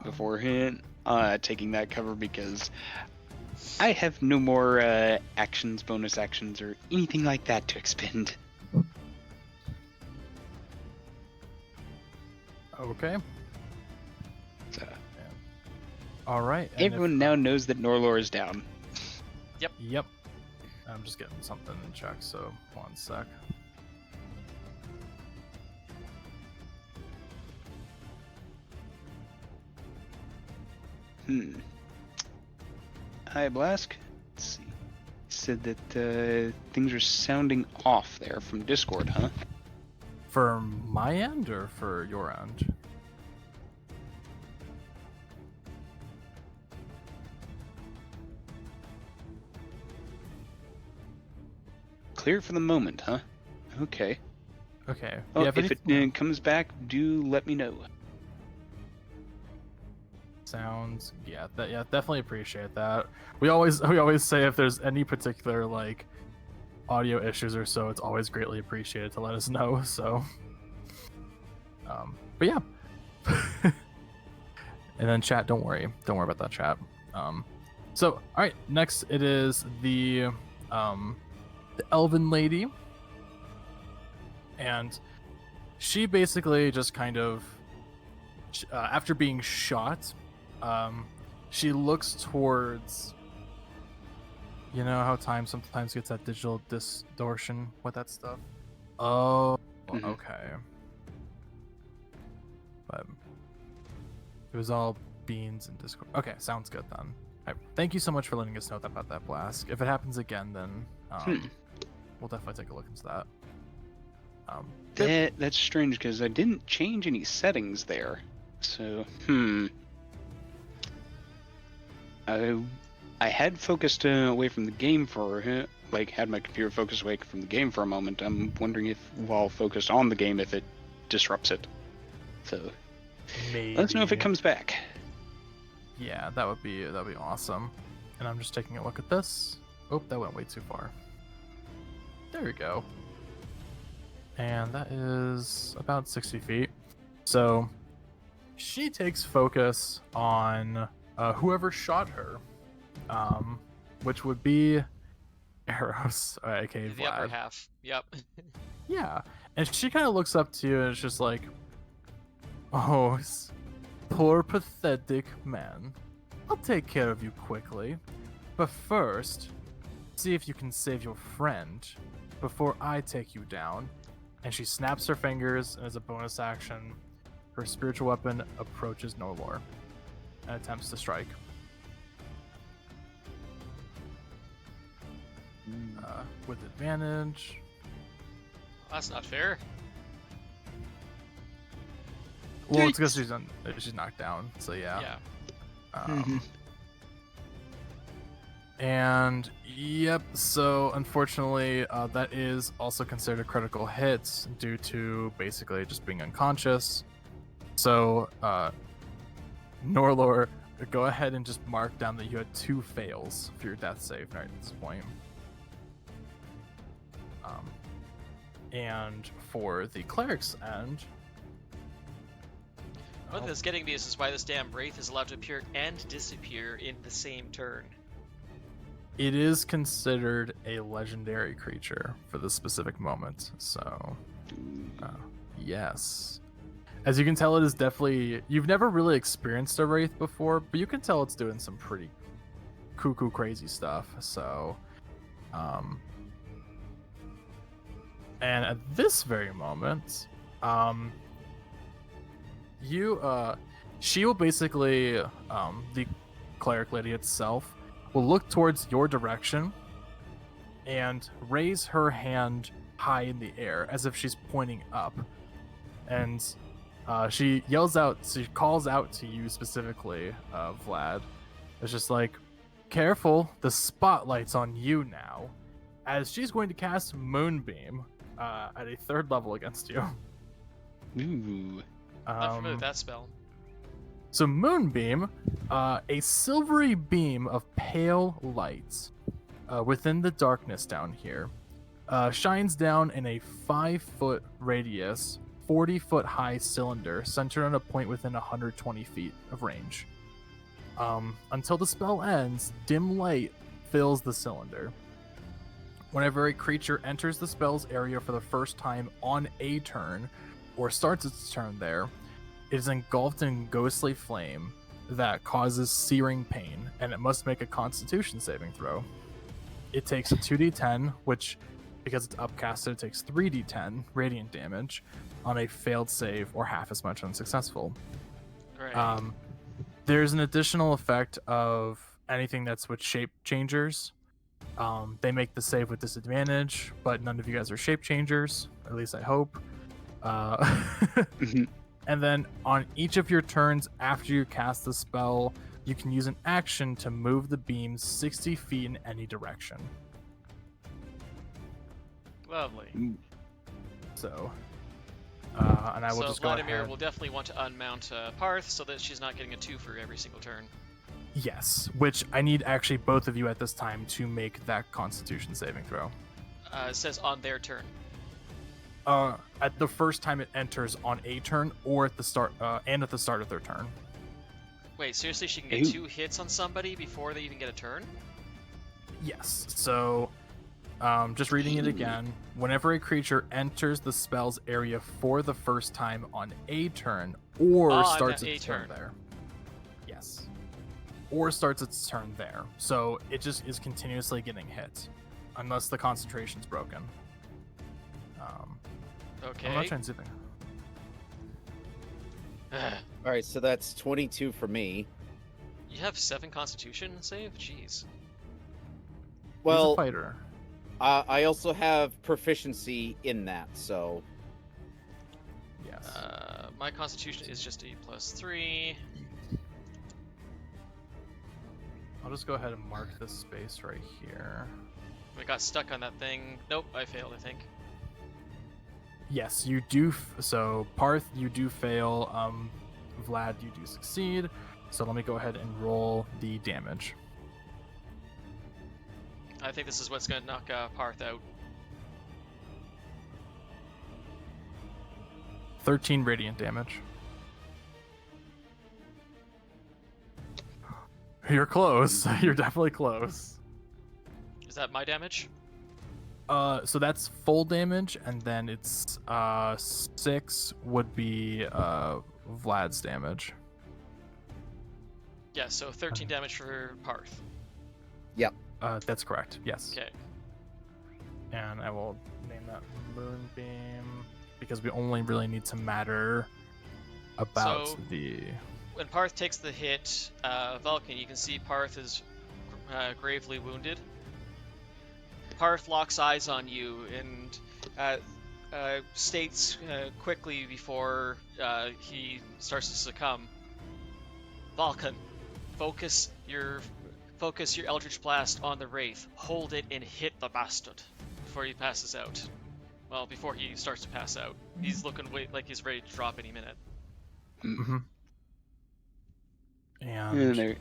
Speaker 5: Beforehand, taking that cover because I have no more actions, bonus actions, or anything like that to expend.
Speaker 1: Okay.
Speaker 5: So,
Speaker 1: all right. and
Speaker 5: everyone now knows that Norelor is down.
Speaker 1: Yep. I'm just getting something in check, so 1 sec.
Speaker 5: Hi, Blask. Let's see. Said that things are sounding off there from Discord, huh?
Speaker 1: For my end or for your end?
Speaker 5: Clear for the moment, huh? Okay.
Speaker 1: Okay.
Speaker 5: Well,
Speaker 1: yeah,
Speaker 5: if it comes back, do let me know.
Speaker 1: Sounds definitely appreciate that. We always say if there's any particular like audio issues or so, it's always greatly appreciated to let us know. So but yeah. And then chat, don't worry about that, chat. So all right, next it is the elven lady, and she basically just kind of after being shot, she looks towards, you know how time sometimes gets that digital distortion with that stuff. Oh, okay. But it was all beans and Discord. Okay, sounds good then. All right, thank you so much for letting us know about that, Blask. If it happens again, then we'll definitely take a look into that.
Speaker 5: That's strange because I didn't change any settings there. So, I had focused away from the game had my computer focused away from the game for a moment. I'm wondering if, while focused on the game, if it disrupts it. So,
Speaker 1: Maybe.
Speaker 5: let us know if it comes back.
Speaker 1: Yeah, that'd be awesome. And I'm just taking a look at this. Oh, that went way too far. There we go. And that is about 60 feet. So she takes focus on whoever shot her, which would be Aeros, aka
Speaker 4: The upper
Speaker 1: Vlad.
Speaker 4: half. Yep.
Speaker 1: Yeah, and she kind of looks up to you and it's just like, oh, poor pathetic man. I'll take care of you quickly. But first, see if you can save your friend before I take you down. And she snaps her fingers, and as a bonus action, her spiritual weapon approaches Norelor and attempts to strike. With advantage.
Speaker 4: That's not fair.
Speaker 1: Well, it's because she's knocked down, so yeah.
Speaker 4: Yeah.
Speaker 1: And yep, so unfortunately, that is also considered a critical hit due to basically just being unconscious. So, Norelor, go ahead and just mark down that you had 2 fails for your death save right at this point. And for the cleric's end,
Speaker 4: What that's getting me is why this damn wraith is allowed to appear and disappear in the same turn.
Speaker 1: it is considered a legendary creature for this specific moment. So, yes. As you can tell, it is definitely... You've never really experienced a wraith before, but you can tell it's doing some pretty cuckoo crazy stuff. So, and at this very moment, she will basically, the cleric lady itself, will look towards your direction and raise her hand high in the air as if she's pointing up. And she yells out, she calls out to you specifically, Vlad. It's just like, careful, the spotlight's on you now, as she's going to cast Moonbeam at a 3rd level against you.
Speaker 5: Ooh.
Speaker 4: Not familiar with that spell.
Speaker 1: So Moonbeam, a silvery beam of pale light within the darkness down here, shines down in a 5-foot radius, 40-foot high cylinder centered on a point within 120 feet of range. Until the spell ends, dim light fills the cylinder. Whenever a creature enters the spell's area for the first time on a turn, or starts its turn there, it is engulfed in ghostly flame that causes searing pain, and it must make a Constitution saving throw. It takes a 2d10, which, because it's upcasted, it takes 3d10 radiant damage on a failed save or half as much unsuccessful.
Speaker 4: Right.
Speaker 1: There's an additional effect of anything that's with shape changers. They make the save with disadvantage, but none of you guys are shape changers, at least I hope. And then on each of your turns after you cast the spell, you can use an action to move the beam 60 feet in any direction.
Speaker 4: Lovely.
Speaker 1: So, and I will just go
Speaker 4: Vladimir
Speaker 1: ahead.
Speaker 4: will definitely want to unmount Paarth so that she's not getting a 2 for every single turn.
Speaker 1: Yes, which I need actually both of you at this time to make that Constitution saving throw.
Speaker 4: It says on their turn.
Speaker 1: At the first time it enters on a turn, or at the start, and at the start of their turn.
Speaker 4: Wait, seriously, she can get 2 hits on somebody before they even get a turn?
Speaker 1: Yes. So, just reading it again. Whenever a creature enters the spell's area for the first time on a turn, or starts its turn there. Yes. Or starts its turn there. So it just is continuously getting hit, unless the concentration's broken.
Speaker 4: Okay.
Speaker 1: I'm not trying to see
Speaker 2: All right, so that's 22 for me.
Speaker 4: You have 7 Constitution save? Jeez.
Speaker 2: Well,
Speaker 1: He's a fighter.
Speaker 2: I also have proficiency in that, so
Speaker 1: Yes.
Speaker 4: My Constitution is just a +3.
Speaker 1: I'll just go ahead and mark this space right here.
Speaker 4: I got stuck on that thing. Nope, I failed, I think.
Speaker 1: Yes, you do. So Paarth, you do fail. Vlad, you do succeed. So let me go ahead and roll the damage.
Speaker 4: I think this is what's going to knock Paarth out.
Speaker 1: 13 radiant damage. You're close. You're definitely close.
Speaker 4: Is that my damage?
Speaker 1: So that's full damage, and then it's 6 would be Vlad's damage.
Speaker 4: Yeah, so 13 damage for Paarth.
Speaker 1: That's correct. Yes.
Speaker 4: Okay.
Speaker 1: And I will name that Moonbeam because we only really need to matter about
Speaker 4: So-
Speaker 1: the.
Speaker 4: When Paarth takes the hit, Valkin, you can see Paarth is gravely wounded. Paarth locks eyes on you and states quickly before he starts to succumb. Valkin, focus your Eldritch Blast on the Wraith. Hold it and hit the bastard before he passes out. Well, before he starts to pass out. He's looking like he's ready to drop any minute.
Speaker 1: Mm-hmm.
Speaker 5: And
Speaker 1: And
Speaker 5: there,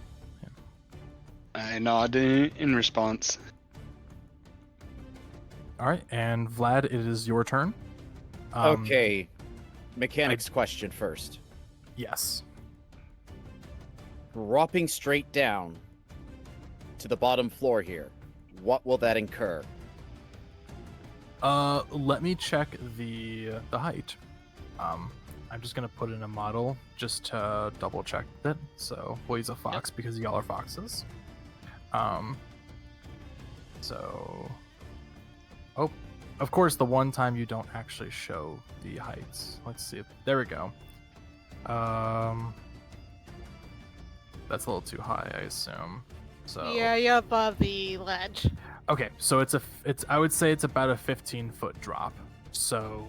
Speaker 5: I nod in response.
Speaker 1: all right, and Vlad, it is your turn.
Speaker 2: Okay. Mechanics question first.
Speaker 1: Yes.
Speaker 2: Dropping straight down to the bottom floor here. What will that incur?
Speaker 1: Let me check the height. I'm just gonna put in a model just to double check it. So we'll use a fox because y'all are foxes. So, oh, of course, the one time you don't actually show the heights. Let's see. There we go. That's a little too high, I assume. So
Speaker 3: Yeah, you're above the ledge.
Speaker 1: okay, so it's I would say it's about a 15-foot drop. So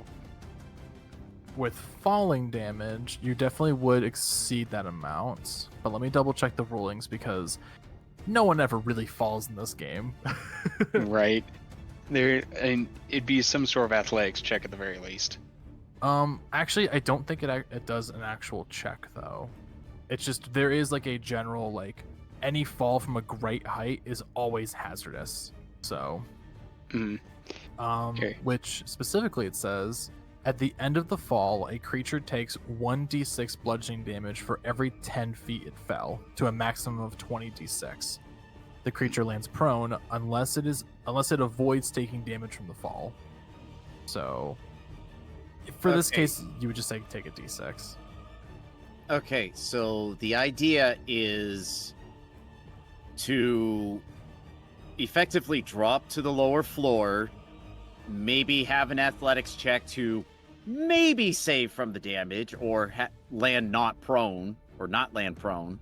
Speaker 1: with falling damage, you definitely would exceed that amount. But let me double check the rulings because no one ever really falls in this game.
Speaker 5: Right. And it'd be some sort of athletics check at the very least.
Speaker 1: Actually, I don't think it does an actual check though. It's just there is like a general like any fall from a great height is always hazardous. So,
Speaker 5: Mm. Okay.
Speaker 1: which specifically it says at the end of the fall, a creature takes 1d6 bludgeoning damage for every 10 feet it fell to a maximum of 20d6. The creature lands prone unless it avoids taking damage from the fall. So, for this
Speaker 2: Okay.
Speaker 1: case, you would just say take a d6.
Speaker 2: Okay, so the idea is to effectively drop to the lower floor, maybe have an athletics check to maybe save from the damage or land not prone or not land prone.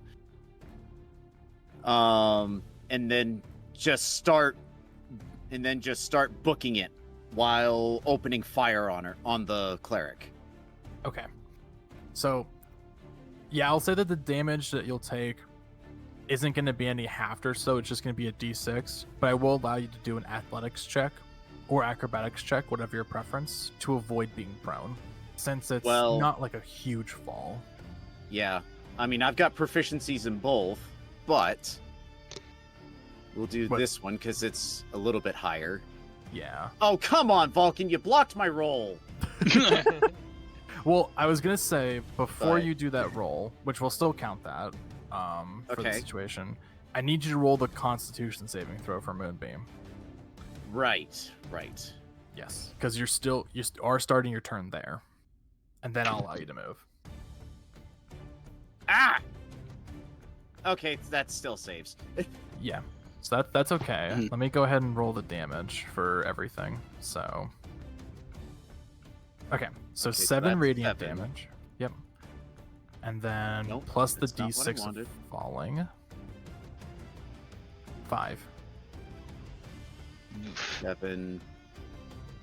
Speaker 2: And then just start booking it while opening fire on the cleric.
Speaker 1: Okay. So, yeah, I'll say that the damage that you'll take isn't going to be any halved, so it's just going to be a d6, but I will allow you to do an athletics check or acrobatics check, whatever your preference, to avoid being prone, since it's
Speaker 2: Well-
Speaker 1: not like a huge fall.
Speaker 2: Yeah. I mean, I've got proficiencies in both, but we'll do
Speaker 1: What?
Speaker 2: this one because it's a little bit higher.
Speaker 1: Yeah.
Speaker 2: Oh, come on, Valkin, you blocked my roll.
Speaker 1: Well, I was going to say, before
Speaker 2: But-
Speaker 1: you do that roll, which will still count that for the
Speaker 2: Okay.
Speaker 1: situation, I need you to roll the Constitution saving throw for Moonbeam.
Speaker 2: Right.
Speaker 1: Yes, because you are starting your turn there, and then I'll allow you to move.
Speaker 2: Ah! Okay, that still saves.
Speaker 1: Yeah, so that's okay.
Speaker 5: Mhm.
Speaker 1: Let me go ahead and roll the damage for everything. So, okay, so
Speaker 2: Okay, so
Speaker 1: 7
Speaker 2: that's
Speaker 1: radiant
Speaker 2: 7.
Speaker 1: damage. Yep, and then
Speaker 2: Nope,
Speaker 1: plus the
Speaker 2: that's not what I
Speaker 1: d6 of
Speaker 2: wanted.
Speaker 1: falling. 5.
Speaker 2: 7,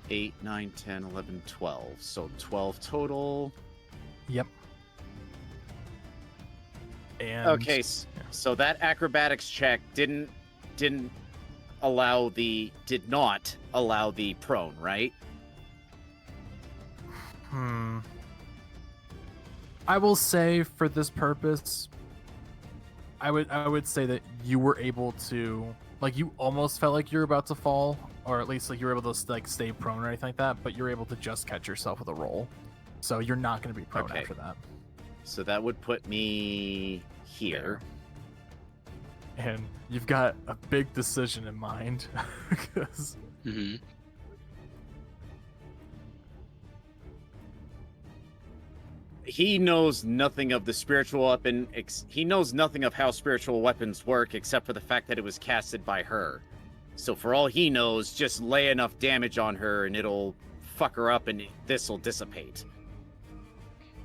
Speaker 2: 8, 9, 10, 11, 12. So 12 total.
Speaker 1: Yep. And
Speaker 6: Okay, so that acrobatics check did not allow the prone, right?
Speaker 1: I will say for this purpose, I would say that you were able to, like, you almost felt like you were about to fall, or at least like you were able to like stay prone or anything like that, but you're able to just catch yourself with a roll, so you're not going to be prone
Speaker 6: Okay.
Speaker 1: after that.
Speaker 6: So that would put me here.
Speaker 1: And you've got a big decision in mind, because
Speaker 5: Mm-hmm.
Speaker 6: He knows nothing of the spiritual weapon. He knows nothing of how spiritual weapons work, except for the fact that it was casted by her. So for all he knows, just lay enough damage on her and it'll fuck her up and this will dissipate.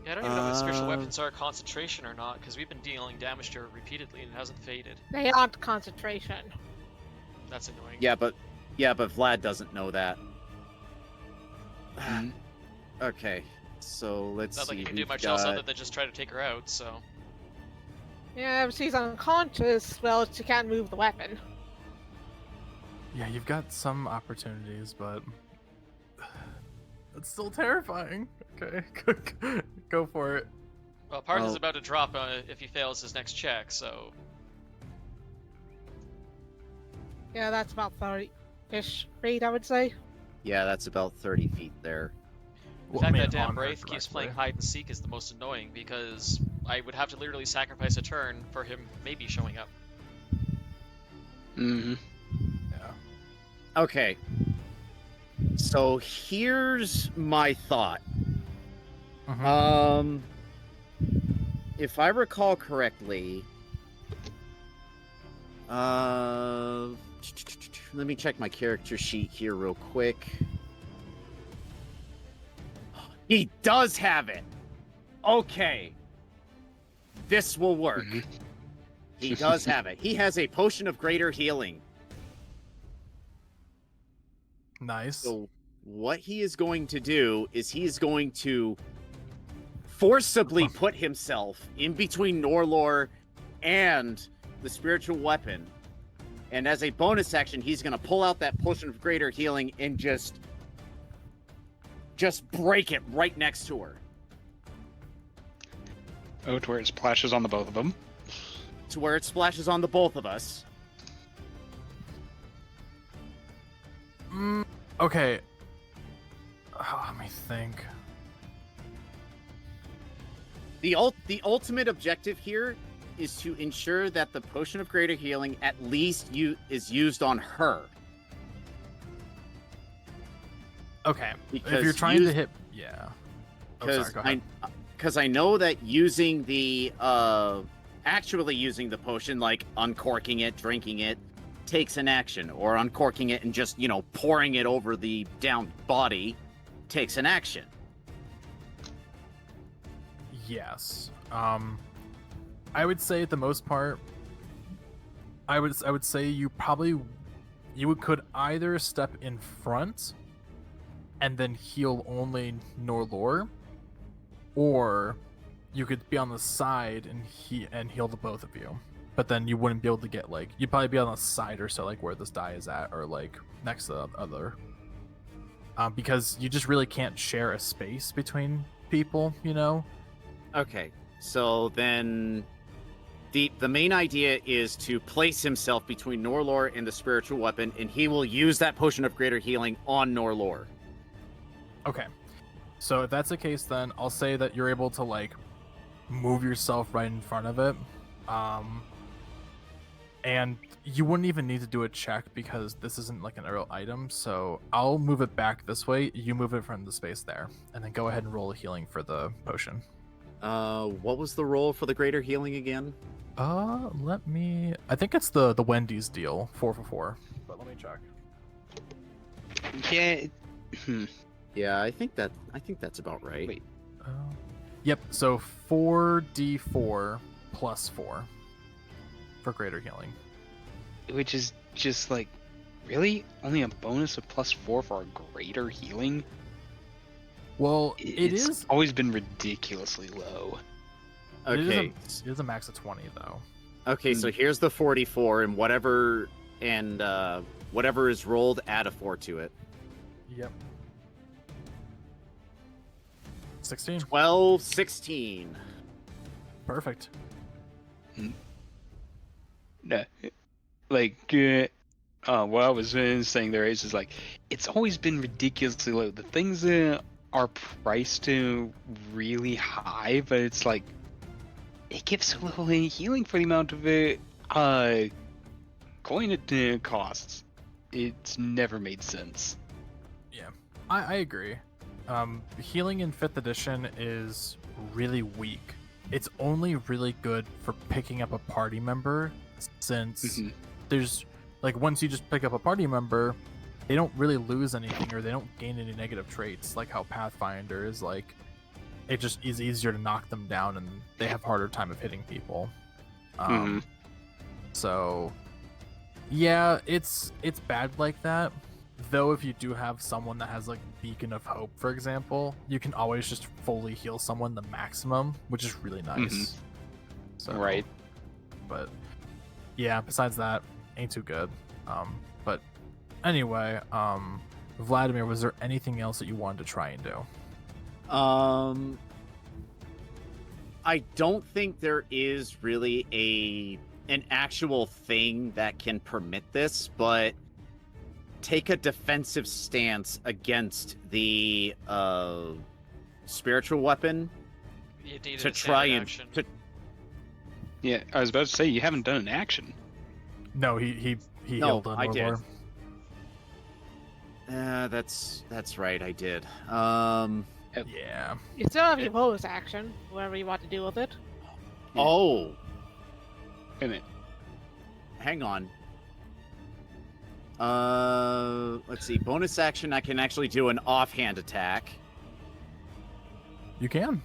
Speaker 4: Yeah, I don't even know if spiritual weapons are concentration or not, because we've been dealing damage to her repeatedly and it hasn't faded.
Speaker 3: They aren't concentration.
Speaker 4: That's annoying.
Speaker 6: Yeah, but Vlad doesn't know that.
Speaker 5: Mhm.
Speaker 6: Okay, so let's
Speaker 4: Not
Speaker 6: see.
Speaker 4: like you can do
Speaker 6: we've
Speaker 4: much else
Speaker 6: got-
Speaker 4: other than just try to take her out, so...
Speaker 3: Yeah, if she's unconscious, well, she can't move the weapon.
Speaker 1: yeah, you've got some opportunities, but it's still terrifying. Okay, go for it.
Speaker 4: Well, Paarth is
Speaker 6: Oh.
Speaker 4: about to drop if he fails his next check, so...
Speaker 3: Yeah, that's about 30-ish feet, I would say.
Speaker 6: Yeah, that's about 30 feet there.
Speaker 4: The fact that damn Wraith keeps playing hide and seek is the most annoying, because I would have to literally sacrifice a turn for him maybe showing up.
Speaker 5: Mm-hmm.
Speaker 1: Yeah.
Speaker 6: Okay. So here's my thought.
Speaker 1: Mhm.
Speaker 6: If I recall correctly, let me check my character sheet here real quick. He does have it. Okay. This will work.
Speaker 5: Mhm.
Speaker 6: He does have it. He has a potion of greater healing.
Speaker 1: Nice.
Speaker 6: So what he is going to do is he is going to forcibly put himself in between Norelor and the spiritual weapon. And as a bonus action, he's going to pull out that potion of greater healing and just break it right next to her.
Speaker 5: Oh, to where it splashes on the both of them.
Speaker 6: To where it splashes on the both of us.
Speaker 1: Okay. Let me think.
Speaker 6: The ultimate objective here is to ensure that the potion of greater healing at least is used on her.
Speaker 1: Okay.
Speaker 6: Because
Speaker 1: If you're trying to hit, yeah. Oh, sorry, go ahead.
Speaker 6: Because I know that using the actually using the potion, like uncorking it, drinking it, takes an action, or uncorking it and just pouring it over the downed body takes an action.
Speaker 1: Yes. I would say at the most part, I would say you could either step in front and then heal only Norelor, or you could be on the side and heal the both of you. But then you wouldn't be able to get you'd probably be on the side or so, like where this die is at, or like next to the other. Because you just really can't share a space between people,
Speaker 6: Okay, so then the main idea is to place himself between Norelor and the spiritual weapon, and he will use that potion of greater healing on Norelor.
Speaker 1: Okay. So if that's the case, then I'll say that you're able to move yourself right in front of it. And you wouldn't even need to do a check because this isn't an real item. So I'll move it back this way. You move it from the space there, and then go ahead and roll a healing for the potion.
Speaker 6: What was the roll for the greater healing again?
Speaker 1: I think it's the Wendy's deal, 4 for 4. But let me check.
Speaker 5: Yeah.
Speaker 6: Yeah, I think that's about right.
Speaker 5: Wait.
Speaker 1: Yep. So 4d4 plus 4 for greater healing.
Speaker 5: Which is just really? Only a bonus of +4 for a greater healing?
Speaker 1: Well,
Speaker 5: It's
Speaker 1: is
Speaker 5: always been ridiculously low.
Speaker 6: Okay.
Speaker 1: It is a max of 20 though.
Speaker 6: Okay, so here's the 44, and whatever is rolled, add a 4 to it.
Speaker 1: Yep. 16.
Speaker 6: 12, 16.
Speaker 1: Perfect.
Speaker 5: No, like, what I was saying there is like, it's always been ridiculously low. The things that are priced to really high, but it's like, it gives so little healing for the amount of coin it costs. It's never made sense.
Speaker 1: Yeah, I agree. Healing in 5th edition is really weak. It's only really good for picking up a party member, since there's, like, once you just pick up a party member, they don't really lose anything, or they don't gain any negative traits, like how Pathfinder is, like, it just is easier to knock them down, and they have harder time of hitting people. So, yeah, it's bad like that. Though if you do have someone that has, like, Beacon of Hope, for example, you can always just fully heal someone the maximum, which is really nice. So,
Speaker 5: Right.
Speaker 1: But yeah, besides that, ain't too good. But anyway, Vladimir, was there anything else that you wanted to try and do?
Speaker 6: I don't think there is really an actual thing that can permit this, but take a defensive stance against the spiritual weapon to try and
Speaker 5: Yeah, I was about to say, you haven't done an action.
Speaker 1: No, he
Speaker 6: No,
Speaker 1: healed on
Speaker 6: I did.
Speaker 1: Norelor.
Speaker 6: That's right, I did.
Speaker 1: Yeah.
Speaker 3: You still have your bonus action, whatever you want to do with it.
Speaker 6: Oh,
Speaker 5: Wait a minute.
Speaker 6: hang on. Let's see. Bonus action, I can actually do an offhand attack.
Speaker 1: You can.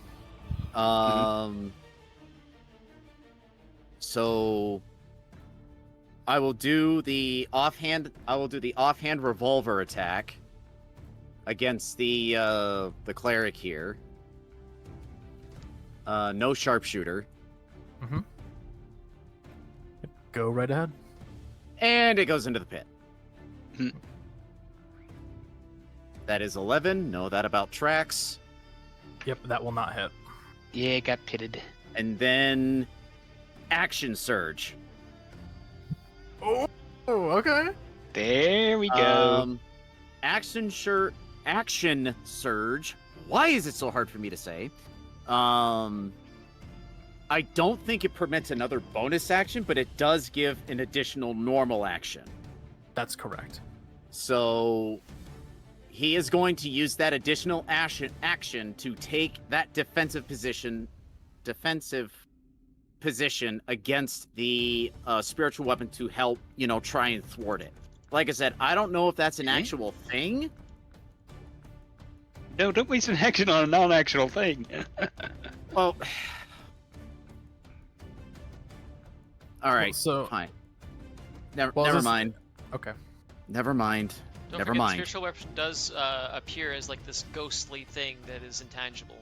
Speaker 6: So I will do the offhand revolver attack against the cleric here. No sharpshooter.
Speaker 1: Go right ahead.
Speaker 6: And it goes into the pit. That is 11. No, that about tracks.
Speaker 1: Yep, that will not hit.
Speaker 5: Yeah, it got pitted.
Speaker 6: And then action surge.
Speaker 1: Oh, okay.
Speaker 5: There we go.
Speaker 6: Action surge. Why is it so hard for me to say? I don't think it permits another bonus action, but it does give an additional normal action.
Speaker 1: That's correct.
Speaker 6: So he is going to use that additional action to take that defensive position against the spiritual weapon to help, try and thwart it. Like I said, I don't know if that's an actual thing.
Speaker 5: No, don't waste an action on a non-actual thing.
Speaker 6: Well, all right.
Speaker 1: So
Speaker 6: fine. Never mind.
Speaker 1: Okay.
Speaker 6: Never mind.
Speaker 4: Don't
Speaker 6: Never
Speaker 4: forget,
Speaker 6: mind.
Speaker 4: the spiritual weapon does appear as like this ghostly thing that is intangible.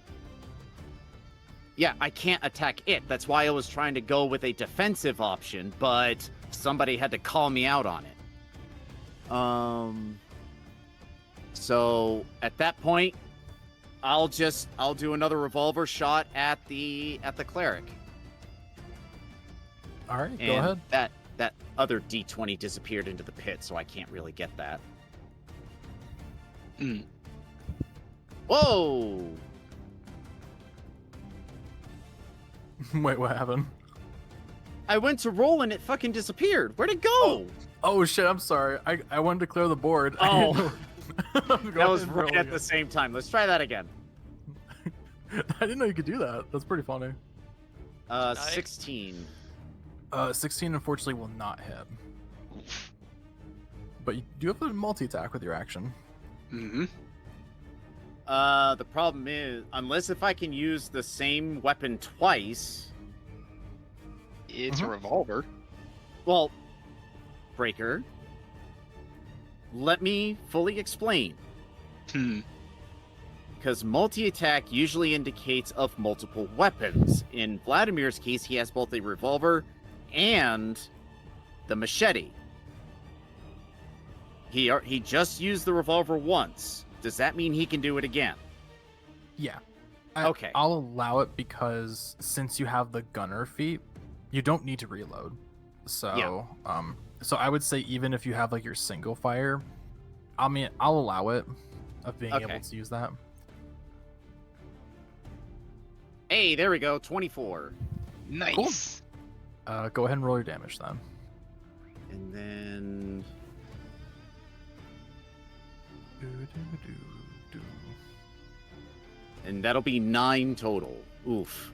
Speaker 6: Yeah, I can't attack it. That's why I was trying to go with a defensive option, but somebody had to call me out on it. So at that point, I'll do another revolver shot at the cleric.
Speaker 1: All right,
Speaker 6: And
Speaker 1: go ahead.
Speaker 6: that other D20 disappeared into the pit, so I can't really get that. Whoa!
Speaker 1: Wait, what happened?
Speaker 6: I went to roll and it fucking disappeared. Where'd it go?
Speaker 1: Oh shit, I'm sorry. I wanted to clear the board.
Speaker 6: Oh.
Speaker 1: That
Speaker 6: That was right at the same time. Let's try that again.
Speaker 1: I didn't know you could do that. That's pretty funny.
Speaker 6: 16.
Speaker 1: 16 unfortunately will not hit. But you do have a multi-attack with your action.
Speaker 5: Mm-hmm.
Speaker 6: The problem is, unless if I can use the same weapon twice.
Speaker 5: It's a revolver.
Speaker 6: Well, Breaker, let me fully explain. because multi-attack usually indicates of multiple weapons. In Vladimir's case, he has both a revolver and the machete. He just used the revolver once. Does that mean he can do it again?
Speaker 1: Yeah.
Speaker 6: Okay.
Speaker 1: I'll allow it because since you have the gunner feat, you don't need to reload. So, so I would say even if you have like your single fire, I'll allow it of being able to use that.
Speaker 6: Hey, there we go. 24.
Speaker 5: Nice.
Speaker 1: Cool. Go ahead and roll your damage then.
Speaker 6: And then and that'll be 9 total. Oof.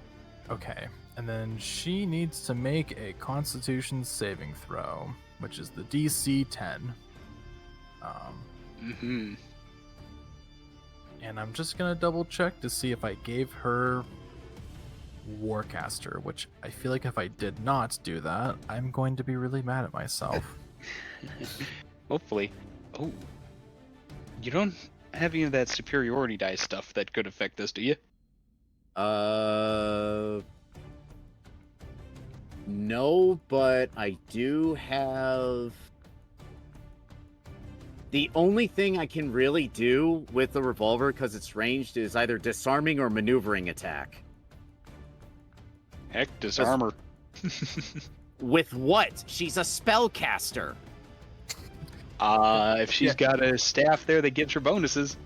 Speaker 1: Okay. And then she needs to make a Constitution saving throw, which is the DC 10. And I'm just gonna double check to see if I gave her Warcaster, which I feel like if I did not do that, I'm going to be really mad at myself.
Speaker 5: Hopefully. Oh. You don't have any of that superiority dice stuff that could affect this, do you?
Speaker 6: No, but I do have... The only thing I can really do with the revolver, because it's ranged, is either disarming or maneuvering attack.
Speaker 5: Heck, disarmor.
Speaker 6: With what? She's a spellcaster.
Speaker 5: If she's got a staff there that gives her bonuses.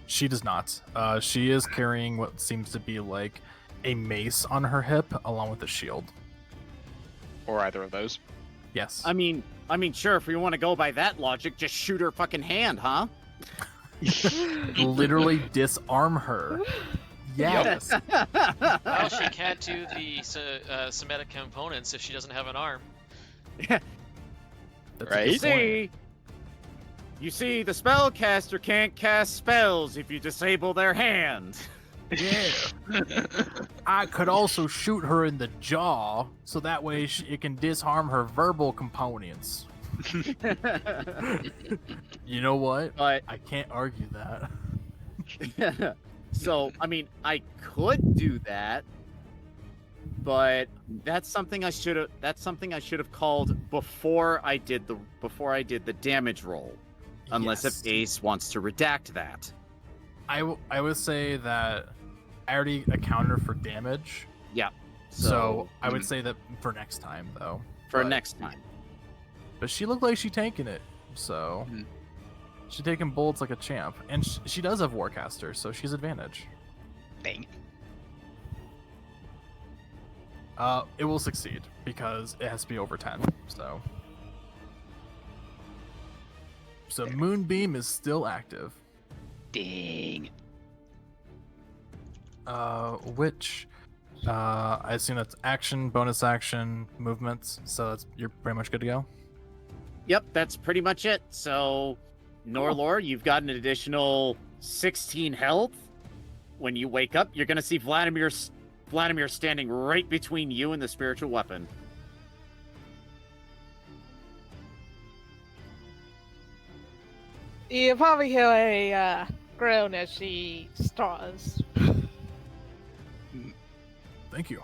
Speaker 1: She does not. She is carrying what seems to be like a mace on her hip along with a shield.
Speaker 5: Or either of those.
Speaker 1: Yes.
Speaker 6: I mean, sure, if we want to go by that logic, just shoot her fucking hand, huh?
Speaker 1: Literally disarm her. Yes.
Speaker 4: Well, she can't do the Semitic components if she doesn't have an arm.
Speaker 1: That's
Speaker 5: Right?
Speaker 1: a good point.
Speaker 6: You see, the spellcaster can't cast spells if you disable their hand.
Speaker 1: Yeah. I could also shoot her in the jaw, so that way it can disarm her verbal components. You know what?
Speaker 6: But
Speaker 1: I can't argue that.
Speaker 6: so, I mean, I could do that, but that's something I should have called before I did the damage roll. Unless
Speaker 1: Yes.
Speaker 6: if Ace wants to redact that.
Speaker 1: I would say that I already accounted for damage.
Speaker 6: Yeah.
Speaker 1: So I would say that for next time, though.
Speaker 6: for
Speaker 1: But-
Speaker 6: next time.
Speaker 1: But she looked like she tanking it, so she's taking bullets like a champ, and she does have Warcaster, so she's advantage.
Speaker 5: Dang.
Speaker 1: It will succeed because it has to be over 10. So Moonbeam is still active.
Speaker 5: Dang.
Speaker 1: Which I assume that's action, bonus action, movements. So you're pretty much good to go.
Speaker 6: Yep, that's pretty much it. So, Norelor, you've got an additional 16 health. When you wake up, you're gonna see Vladimir standing right between you and the spiritual weapon.
Speaker 3: You probably hear a groan as she starts.
Speaker 1: Thank you.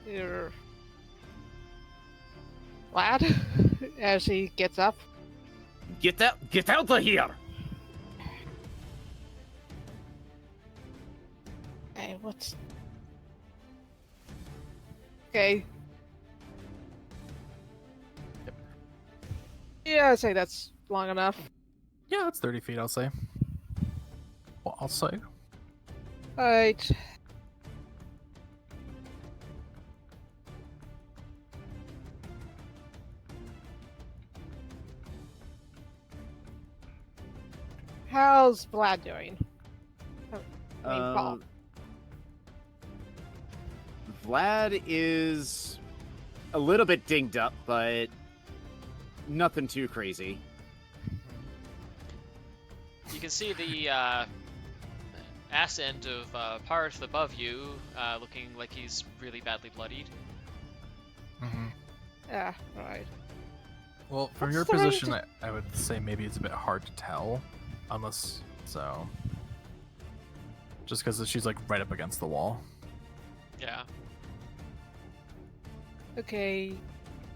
Speaker 3: You're glad as she gets up.
Speaker 6: Get out of here!
Speaker 3: Hey, what's... Okay.
Speaker 1: Yep.
Speaker 3: Yeah, I'd say that's long enough.
Speaker 1: Yeah, that's 30 feet, I'll say. Well, I'll say.
Speaker 3: Alright. How's Vlad doing? I mean, Paul.
Speaker 6: Vlad is a little bit dinged up, but nothing too crazy.
Speaker 4: You can see the ass end of Paarth above you, looking like he's really badly bloodied.
Speaker 1: Mm-hmm.
Speaker 3: Yeah, right.
Speaker 1: Well, from
Speaker 3: What's
Speaker 1: your
Speaker 3: the range
Speaker 1: position, I would say maybe it's a bit hard to tell, unless so. just because she's like right up against the wall.
Speaker 4: Yeah.
Speaker 3: Okay.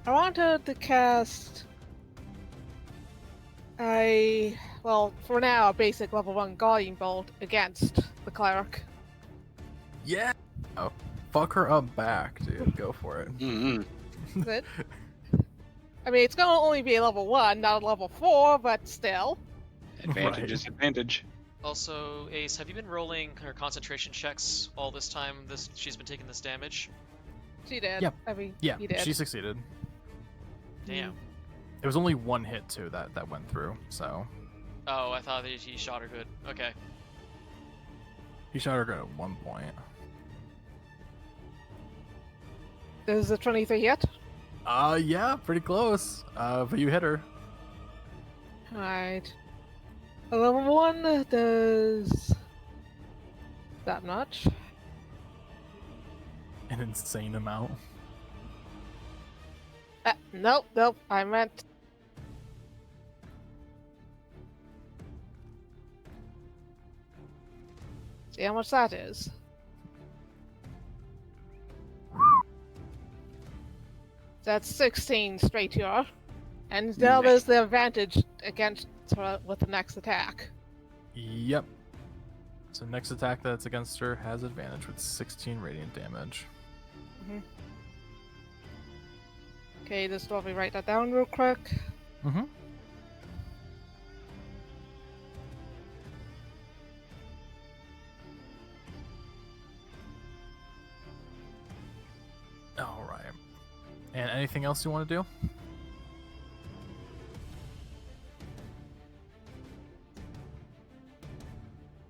Speaker 3: I wanted to cast for now, a basic level 1 Guardian Bolt against the cleric.
Speaker 1: Yeah. Oh, fuck her up back, dude. Go for it.
Speaker 6: Mm-hmm.
Speaker 3: Is it? I mean, it's gonna only be a level 1, not a level 4, but still.
Speaker 5: Advantage
Speaker 1: Right.
Speaker 5: is advantage.
Speaker 4: Also, Ace, have you been rolling her concentration checks all this time she's been taking this damage?
Speaker 3: She did.
Speaker 1: Yep.
Speaker 3: I mean,
Speaker 1: Yeah,
Speaker 3: he did.
Speaker 1: she succeeded.
Speaker 4: Damn.
Speaker 1: It was only one hit too that went through. So
Speaker 4: Oh, I thought that he shot her good. Okay.
Speaker 1: he shot her good at one point.
Speaker 3: Does the 23 hit?
Speaker 1: Yeah, pretty close. But you hit her.
Speaker 3: Alright. A level 1 does that much.
Speaker 1: An insane amount.
Speaker 3: Nope, I meant... See how much that is. That's 16 straight to her. And now there's the advantage against her with the next attack.
Speaker 1: Yep. So next attack that's against her has advantage with 16 radiant damage.
Speaker 3: Okay, just let me write that down real quick.
Speaker 1: Mm-hmm. All right. And anything else you want to do?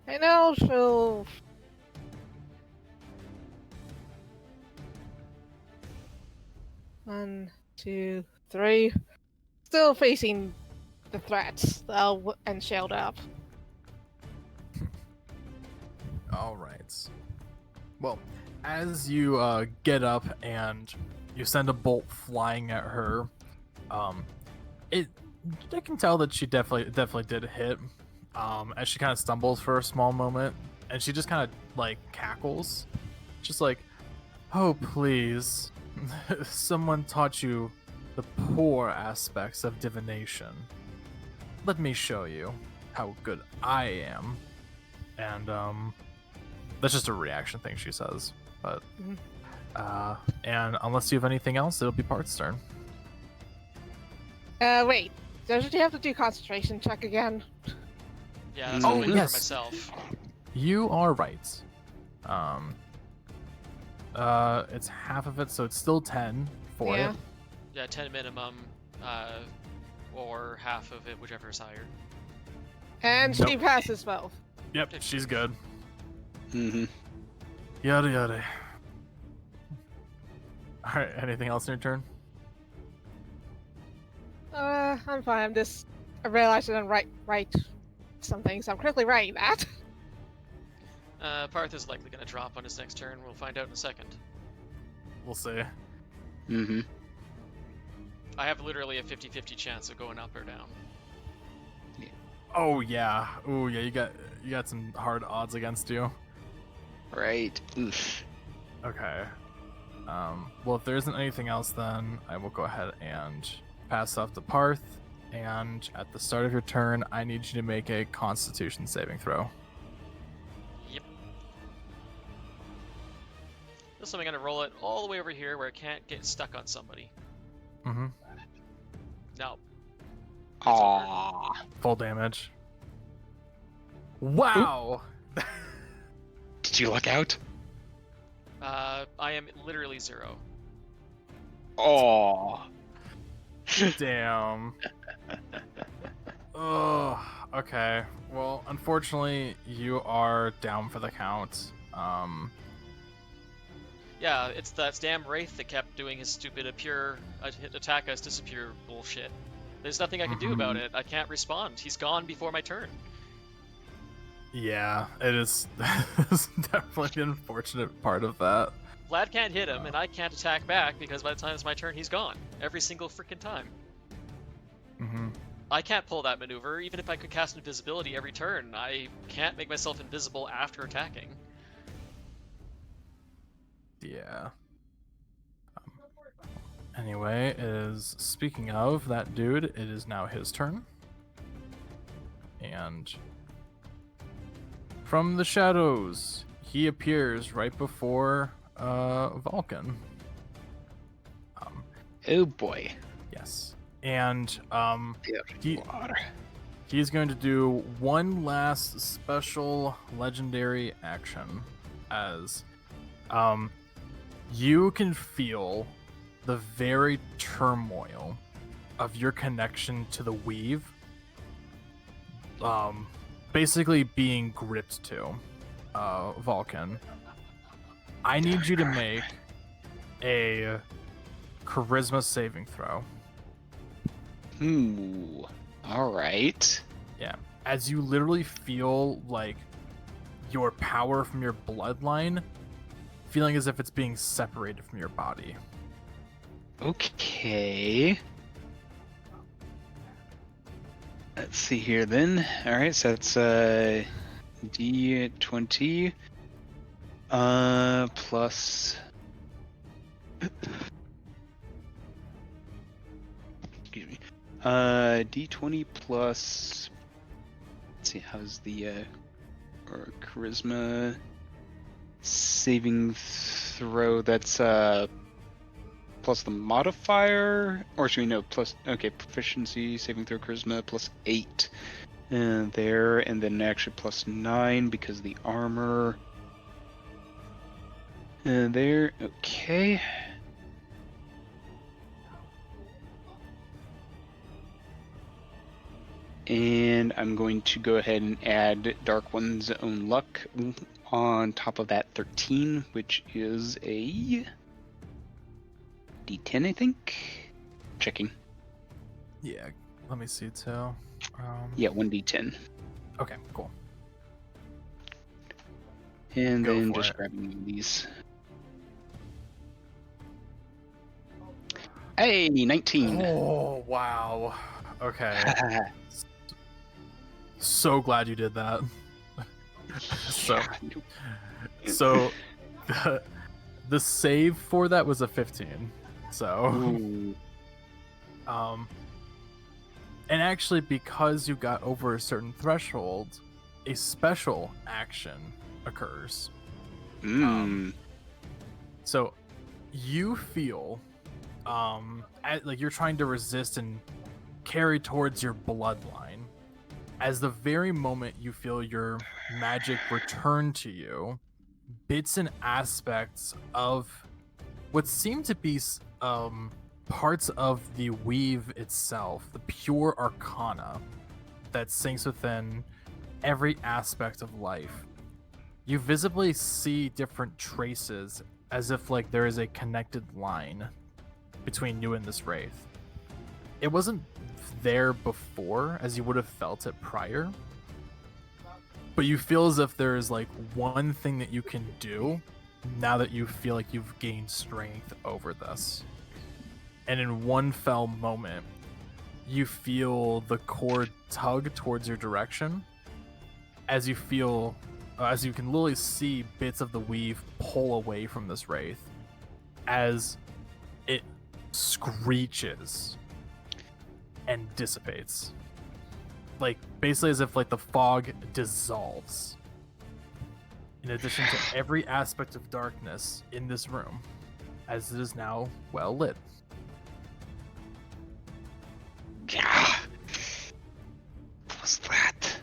Speaker 3: I know she'll... One, two, three. Still facing the threats and shelled up.
Speaker 1: All right. Well, as you get up and you send a bolt flying at her, I can tell that she definitely did hit. As she kind of stumbles for a small moment, and she just kind of like cackles, just like, "Oh please, someone taught you the poor aspects of divination. Let me show you how good I am." And that's just a reaction thing she says. But and unless you have anything else, it'll be Paarth's turn.
Speaker 3: Wait. Doesn't he have to do concentration check again?
Speaker 4: Yeah, that's what I'm waiting
Speaker 1: yes.
Speaker 4: for myself.
Speaker 1: You are right. It's half of it, so it's still 10 for
Speaker 3: Yeah.
Speaker 1: it.
Speaker 4: Yeah, 10 minimum, or half of it, whichever is higher.
Speaker 3: And she
Speaker 1: Nope.
Speaker 3: passes both.
Speaker 1: Yep, she's good.
Speaker 5: Mm-hmm.
Speaker 1: Yada yada. Alright, anything else in your turn?
Speaker 3: I'm fine. I realized I didn't write something, so I'm quickly writing that.
Speaker 4: Paarth is likely going to drop on his next turn. We'll find out in a second.
Speaker 1: We'll see.
Speaker 5: Mm-hmm.
Speaker 4: I have literally a 50-50 chance of going up or down.
Speaker 1: Oh yeah. Oh yeah, you got some hard odds against you.
Speaker 5: Right. Oof.
Speaker 1: Okay. Well, if there isn't anything else, then I will go ahead and pass off to Paarth. And at the start of your turn, I need you to make a Constitution saving throw.
Speaker 4: Yep. This time I'm going to roll it all the way over here where I can't get stuck on somebody.
Speaker 1: Mm-hmm.
Speaker 4: No.
Speaker 5: Aww.
Speaker 1: Full damage. Wow.
Speaker 5: Did you luck out?
Speaker 4: I am literally 0.
Speaker 5: Aww.
Speaker 1: Damn. Oh, okay. Well, unfortunately, you are down for the count.
Speaker 4: Yeah, it's that damn Wraith that kept doing his stupid attack us disappear bullshit. There's nothing I can do about it. I can't respond. He's gone before my turn.
Speaker 1: Yeah, it is. It's definitely the unfortunate part of that.
Speaker 4: Vlad can't hit him, and I can't attack back because by the time it's my turn, he's gone. Every single freaking time.
Speaker 1: Mm-hmm.
Speaker 4: I can't pull that maneuver. Even if I could cast invisibility every turn, I can't make myself invisible after attacking.
Speaker 1: Yeah. Anyway, speaking of that dude, it is now his turn. And from the shadows, he appears right before Valkin.
Speaker 5: Oh boy.
Speaker 1: Yes. And
Speaker 5: Water.
Speaker 1: he's going to do one last special legendary action as you can feel the very turmoil of your connection to the weave basically being gripped to Valkin. I need you to make a charisma saving throw.
Speaker 5: Ooh. Alright.
Speaker 1: Yeah. As you literally feel like your power from your bloodline feeling as if it's being separated from your body.
Speaker 5: Okay. Let's see here then. Alright, so that's D20 plus excuse me. D20 plus, let's see, how's the or charisma saving throw, that's plus the modifier, or should we know plus, okay, proficiency saving throw charisma plus 8 there, and then actually plus 9 because of the armor there. Okay. And I'm going to go ahead and add Dark One's Own Luck on top of that 13, which is a D10, I think. Checking.
Speaker 1: Yeah, let me see too.
Speaker 5: Yeah, 1d10.
Speaker 1: Okay, cool.
Speaker 5: And
Speaker 1: Go
Speaker 5: then
Speaker 1: for
Speaker 5: just
Speaker 1: it.
Speaker 5: grabbing these. Hey, 19.
Speaker 1: Oh, wow. Okay. So glad you did that. So the save for that was a 15. So
Speaker 5: Ooh.
Speaker 1: and actually because you got over a certain threshold, a special action occurs. So you feel like you're trying to resist and carry towards your bloodline. As the very moment you feel your magic return to you, bits and aspects of what seem to be parts of the weave itself, the pure arcana that sinks within every aspect of life, you visibly see different traces as if like there is a connected line between you and this wraith. It wasn't there before as you would have felt it prior, but you feel as if there is like one thing that you can do now that you feel like you've gained strength over this. And in one fell moment, you feel the cord tug towards your direction as you feel as you can literally see bits of the weave pull away from this wraith as it screeches and dissipates, like basically as if like the fog dissolves, in addition to every aspect of darkness in this room, as it is now well lit.
Speaker 5: Yeah. What was that?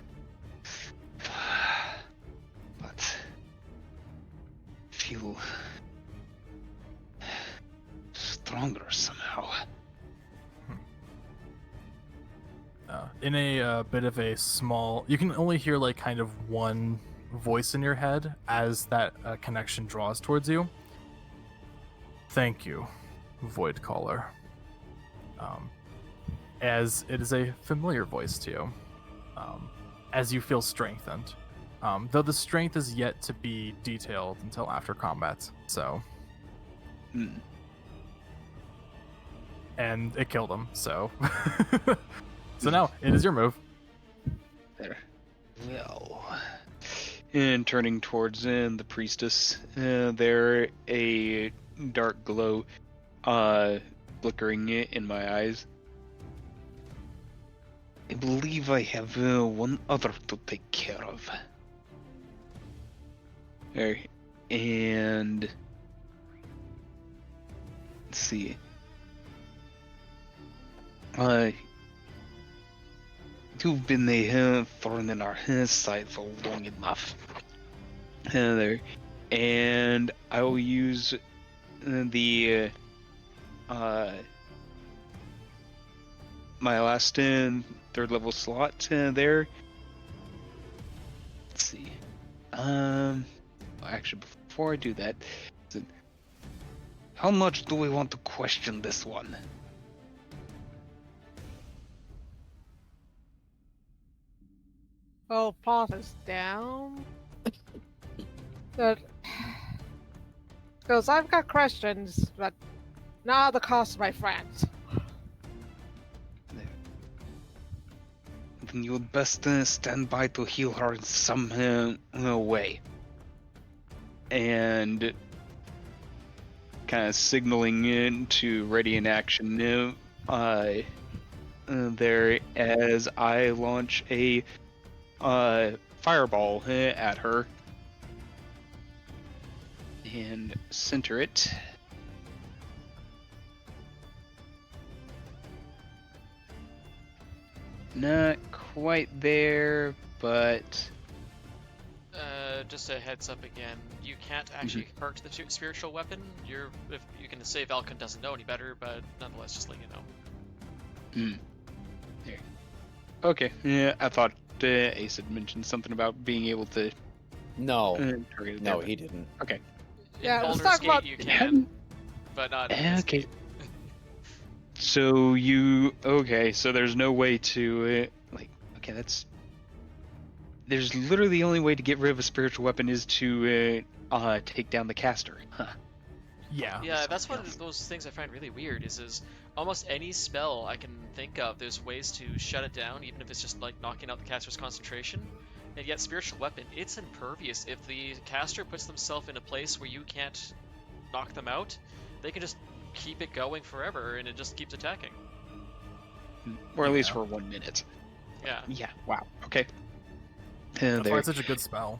Speaker 5: But feel stronger somehow.
Speaker 1: In a bit of a small, you can only hear like kind of one voice in your head as that connection draws towards you. Thank you, Void Caller. As it is a familiar voice to you, as you feel strengthened, though the strength is yet to be detailed until after combat. So, and it killed him. So, So now it is your move.
Speaker 5: There. Well, and turning towards the priestess, there a dark glow, flickering in my eyes. I believe I have one other to take care of. There, and let's see. You've been a thorn in our side for long enough. There, and I will use the my last third level slot there. Let's see. Actually, before I do that, how much do we want to question this one?
Speaker 3: Well, Paarth is down. But because I've got questions, but not at the cost of my friends.
Speaker 5: Then you would best stand by to heal her in some way. And kind of signaling in to ready in action there as I launch a fireball at her and center it. Not quite there, but
Speaker 4: Just a heads up again, you can't actually perk the spiritual weapon. If you can say Valkin doesn't know any better, but nonetheless, just let you know.
Speaker 5: There. Okay, yeah, I thought Ace had mentioned something about being able to
Speaker 2: No,
Speaker 5: target it
Speaker 2: no,
Speaker 5: there,
Speaker 2: he didn't.
Speaker 5: but- Okay.
Speaker 3: Yeah,
Speaker 4: In
Speaker 3: let's
Speaker 4: Baldur's
Speaker 3: talk
Speaker 4: Gate
Speaker 3: about-
Speaker 4: you can, but not in this
Speaker 5: Okay.
Speaker 4: game.
Speaker 5: So so there's no way to okay, there's literally the only way to get rid of a spiritual weapon is to take down the caster. Huh.
Speaker 1: Yeah.
Speaker 4: Yeah, that's one of those things I find really weird is almost any spell I can think of, there's ways to shut it down, even if it's just like knocking out the caster's concentration. And yet spiritual weapon, it's impervious. If the caster puts themselves in a place where you can't knock them out, they can just keep it going forever and it just keeps attacking.
Speaker 5: Or at least
Speaker 1: Yeah.
Speaker 5: for 1 minute.
Speaker 4: Yeah.
Speaker 5: Yeah, wow. Okay.
Speaker 1: That's why
Speaker 5: There.
Speaker 1: it's such a good spell.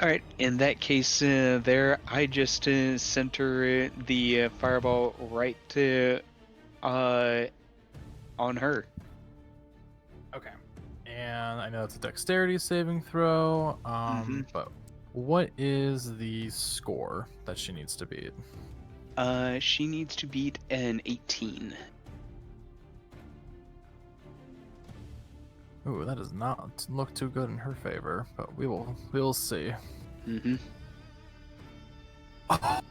Speaker 5: Alright, in that case, there, I just center the fireball right on her.
Speaker 1: Okay. And I know it's a dexterity saving throw. But what is the score that she needs to beat?
Speaker 5: She needs to beat an 18.
Speaker 1: Ooh, that does not look too good in her favor, but we'll see. What the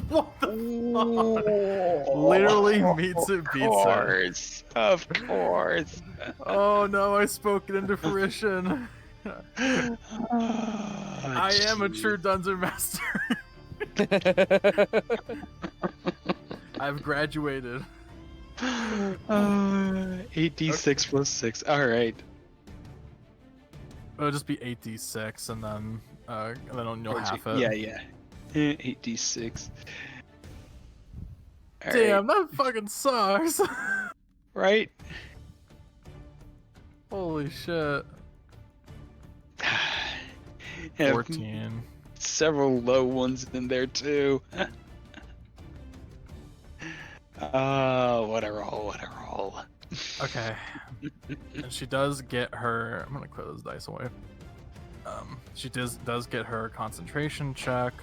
Speaker 1: fuck? Literally meets it, beats it.
Speaker 5: Of course.
Speaker 1: Oh no, I spoke it into fruition. I am a true dungeon master. I've graduated.
Speaker 5: 8d6 plus 6. Alright.
Speaker 1: It'll just be 8d6 and then you'll half it.
Speaker 5: Yeah. 8d6.
Speaker 1: Damn, that fucking sucks.
Speaker 5: Right?
Speaker 1: Holy shit.
Speaker 5: Yeah,
Speaker 1: 14.
Speaker 5: several low ones in there too. What a roll.
Speaker 1: Okay. And she does get her. I'm gonna clear those dice away. She does get her concentration check,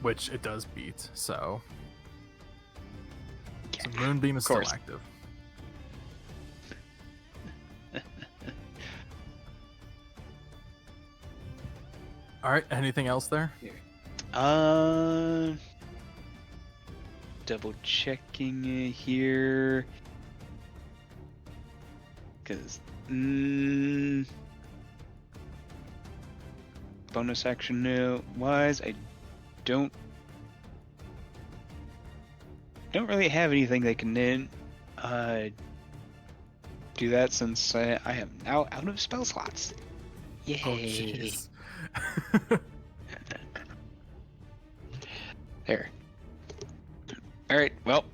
Speaker 1: which it does beat. So Moonbeam is still
Speaker 5: course.
Speaker 1: active. All right. Anything else there?
Speaker 5: Double checking here. Because, bonus action wise, I don't don't really have anything that can do that since I am now out of spell slots. Yay!
Speaker 1: Oh, jeez.
Speaker 5: There. All right. Well,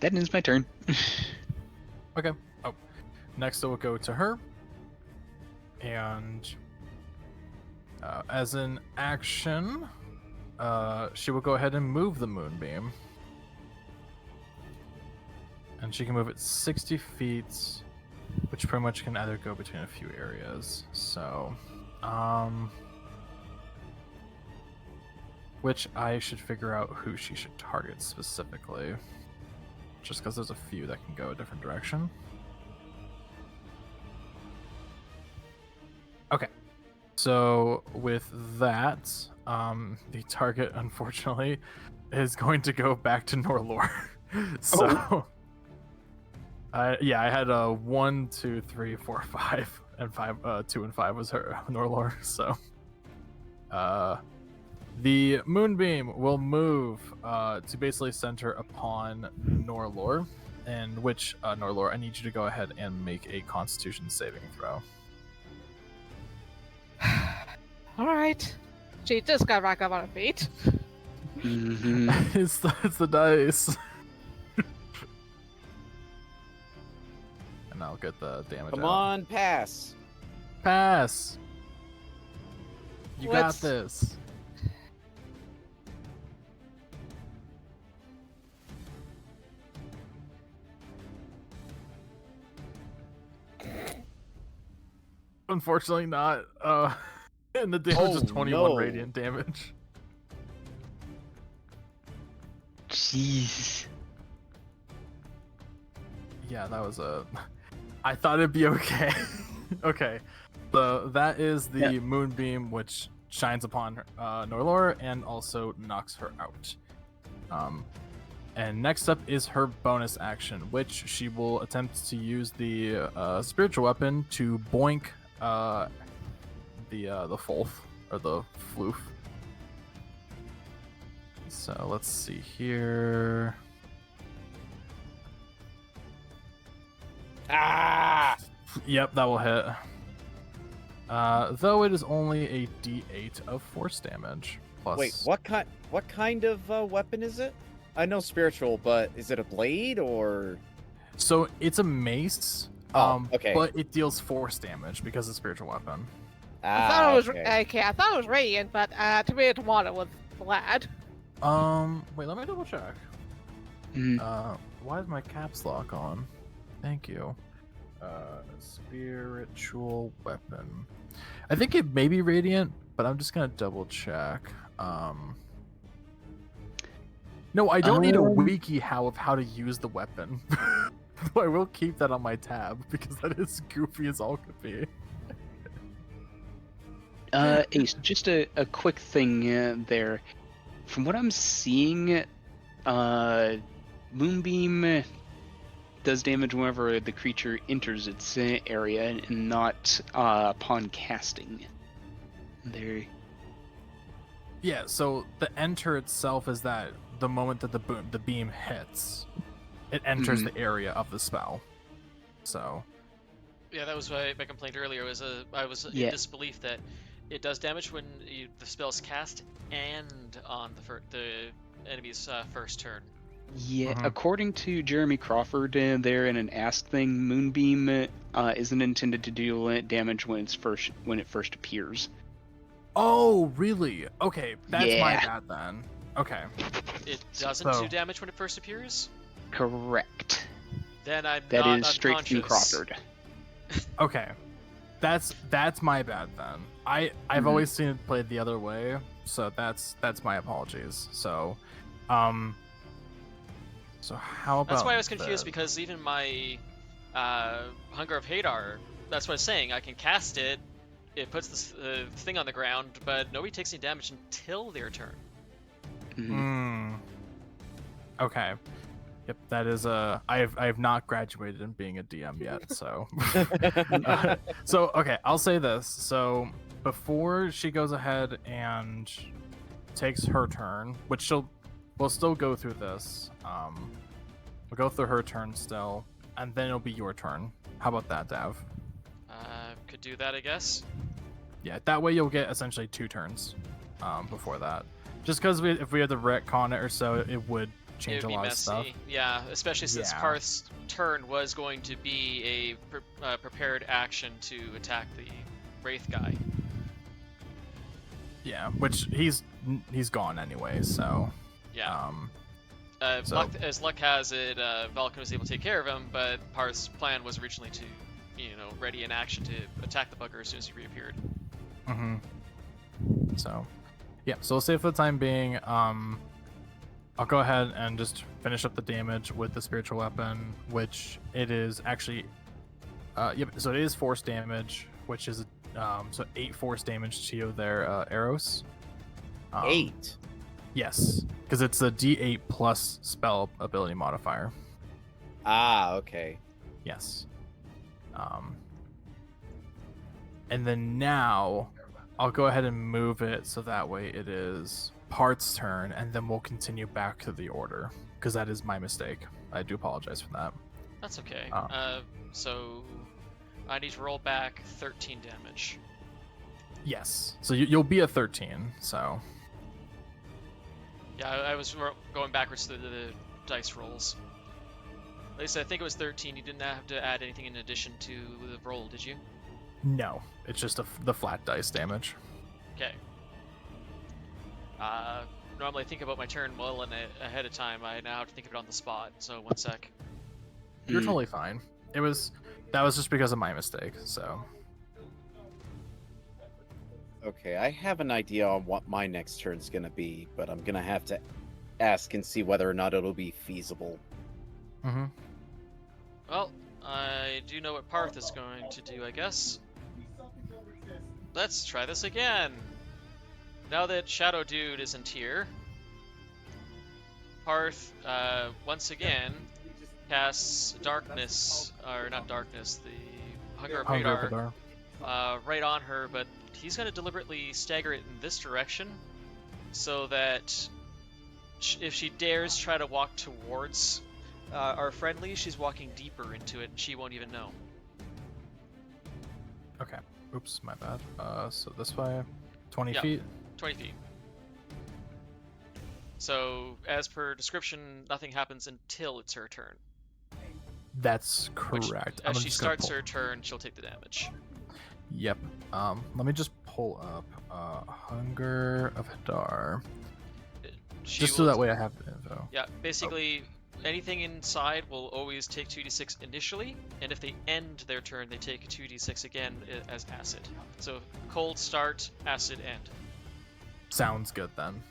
Speaker 5: that ends my turn.
Speaker 1: Okay. Oh, next it will go to her, and as an action, she will go ahead and move the moonbeam, and she can move it 60 feet, which pretty much can either go between a few areas. So, which I should figure out who she should target specifically. Just because there's a few that can go a different direction. Okay. So with that, the target, unfortunately, is going to go back to Norelor. So, yeah, I had 1, 2, 3, 4, 5, and 5. 2 and 5 was her Norelor. So, the moonbeam will move to basically center upon Norelor, and which Norelor, I need you to go ahead and make a Constitution saving throw.
Speaker 3: All right. She just got back up on her feet.
Speaker 5: Mm-hmm.
Speaker 1: it's the dice. And I'll get the damage
Speaker 2: Come
Speaker 1: out.
Speaker 2: on, pass.
Speaker 1: Pass. You got
Speaker 3: What's-
Speaker 1: this. Unfortunately not. And the damage is
Speaker 2: Oh,
Speaker 1: 21
Speaker 2: no.
Speaker 1: radiant damage.
Speaker 5: Jeez.
Speaker 1: Yeah, that was a... I thought it'd be okay. Okay. So that is the
Speaker 5: Yeah.
Speaker 1: moonbeam, which shines upon her, Norelor and also knocks her out. And next up is her bonus action, which she will attempt to use the spiritual weapon to boink the Fulf, or the Floof. So let's see here.
Speaker 2: Ah!
Speaker 1: Yep, that will hit. Though it is only a D8 of force damage. Plus...
Speaker 2: Wait, what kind of weapon is it? I know spiritual, but is it a blade or?
Speaker 1: So it's a mace.
Speaker 2: Oh, okay.
Speaker 1: But it deals force damage because it's a spiritual weapon.
Speaker 3: I thought it was
Speaker 2: okay.
Speaker 3: I thought it was radiant, but to be a tomato with Vlad.
Speaker 1: Wait, let me double check. Why is my caps lock on? Thank you. Spiritual weapon. I think it may be radiant, but I'm just gonna double check. No, I don't need a wiki of how to use the weapon. I will keep that on my tab because that is goofy as all could be.
Speaker 5: Ace, just a quick thing there. From what I'm seeing, Moonbeam does damage whenever the creature enters its area and not upon casting. There.
Speaker 1: Yeah, so the enter itself is that the moment that the beam hits, it enters the area of the spell. So.
Speaker 4: Yeah, that was my complaint earlier. I was in disbelief that it does damage when the spell's cast and on the enemy's first turn.
Speaker 5: Yeah, according to Jeremy Crawford there in an Ask thing, Moonbeam isn't intended to do damage when it first appears.
Speaker 1: Oh, really? Okay, that's my
Speaker 5: Yeah.
Speaker 1: bad then. Okay.
Speaker 4: It doesn't do damage when it first appears?
Speaker 5: Correct.
Speaker 4: Then I'm
Speaker 5: That
Speaker 4: not
Speaker 5: is straight from
Speaker 4: unconscious.
Speaker 5: Crawford.
Speaker 1: Okay. That's my bad then. I've always seen it played the other way, so that's my apologies. So so how about
Speaker 4: That's why I was confused, because even my Hunger of Hadar, that's what I was saying. I can cast it, it puts this thing on the ground, but nobody takes any damage until their turn.
Speaker 1: Okay. Yep, that is I have not graduated in being a DM yet, so so okay, I'll say this. So before she goes ahead and takes her turn, which she'll we'll still go through this. We'll go through her turn still, and then it'll be your turn. How about that, Dav?
Speaker 4: Could do that, I guess.
Speaker 1: Yeah, that way you'll get essentially 2 turns before that. Just because if we had to retcon it or so, it would change
Speaker 4: It would
Speaker 1: a
Speaker 4: be
Speaker 1: lot
Speaker 4: messy.
Speaker 1: of stuff.
Speaker 4: Yeah, especially since
Speaker 1: Yeah.
Speaker 4: Paarth's turn was going to be a prepared action to attack the Wraith guy.
Speaker 1: Yeah, which he's gone anyway, so
Speaker 4: Yeah.
Speaker 1: so-
Speaker 4: As luck has it, Valkin was able to take care of him, but Paarth's plan was originally to, ready in action to attack the bugger as soon as he reappeared.
Speaker 1: So yeah, so we'll say for the time being, I'll go ahead and just finish up the damage with the spiritual weapon, which it is actually yep, so it is force damage, which is so 8 force damage to you there, Aeros.
Speaker 6: 8.
Speaker 1: Yes, because it's a D8 plus spell ability modifier.
Speaker 6: Ah, okay.
Speaker 1: Yes. And then now I'll go ahead and move it so that way it is Paarth's turn, and then we'll continue back to the order, because that is my mistake. I do apologize for that.
Speaker 4: That's okay.
Speaker 1: Oh.
Speaker 4: So I need to roll back 13 damage.
Speaker 1: Yes. So you'll be a 13, so...
Speaker 4: Yeah, I was going backwards to the dice rolls. At least I think it was 13. You didn't have to add anything in addition to the roll, did you?
Speaker 1: No, it's just the flat dice damage.
Speaker 4: Okay. Normally I think about my turn well and ahead of time. I now have to think of it on the spot. So 1 sec.
Speaker 1: You're totally fine. That was just because of my mistake, so...
Speaker 6: Okay, I have an idea on what my next turn's gonna be, but I'm gonna have to ask and see whether or not it'll be feasible.
Speaker 1: Mm-hmm.
Speaker 4: Well, I do know what Paarth is going to do, I guess. Let's try this again. Now that Shadow Dude isn't here, Paarth, once again, casts Darkness, or not Darkness, the Hunger of Radar, right on her, but he's going to deliberately stagger it in this direction, so that if she dares try to walk towards our friendly, she's walking deeper into it, and she won't even know.
Speaker 1: Okay. Oops, my bad. So this way, 20
Speaker 4: Yeah.
Speaker 1: feet.
Speaker 4: 20 feet. So, as per description, nothing happens until it's her turn.
Speaker 1: That's
Speaker 4: Which,
Speaker 1: correct.
Speaker 4: as
Speaker 1: I'm
Speaker 4: she
Speaker 1: just gonna
Speaker 4: starts
Speaker 1: pull-
Speaker 4: her turn, she'll take the damage.
Speaker 1: Yep. Let me just pull up Hunger of Hadar.
Speaker 4: She
Speaker 1: Just so
Speaker 4: will-
Speaker 1: that way I have the info.
Speaker 4: Yeah, basically, anything inside will always take 2d6 initially, and if they end their turn, they take 2d6 again as acid. So, cold start, acid end.
Speaker 1: Sounds good then.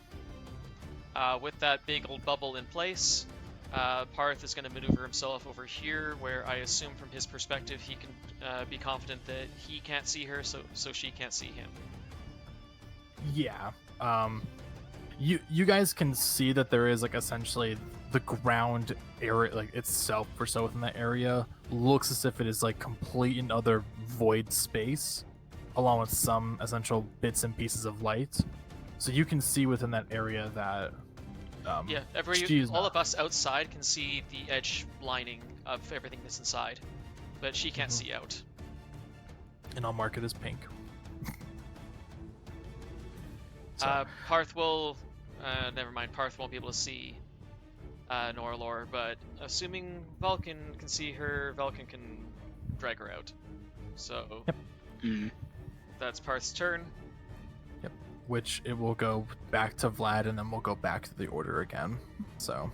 Speaker 4: With that big old bubble in place, Paarth is going to maneuver himself over here, where I assume from his perspective he can be confident that he can't see her, so she can't see him.
Speaker 1: Yeah. You guys can see that there is like essentially the ground area like itself for so within that area looks as if it is like complete and utter void space, along with some essential bits and pieces of light. So you can see within that area that
Speaker 4: Yeah, all of us outside can see the edge lining of everything that's inside, but she can't see out.
Speaker 1: and I'll mark it as pink. So,
Speaker 4: Paarth will... never mind, Paarth won't be able to see Norelor, but assuming Valkin can see her, Valkin can drag her out. So, that's Paarth's turn.
Speaker 1: which it will go back to Vlad, and then we'll go back to the order again. So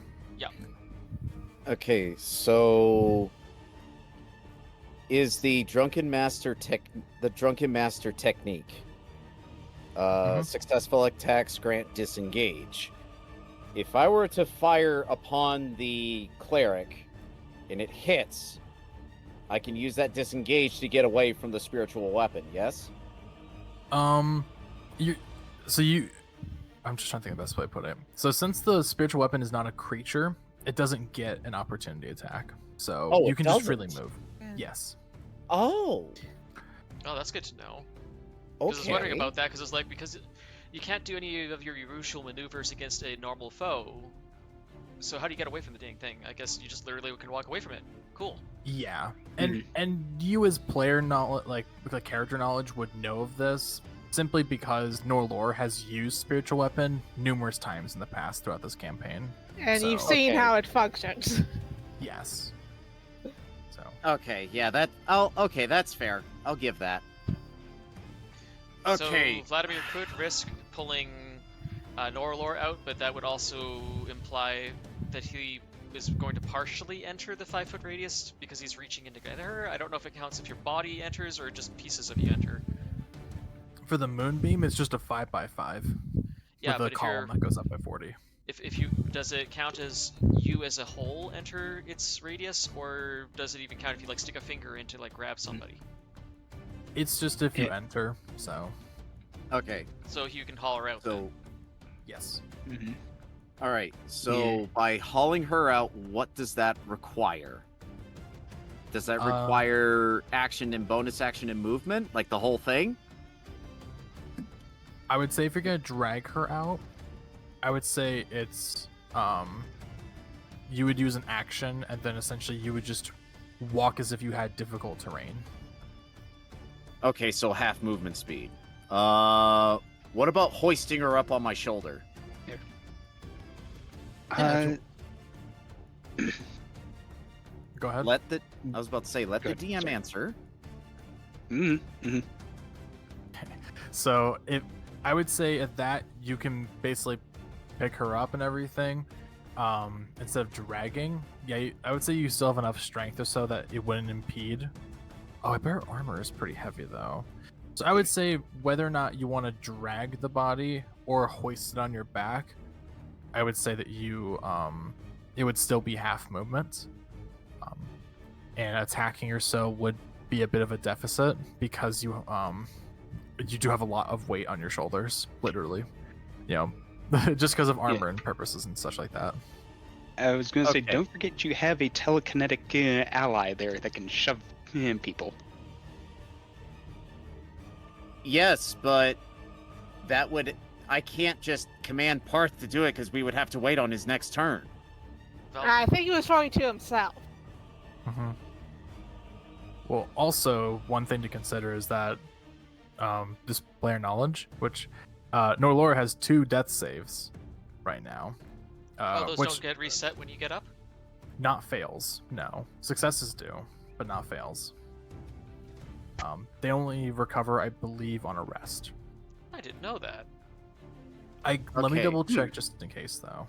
Speaker 6: Okay, so is the Drunken Master technique successful attacks grant disengage. If I were to fire upon the cleric and it hits, I can use that disengage to get away from the spiritual weapon, yes?
Speaker 1: I'm just trying to think of the best way to put it. So since the spiritual weapon is not a creature, it doesn't get an opportunity attack. So
Speaker 6: Oh,
Speaker 1: you
Speaker 6: it
Speaker 1: can just freely
Speaker 6: doesn't?
Speaker 1: move. Yes.
Speaker 6: Oh,
Speaker 4: Oh, that's good to know. Because I was wondering
Speaker 6: okay.
Speaker 4: about that, because you can't do any of your usual maneuvers against a normal foe, So how do you get away from the dang thing? I guess you just literally can walk away from it. Cool.
Speaker 1: Yeah, and you as player knowledge, like with character knowledge, would know of this simply because Norelor has used spiritual weapon numerous times in the past throughout this campaign.
Speaker 3: And
Speaker 1: So-
Speaker 3: you've seen
Speaker 6: Okay.
Speaker 3: how it functions.
Speaker 1: Yes. So
Speaker 6: Okay, yeah, okay, that's fair. I'll give that. Okay.
Speaker 4: So Vladimir could risk pulling Norelor out, but that would also imply that he is going to partially enter the 5-foot radius because he's reaching in together. I don't know if it counts if your body enters or just pieces of you enter.
Speaker 1: for the moonbeam, it's just a 5x5
Speaker 4: Yeah,
Speaker 1: with
Speaker 4: but
Speaker 1: a
Speaker 4: if
Speaker 1: column
Speaker 4: you're
Speaker 1: that goes up by 40.
Speaker 4: if you does it count as you as a whole enter its radius, or does it even count if you like stick a finger in to like grab somebody?
Speaker 1: It's just if you
Speaker 5: Yeah.
Speaker 1: enter. So
Speaker 6: Okay.
Speaker 4: So you can holler out.
Speaker 6: So,
Speaker 1: yes.
Speaker 5: Mhm.
Speaker 6: all right. So by hauling her out, what does that require? Does that require action and bonus action and movement, like the whole thing?
Speaker 1: I would say if you're gonna drag her out, I would say it's you would use an action and then essentially you would just walk as if you had difficult terrain.
Speaker 6: Okay, so half movement speed. What about hoisting her up on my shoulder?
Speaker 5: Uh,
Speaker 1: Go ahead.
Speaker 6: I was about to say, let the
Speaker 5: Good,
Speaker 6: DM
Speaker 5: sorry.
Speaker 6: answer.
Speaker 5: mhm, mhm.
Speaker 1: So if I would say at that you can basically pick her up and everything, instead of dragging. Yeah, I would say you still have enough strength or so that it wouldn't impede. Oh, I bet her armor is pretty heavy though. So I would say whether or not you want to drag the body or hoist it on your back, I would say that you it would still be half movement. And attacking or so would be a bit of a deficit because you do have a lot of weight on your shoulders, literally. You know, just because of armor and purposes and such like that.
Speaker 5: I was going to say,
Speaker 6: Okay.
Speaker 5: don't forget you have a telekinetic ally there that can shove people.
Speaker 6: Yes, but I can't just command Paarth to do it because we would have to wait on his next turn.
Speaker 3: I think he was referring to himself.
Speaker 1: Mm-hmm. Well, also one thing to consider is that this player knowledge, which Norelor has 2 death saves right now,
Speaker 4: Those
Speaker 1: which
Speaker 4: don't get reset when you get up?
Speaker 1: not fails. No, successes do, but not fails. They only recover, I believe, on a rest.
Speaker 4: I didn't know that.
Speaker 1: Let me
Speaker 6: Okay.
Speaker 1: double check just in case, though.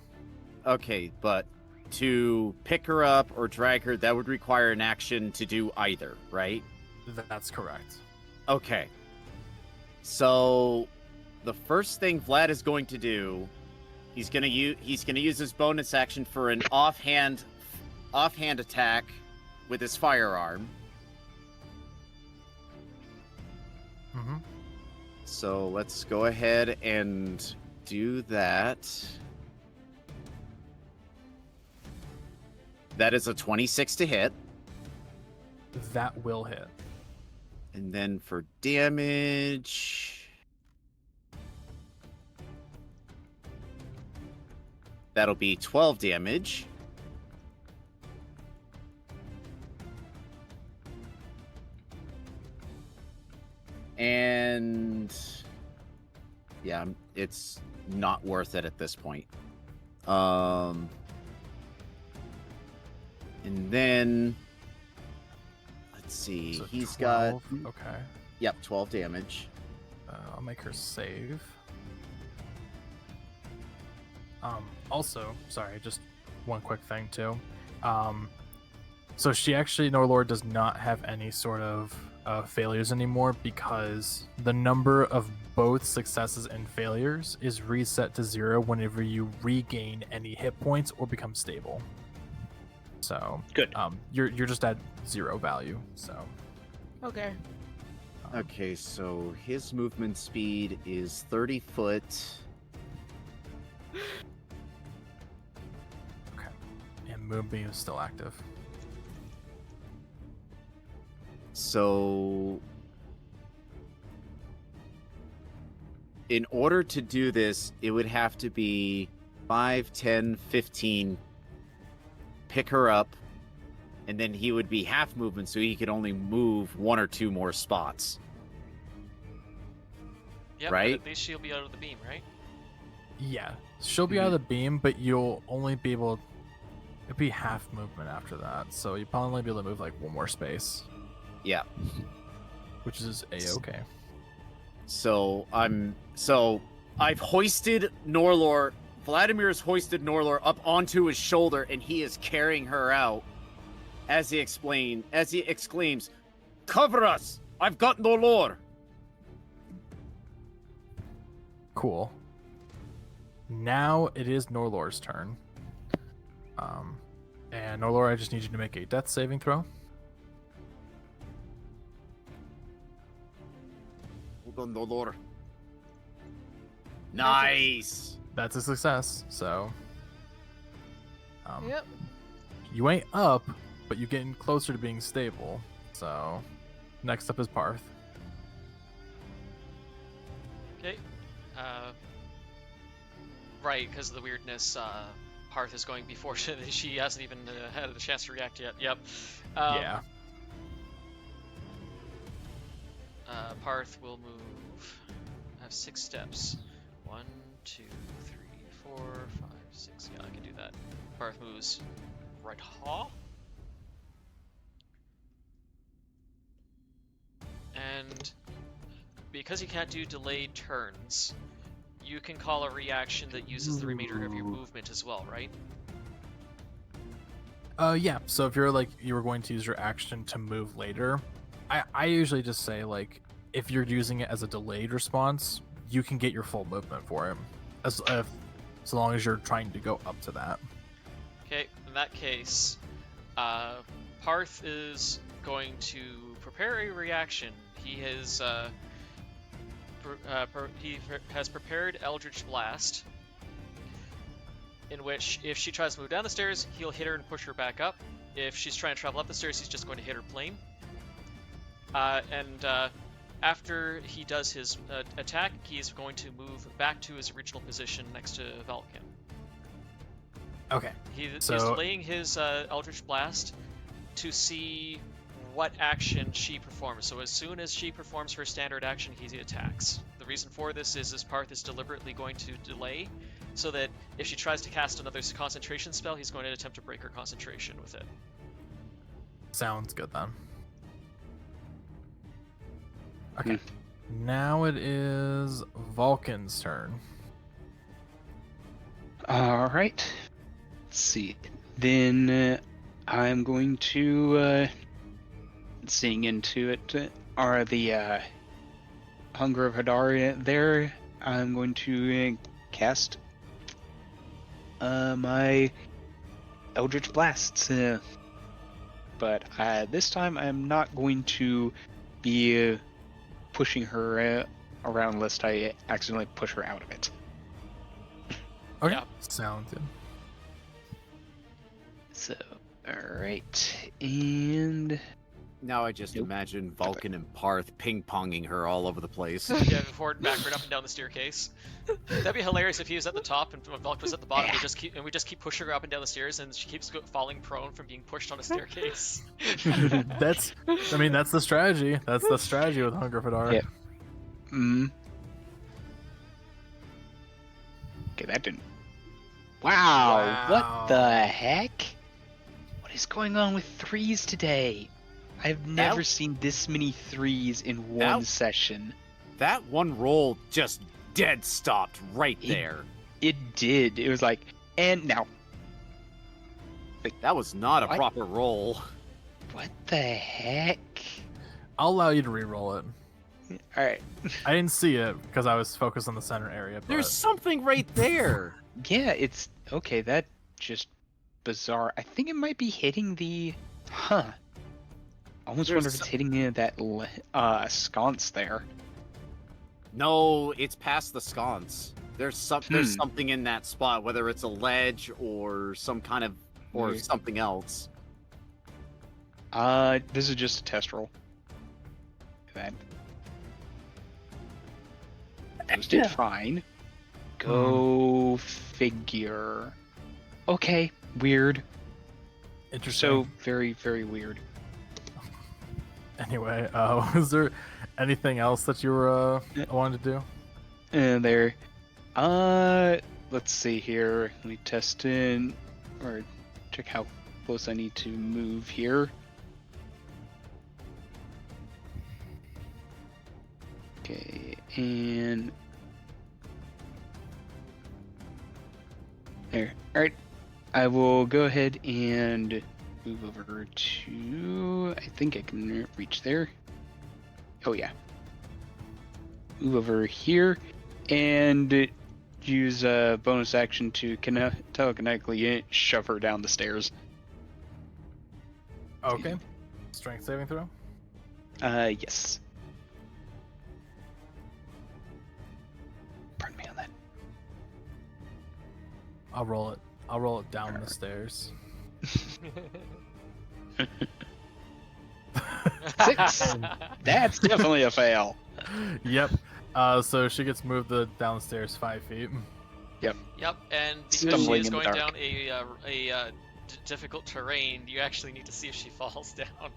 Speaker 6: Okay, but to pick her up or drag her, that would require an action to do either, right?
Speaker 1: That's correct.
Speaker 6: Okay. So the first thing Vlad is going to do, he's gonna use his bonus action for an offhand attack with his firearm.
Speaker 1: Mm-hmm.
Speaker 6: So let's go ahead and do that. That is a 26 to hit.
Speaker 1: That will hit.
Speaker 6: And then for damage, that'll be 12 damage. And yeah, it's not worth it at this point. And then let's see,
Speaker 1: So
Speaker 6: he's
Speaker 1: 12,
Speaker 6: got
Speaker 1: okay.
Speaker 6: 12 damage.
Speaker 1: I'll make her save. Also, sorry, just one quick thing too. So she actually, Norelor does not have any sort of failures anymore because the number of both successes and failures is reset to 0 whenever you regain any hit points or become stable. So
Speaker 5: Good.
Speaker 1: you're just at 0 value. So
Speaker 3: Okay.
Speaker 6: Okay, so his movement speed is 30 foot.
Speaker 1: okay, and Moonbeam is still active.
Speaker 6: So in order to do this, it would have to be 5, 10, 15 pick her up, and then he would be half movement, so he could only move 1 or 2 more spots.
Speaker 4: Yep,
Speaker 6: Right?
Speaker 4: but at least she'll be out of the beam, right?
Speaker 1: Yeah, she'll be out of the beam, but you'll only be able. It'd be half movement after that, so you'll probably only be able to move like 1 more space.
Speaker 6: Yeah.
Speaker 1: Which is a-okay.
Speaker 6: So I've hoisted Norelor. Vladimir's hoisted Norelor up onto his shoulder, and he is carrying her out. As he exclaims, "Cover us! I've got Norelor!"
Speaker 1: Cool. Now it is Norlor's turn. And Norelor, I just need you to make a death saving throw.
Speaker 6: Hold on, Norelor. Nice.
Speaker 1: That's a success. So,
Speaker 3: Yep.
Speaker 1: you ain't up, but you're getting closer to being stable. So, next up is Paarth.
Speaker 4: Okay. Right, because of the weirdness, Paarth is going before she hasn't even had a chance to react yet. Yep.
Speaker 1: Yeah.
Speaker 4: Paarth will move. Have 6 steps. 1, 2, 3, 4, 5, 6. Yeah, I can do that. Paarth moves right. And because you can't do delayed turns, you can call a reaction that uses the remainder of your movement as well, right?
Speaker 1: Yeah. So if you're like you were going to use your action to move later, I usually just say like if you're using it as a delayed response, you can get your full movement for it, as long as you're trying to go up to that.
Speaker 4: Okay, in that case, Paarth is going to prepare a reaction. He has prepared Eldritch Blast, in which if she tries to move down the stairs, he'll hit her and push her back up. If she's trying to travel up the stairs, he's just going to hit her plane. After he does his attack, he's going to move back to his original position next to Valkin.
Speaker 1: Okay.
Speaker 4: He's delaying his Eldritch Blast to see what action she performs. So as soon as she performs her standard action, he attacks. The reason for this is Paarth is deliberately going to delay, so that if she tries to cast another concentration spell, he's going to attempt to break her concentration with it.
Speaker 1: Sounds good then. Okay. Now it is Valkin's turn.
Speaker 5: All right. Let's see. Then I'm going to sing into it. Are the Hunger of Hadar there? I'm going to cast my Eldritch Blasts. But this time I'm not going to be pushing her around lest I accidentally push her out of it.
Speaker 1: Okay.
Speaker 4: Yeah.
Speaker 1: Sounds good.
Speaker 5: So, alright. And
Speaker 6: Now I just imagine Vulcan and Paarth ping-ponging her all over the place.
Speaker 4: Yeah, forward, backward, up and down the staircase. That'd be hilarious if he was at the top and Valk was at the bottom. We just keep pushing her up and down the stairs, and she keeps falling prone from being pushed on a staircase.
Speaker 1: That's the strategy. That's the strategy with Hunger for Hadar.
Speaker 5: Yeah. Okay, that didn't. Wow, what the heck? What is going on with 3s today? I've never seen this many 3s in one session.
Speaker 6: That one roll just dead stopped right there.
Speaker 5: It did. It was like, and now.
Speaker 6: That was not a proper roll.
Speaker 5: What the heck?
Speaker 1: I'll allow you to re-roll it.
Speaker 5: Alright.
Speaker 1: I didn't see it because I was focused on the center area. But...
Speaker 6: There's something right there.
Speaker 5: Yeah, it's okay. That just bizarre. I think it might be hitting the. I almost wonder if it's hitting that sconce there.
Speaker 6: No, it's past the sconce. There's something in that spot, whether it's a ledge or some kind of something else.
Speaker 5: This is just a test roll. That did fine. Go figure. Okay, weird.
Speaker 1: Interesting.
Speaker 5: So very, very weird.
Speaker 1: Anyway, was there anything else that you were wanted to do?
Speaker 5: And there. Let's see here. Let me test in, or check how close I need to move here. Okay, and there. All right, I will go ahead and move over to. I think I can reach there. Oh yeah. Move over here, and use a bonus action to telekinetically shove her down the stairs.
Speaker 1: Okay. Strength saving throw?
Speaker 5: Yes. Pardon me on that.
Speaker 1: I'll roll it. I'll roll it down the stairs.
Speaker 5: 6. That's definitely a fail.
Speaker 1: Yep. So she gets moved down the stairs 5 feet.
Speaker 4: Yep, and because
Speaker 5: Stumbling
Speaker 4: she is
Speaker 5: in the
Speaker 4: going
Speaker 5: dark.
Speaker 4: down a difficult terrain, you actually need to see if she falls down.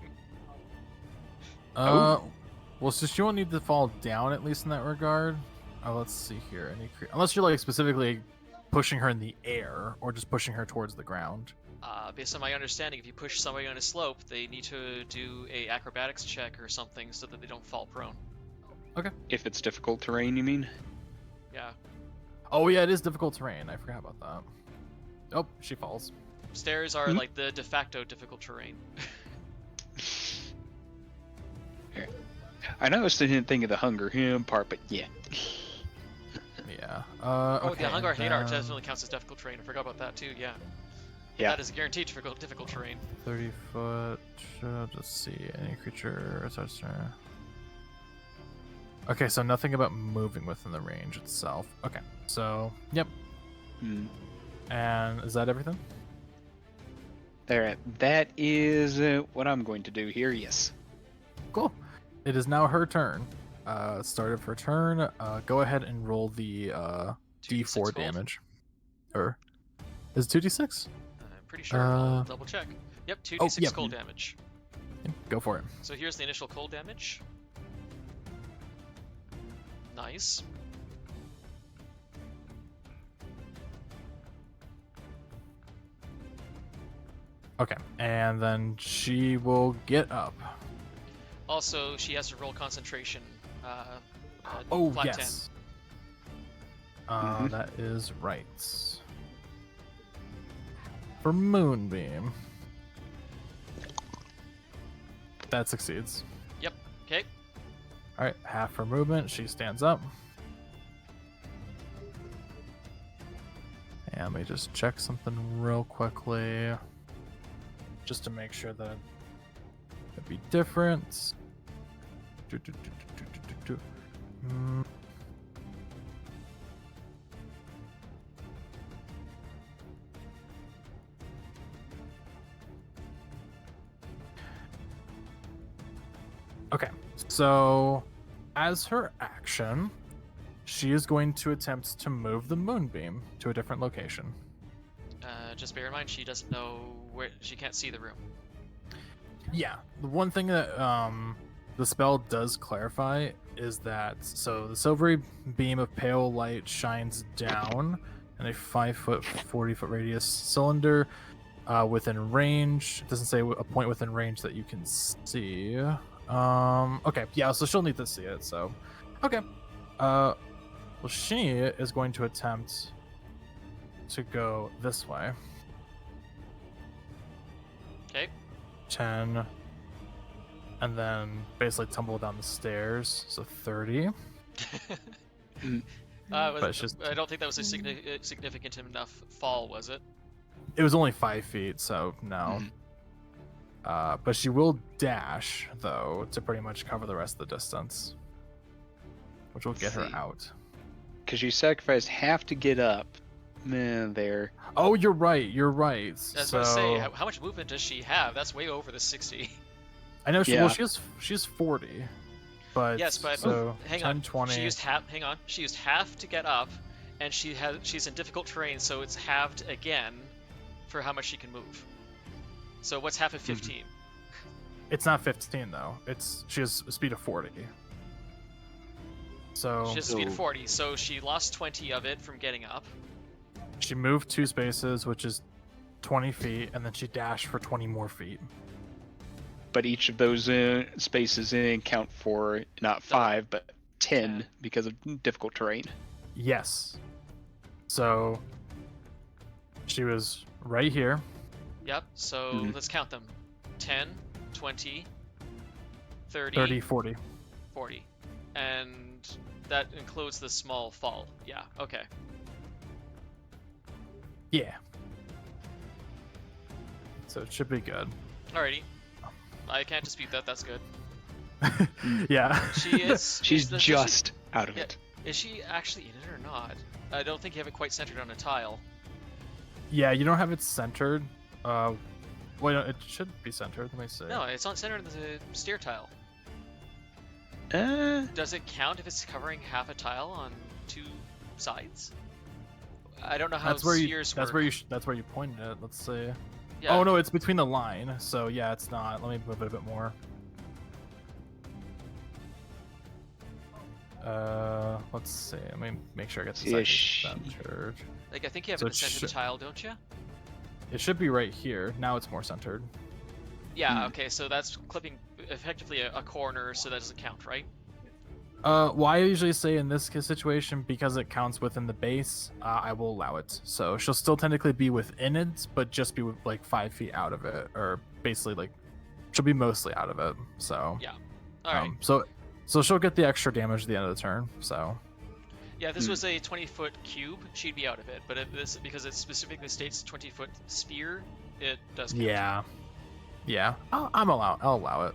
Speaker 1: Well, so she won't need to fall down, at least in that regard. Let's see here. Unless you're like specifically pushing her in the air or just pushing her towards the ground.
Speaker 4: Based on my understanding, if you push somebody on a slope, they need to do a acrobatics check or something so that they don't fall prone.
Speaker 5: If it's difficult terrain, you mean?
Speaker 4: Yeah.
Speaker 1: Oh yeah, it is difficult terrain. I forgot about that. Oh, she falls.
Speaker 4: Stairs are like the de facto difficult terrain.
Speaker 5: I know I didn't think of the hunger part, but yeah.
Speaker 1: Yeah.
Speaker 4: Oh,
Speaker 1: Okay,
Speaker 4: the Hunger Hate Art
Speaker 1: then
Speaker 4: definitely counts as difficult terrain. I forgot about that too, yeah.
Speaker 5: Yeah.
Speaker 4: That is guaranteed difficult terrain.
Speaker 1: 30 foot. Let's see. Any creature. Okay, so nothing about moving within the range itself. Okay, so yep. And is that everything?
Speaker 5: There. That is what I'm going to do here. Yes.
Speaker 1: Cool. It is now her turn. Start of her turn. Go ahead and roll the
Speaker 4: 2d6
Speaker 1: D4
Speaker 4: cold.
Speaker 1: damage. Or is it 2d6?
Speaker 4: I'm pretty sure. I'll double check. Yep, 2d6
Speaker 1: yep.
Speaker 4: cold damage.
Speaker 1: Go for it.
Speaker 4: So here's the initial cold damage. Nice.
Speaker 1: Okay, and then she will get up.
Speaker 4: Also, she has to roll concentration.
Speaker 1: Oh,
Speaker 4: flat
Speaker 1: yes. That is right. For Moonbeam. That succeeds.
Speaker 4: 10. Yep. Okay.
Speaker 1: Alright, half her movement. She stands up. And let me just check something real quickly. Just to make sure that it'd be different. Okay, so as her action, she is going to attempt to move the Moonbeam to a different location.
Speaker 4: Just bear in mind, she doesn't know where. She can't see the room.
Speaker 1: Yeah, the one thing that the spell does clarify is that so the silvery beam of pale light shines down in a 5-foot, 40-foot radius cylinder within range. It doesn't say a point within range that you can see. Okay, yeah, so she'll need to see it. So, okay. Well, she is going to attempt to go this way.
Speaker 4: Okay.
Speaker 1: 10, and then basically tumble down the stairs, so 30. But it's just
Speaker 4: I don't think that was a significant enough fall, was it?
Speaker 1: it was only 5 feet, so no. But she will dash though to pretty much cover the rest of the distance, which will get her out.
Speaker 5: Because you sacrificed half to get up. There.
Speaker 1: Oh, you're right. You're right.
Speaker 4: I was going to say, how much movement does she have? That's way over the 60.
Speaker 1: I know she.
Speaker 5: Yeah.
Speaker 1: Well, she's 40. But
Speaker 4: Yes, but
Speaker 1: so
Speaker 4: hang
Speaker 1: 10,
Speaker 4: on.
Speaker 1: 20.
Speaker 4: She used half. Hang on. She used half to get up, and she's in difficult terrain, so it's halved again for how much she can move. So what's half of 15?
Speaker 1: It's not 15 though. She has a speed of 40. So
Speaker 4: She has a speed of 40, so she lost 20 of it from getting up.
Speaker 1: she moved 2 spaces, which is 20 feet, and then she dashed for 20 more feet.
Speaker 5: But each of those spaces count for not 5, but 10 because of difficult terrain.
Speaker 1: Yes. So she was right here.
Speaker 4: Yep, so let's count them. 10, 20,
Speaker 1: 30, 40.
Speaker 4: 40. And that includes the small fall. Yeah, okay.
Speaker 1: Yeah. So it should be good.
Speaker 4: Alrighty. I can't dispute that, that's good.
Speaker 1: Yeah.
Speaker 4: She is...
Speaker 5: She's
Speaker 4: is
Speaker 5: just out of
Speaker 4: yeah,
Speaker 5: it.
Speaker 4: Is she actually in it or not? I don't think you have it quite centered on a tile.
Speaker 1: Yeah, you don't have it centered. Wait, no, it should be centered. Let me see.
Speaker 4: No, it's not centered on the stair tile.
Speaker 5: Uh,
Speaker 4: Does it count if it's covering half a tile on 2 sides? I don't know how
Speaker 1: That's where
Speaker 4: spheres work.
Speaker 1: That's where you pointed it. Let's see.
Speaker 4: Yeah.
Speaker 1: Oh no, it's between the line. So yeah, it's not. Let me move it a bit more. Let's see. Let me make sure I get this actually centered.
Speaker 4: Like, I think you have
Speaker 1: So
Speaker 4: it centered tile, don't you?
Speaker 1: It should be right here. Now it's more centered.
Speaker 4: Yeah, okay, so that's clipping effectively a corner, so that doesn't count, right?
Speaker 1: Well, I usually say in this situation, because it counts within the base, I will allow it. So she'll still technically be within it, but just be like 5 feet out of it, or basically like she'll be mostly out of it. So
Speaker 4: Yeah. Alright.
Speaker 1: So she'll get the extra damage at the end of the turn. So
Speaker 4: Yeah, this was a 20-foot cube, she'd be out of it, but because it specifically states 20-foot sphere, it does count.
Speaker 1: Yeah, I'll allow it.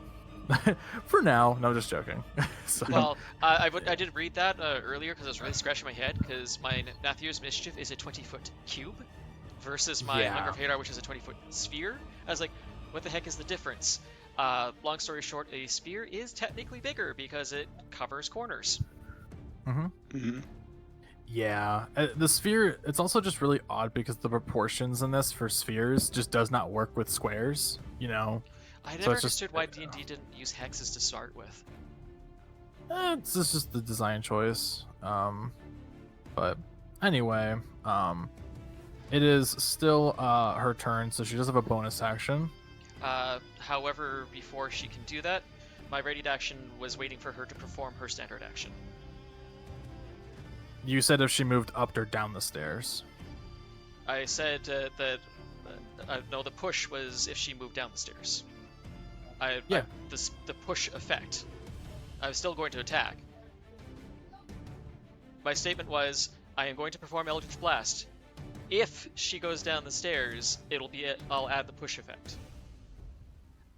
Speaker 1: For now. No, just joking. So,
Speaker 4: Well, I did read that earlier because I was really scratching my head, because my Nathir's Mischief is a 20-foot cube versus my
Speaker 1: Yeah.
Speaker 4: Hunger of Hadar, which is a 20-foot sphere. I was like, what the heck is the difference? Long story short, a sphere is technically bigger because it covers corners.
Speaker 1: yeah, the sphere, it's also just really odd because the proportions in this for spheres just does not work with squares, you know?
Speaker 4: I
Speaker 1: So
Speaker 4: never
Speaker 1: it's just-
Speaker 4: understood why D&D didn't use hexes to start with.
Speaker 1: It's just the design choice. But anyway, it is still her turn, so she does have a bonus action.
Speaker 4: However, before she can do that, my readied action was waiting for her to perform her standard action.
Speaker 1: You said if she moved up or down the stairs.
Speaker 4: I said no, the push was if she moved down the stairs. The push effect. I was still going to attack. My statement was, I am going to perform Eldritch Blast. If she goes down the stairs, I'll add the push effect.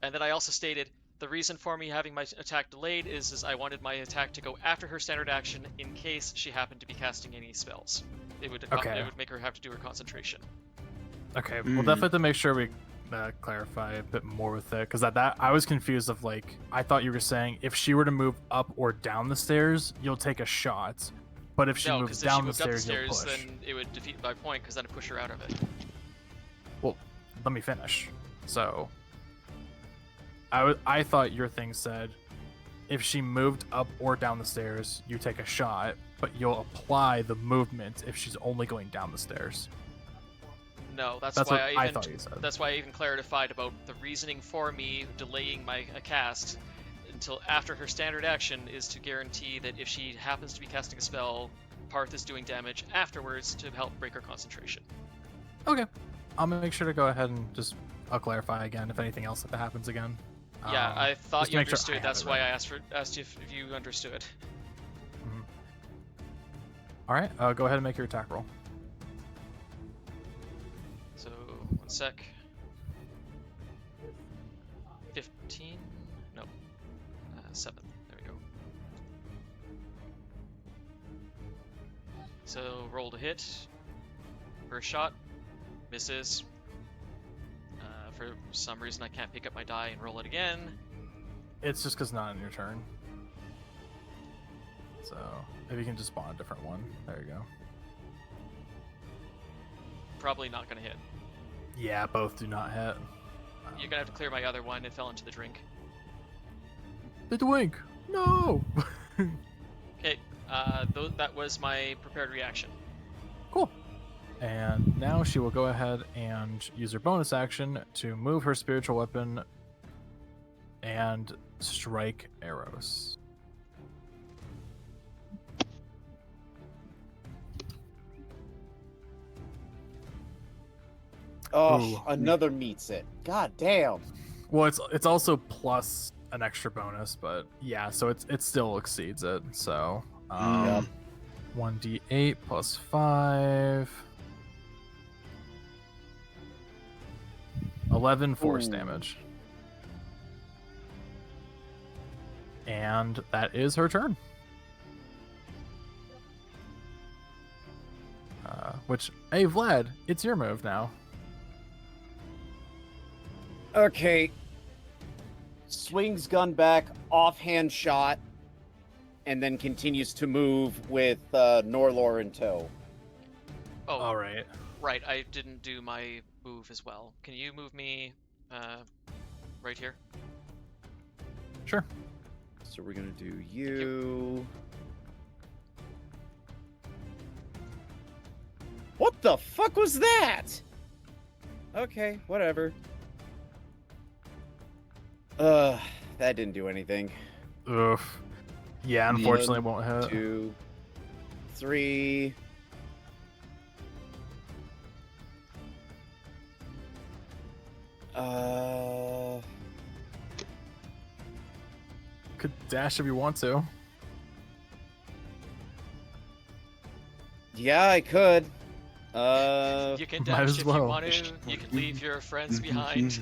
Speaker 4: And then I also stated, the reason for me having my attack delayed is I wanted my attack to go after her standard action in case she happened to be casting any spells. It would make her have to do her concentration.
Speaker 1: Okay, we'll definitely have to make sure we clarify a bit more with it, because that I was confused of, like, I thought you were saying if she were to move up or down the stairs, you'll take a shot, but if she moves down the stairs, you'll push.
Speaker 4: Then it would defeat my point, because then I'd push her out of it.
Speaker 1: Well, let me finish. So, I thought your thing said if she moved up or down the stairs, you take a shot, but you'll apply the movement if she's only going down the stairs.
Speaker 4: No, that's
Speaker 1: what
Speaker 4: why
Speaker 1: I thought you said.
Speaker 4: That's why I even clarified about the reasoning for me delaying my cast until after her standard action is to guarantee that if she happens to be casting a spell, Paarth is doing damage afterwards to help break her concentration.
Speaker 1: Okay, I'll make sure to go ahead and I'll clarify again if anything else that happens again.
Speaker 4: Yeah, I thought
Speaker 1: just
Speaker 4: you
Speaker 1: make sure
Speaker 4: understood.
Speaker 1: I have
Speaker 4: That's
Speaker 1: it
Speaker 4: why
Speaker 1: right.
Speaker 4: I asked you if you understood.
Speaker 1: All right, go ahead and make your attack roll.
Speaker 4: So, 1 sec. 15? No. 7. There we go. So, roll to hit. First shot. Misses. For some reason, I can't pick up my die and roll it again.
Speaker 1: It's just because not on your turn. So, if you can just spawn a different one. There you go.
Speaker 4: Probably not going to hit.
Speaker 1: Yeah, both do not hit.
Speaker 4: You're gonna have to clear my other one. It fell into the drink.
Speaker 1: The twink. No.
Speaker 4: Okay. That was my prepared reaction.
Speaker 1: Cool. And now she will go ahead and use her bonus action to move her spiritual weapon and strike Aeros.
Speaker 6: Oh,
Speaker 1: Ooh.
Speaker 6: another meets it. God damn.
Speaker 1: Well, it's also plus an extra bonus, but yeah, so it still exceeds it. So
Speaker 6: Yep.
Speaker 1: 1d8 plus 5. 11 force
Speaker 6: Ooh.
Speaker 1: damage. And that is her turn. Hey, Vlad, it's your move now.
Speaker 6: Okay. Swings gun back, offhand shot, and then continues to move with Norelor in tow.
Speaker 4: Oh,
Speaker 1: All right.
Speaker 4: right. I didn't do my move as well. Can you move me right here?
Speaker 1: Sure.
Speaker 6: So we're gonna do you. What the fuck was that? Okay, whatever. That didn't do anything.
Speaker 1: Oof. Yeah, unfortunately, it won't hit.
Speaker 6: 2, 3.
Speaker 1: Could dash if you want to.
Speaker 6: Yeah, I could.
Speaker 4: You can
Speaker 1: might
Speaker 4: dash
Speaker 1: as
Speaker 4: if
Speaker 1: well.
Speaker 4: you want to. You can leave your friends behind.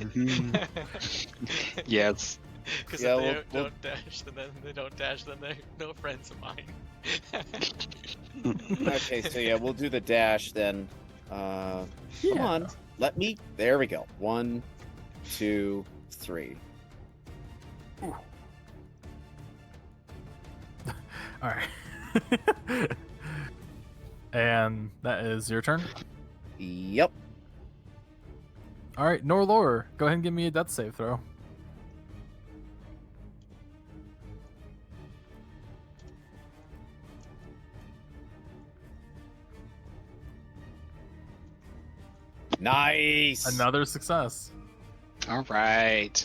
Speaker 5: Yes.
Speaker 4: Because
Speaker 6: Yeah,
Speaker 4: if they
Speaker 6: we'll-
Speaker 4: don't dash, then they don't dash, then they're no friends of mine.
Speaker 6: Okay, so yeah, we'll do the dash then. Come
Speaker 1: Yeah.
Speaker 6: on, let me. There we go. 1, 2, 3.
Speaker 1: All right. And that is your turn.
Speaker 6: Yep.
Speaker 1: All right, Norelor, go ahead and give me a death save throw.
Speaker 6: Nice.
Speaker 1: Another success.
Speaker 5: All right.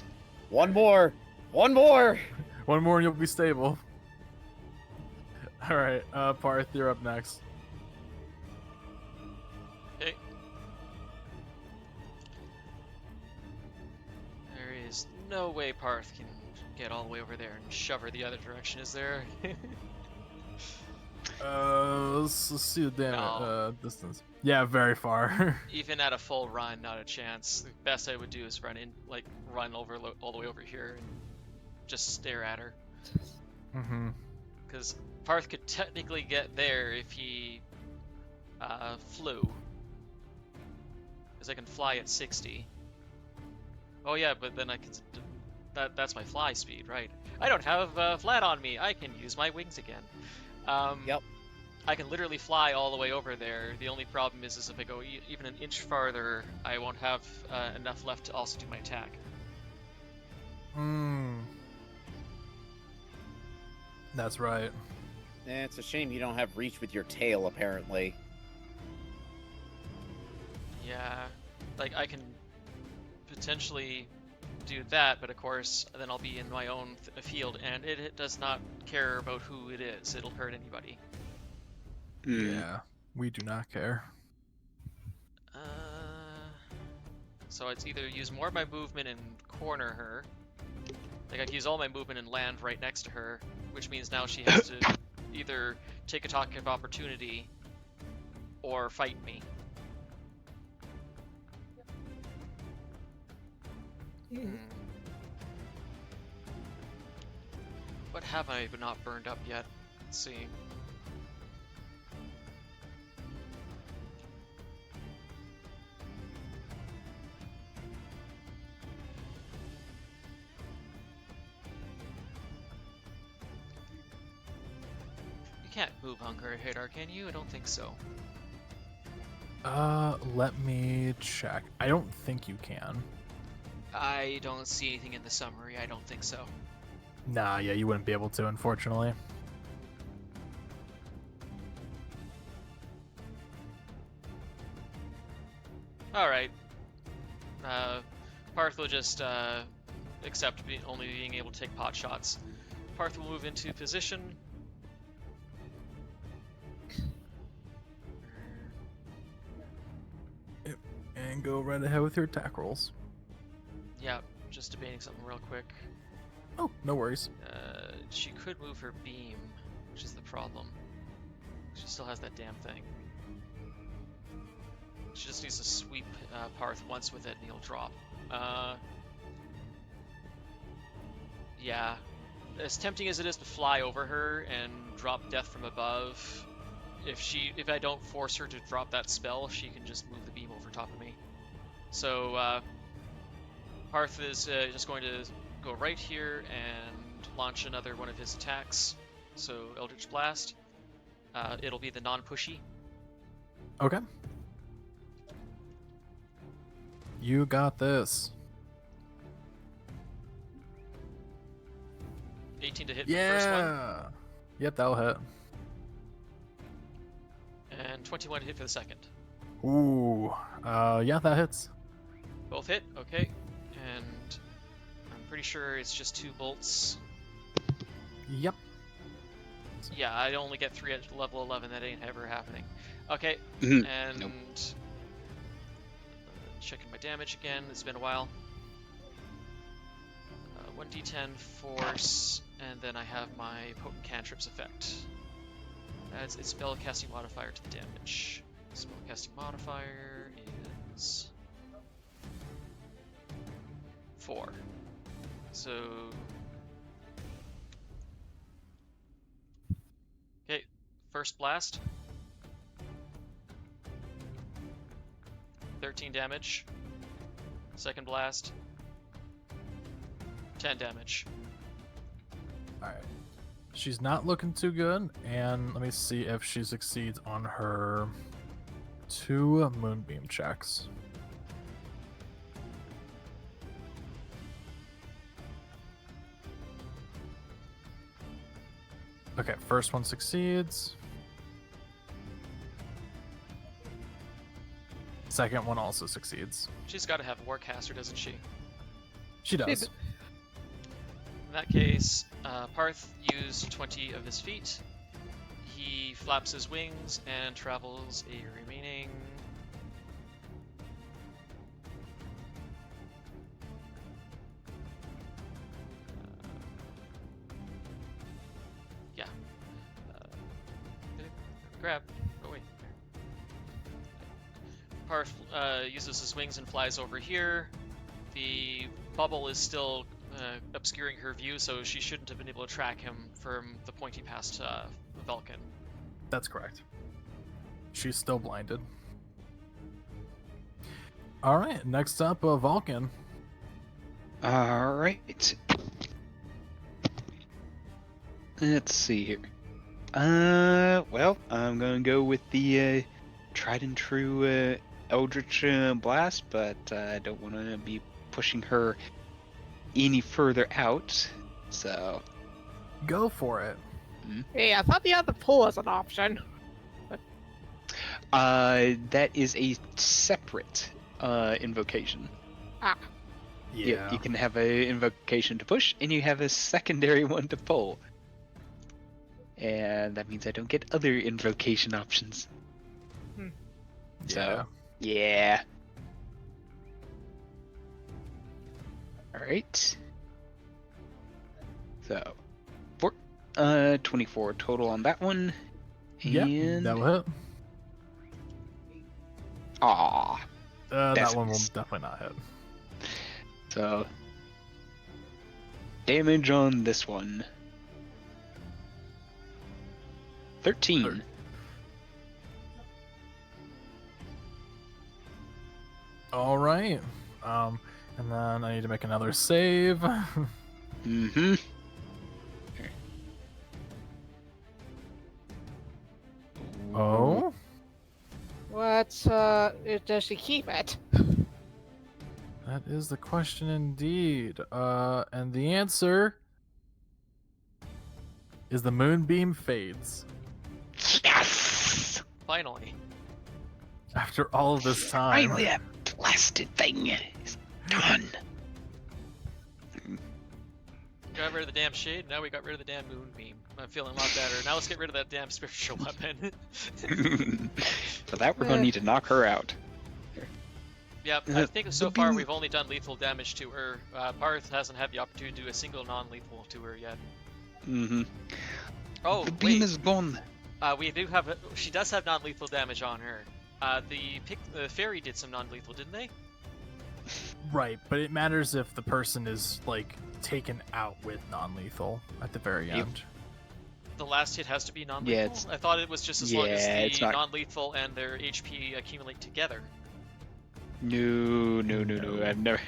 Speaker 6: One more. One more.
Speaker 1: One more and you'll be stable. All right, Paarth, you're up next.
Speaker 4: Okay. There is no way Paarth can get all the way over there and shove her the other direction, is there?
Speaker 1: Let's see the damage
Speaker 4: No.
Speaker 1: distance. Yeah, very far.
Speaker 4: Even at a full run, not a chance. The best I would do is run over all the way over here and just stare at her.
Speaker 1: Mm-hmm.
Speaker 4: Because Paarth could technically get there if he flew. Because I can fly at 60. Oh yeah, but then I can... That's my fly speed, right? I don't have Vlad on me. I can use my wings again.
Speaker 6: Yep.
Speaker 4: I can literally fly all the way over there. The only problem is if I go even an inch farther, I won't have enough left to also do my attack.
Speaker 1: That's right.
Speaker 6: It's a shame you don't have reach with your tail, apparently.
Speaker 4: Yeah, like I can potentially do that, but of course then I'll be in my own field, and it does not care about who it is. It'll hurt anybody.
Speaker 1: Yeah, we do not care.
Speaker 4: So it's either use more of my movement and corner her. Like I could use all my movement and land right next to her, which means now she has to either take a attack of opportunity or fight me. What have I not burned up yet? Let's see. You can't move Hunger Hadar, can you? I don't think so.
Speaker 1: Let me check. I don't think you can.
Speaker 4: I don't see anything in the summary. I don't think so.
Speaker 1: Nah, yeah, you wouldn't be able to, unfortunately.
Speaker 4: All right. Paarth will just accept only being able to take pot shots. Paarth will move into position.
Speaker 1: And go right ahead with your attack rolls.
Speaker 4: Yeah, just debating something real quick.
Speaker 1: Oh, no worries.
Speaker 4: She could move her beam, which is the problem. She still has that damn thing. She just needs to sweep Paarth once with it and he'll drop. Yeah. As tempting as it is to fly over her and drop death from above, if I don't force her to drop that spell, she can just move the beam over top of me. So Paarth is just going to go right here and launch another one of his attacks. So Eldritch Blast. It'll be the non-pushy.
Speaker 1: Okay. You got this.
Speaker 4: 18 to hit for the first one.
Speaker 1: Yeah. Yep, that'll hit.
Speaker 4: And 21 to hit for the second.
Speaker 1: Ooh. Yeah, that hits.
Speaker 4: Both hit, okay. And I'm pretty sure it's just 2 bolts.
Speaker 1: Yep.
Speaker 4: Yeah, I only get 3 at level 11. That ain't ever happening. Okay,
Speaker 5: Mhm.
Speaker 4: and
Speaker 5: Nope.
Speaker 4: Checking my damage again. It's been a while. 1d10 force, and then I have my potent cantrips effect. Adds a spellcasting modifier to the damage. Spellcasting modifier is 4. So okay, first blast. 13 damage. Second blast. 10 damage.
Speaker 1: Alright. She's not looking too good, and let me see if she succeeds on her 2 moonbeam checks. Okay, first one succeeds. Second one also succeeds.
Speaker 4: She's got to have Warcaster, doesn't she?
Speaker 1: She does.
Speaker 4: In that case, Paarth used 20 of his feet. He flaps his wings and travels a remaining... yeah. Grab. Oh, wait. Paarth uses his wings and flies over here. The bubble is still obscuring her view, so she shouldn't have been able to track him from the point he passed Valkin.
Speaker 1: That's correct. She's still blinded. Alright, next up, Valkin.
Speaker 5: Alright. Let's see here. Well, I'm gonna go with the tried and true Eldritch Blast, but I don't want to be pushing her any further out, so...
Speaker 1: Go for it.
Speaker 3: Hey, I thought the other pull was an option.
Speaker 5: That is a separate invocation.
Speaker 3: Ah,
Speaker 1: Yeah.
Speaker 5: You can have a invocation to push, and you have a secondary one to pull. And that means I don't get other invocation options. So, yeah. Alright. So, 24 total on that one.
Speaker 1: Yeah,
Speaker 5: And...
Speaker 1: that'll hit.
Speaker 5: Aw.
Speaker 1: That
Speaker 5: That's
Speaker 1: one will
Speaker 5: nice.
Speaker 1: definitely not hit.
Speaker 5: So, damage on this one. 13.
Speaker 1: All right. And then I need to make another save.
Speaker 5: Mm-hmm.
Speaker 1: Oh.
Speaker 3: what, does she keep it?
Speaker 1: That is the question indeed. And the answer is the moonbeam fades.
Speaker 5: Yes!
Speaker 4: Finally.
Speaker 1: After all of this time.
Speaker 5: Finally, that blasted thing is done.
Speaker 4: Got rid of the damn shade, now we got rid of the damn moonbeam. I'm feeling a lot better. Now let's get rid of that damn spiritual weapon.
Speaker 5: For that, we're gonna need to knock her out.
Speaker 4: Yep, I think so far we've only done lethal damage to her. Paarth hasn't had the opportunity to do a single non-lethal to her yet.
Speaker 5: Mm-hmm.
Speaker 4: Oh,
Speaker 5: The beam
Speaker 4: wait.
Speaker 5: is gone.
Speaker 4: We do have. She does have non-lethal damage on her. The fairy did some non-lethal, didn't they?
Speaker 1: Right, but it matters if the person is like taken out with non-lethal at the very
Speaker 5: Yep.
Speaker 1: end.
Speaker 4: The last hit has to be non-lethal.
Speaker 5: Yeah, it's-
Speaker 4: I thought it was just as long as
Speaker 5: it's
Speaker 4: the
Speaker 5: not-
Speaker 4: non-lethal and their HP accumulate together.
Speaker 5: No. I've never.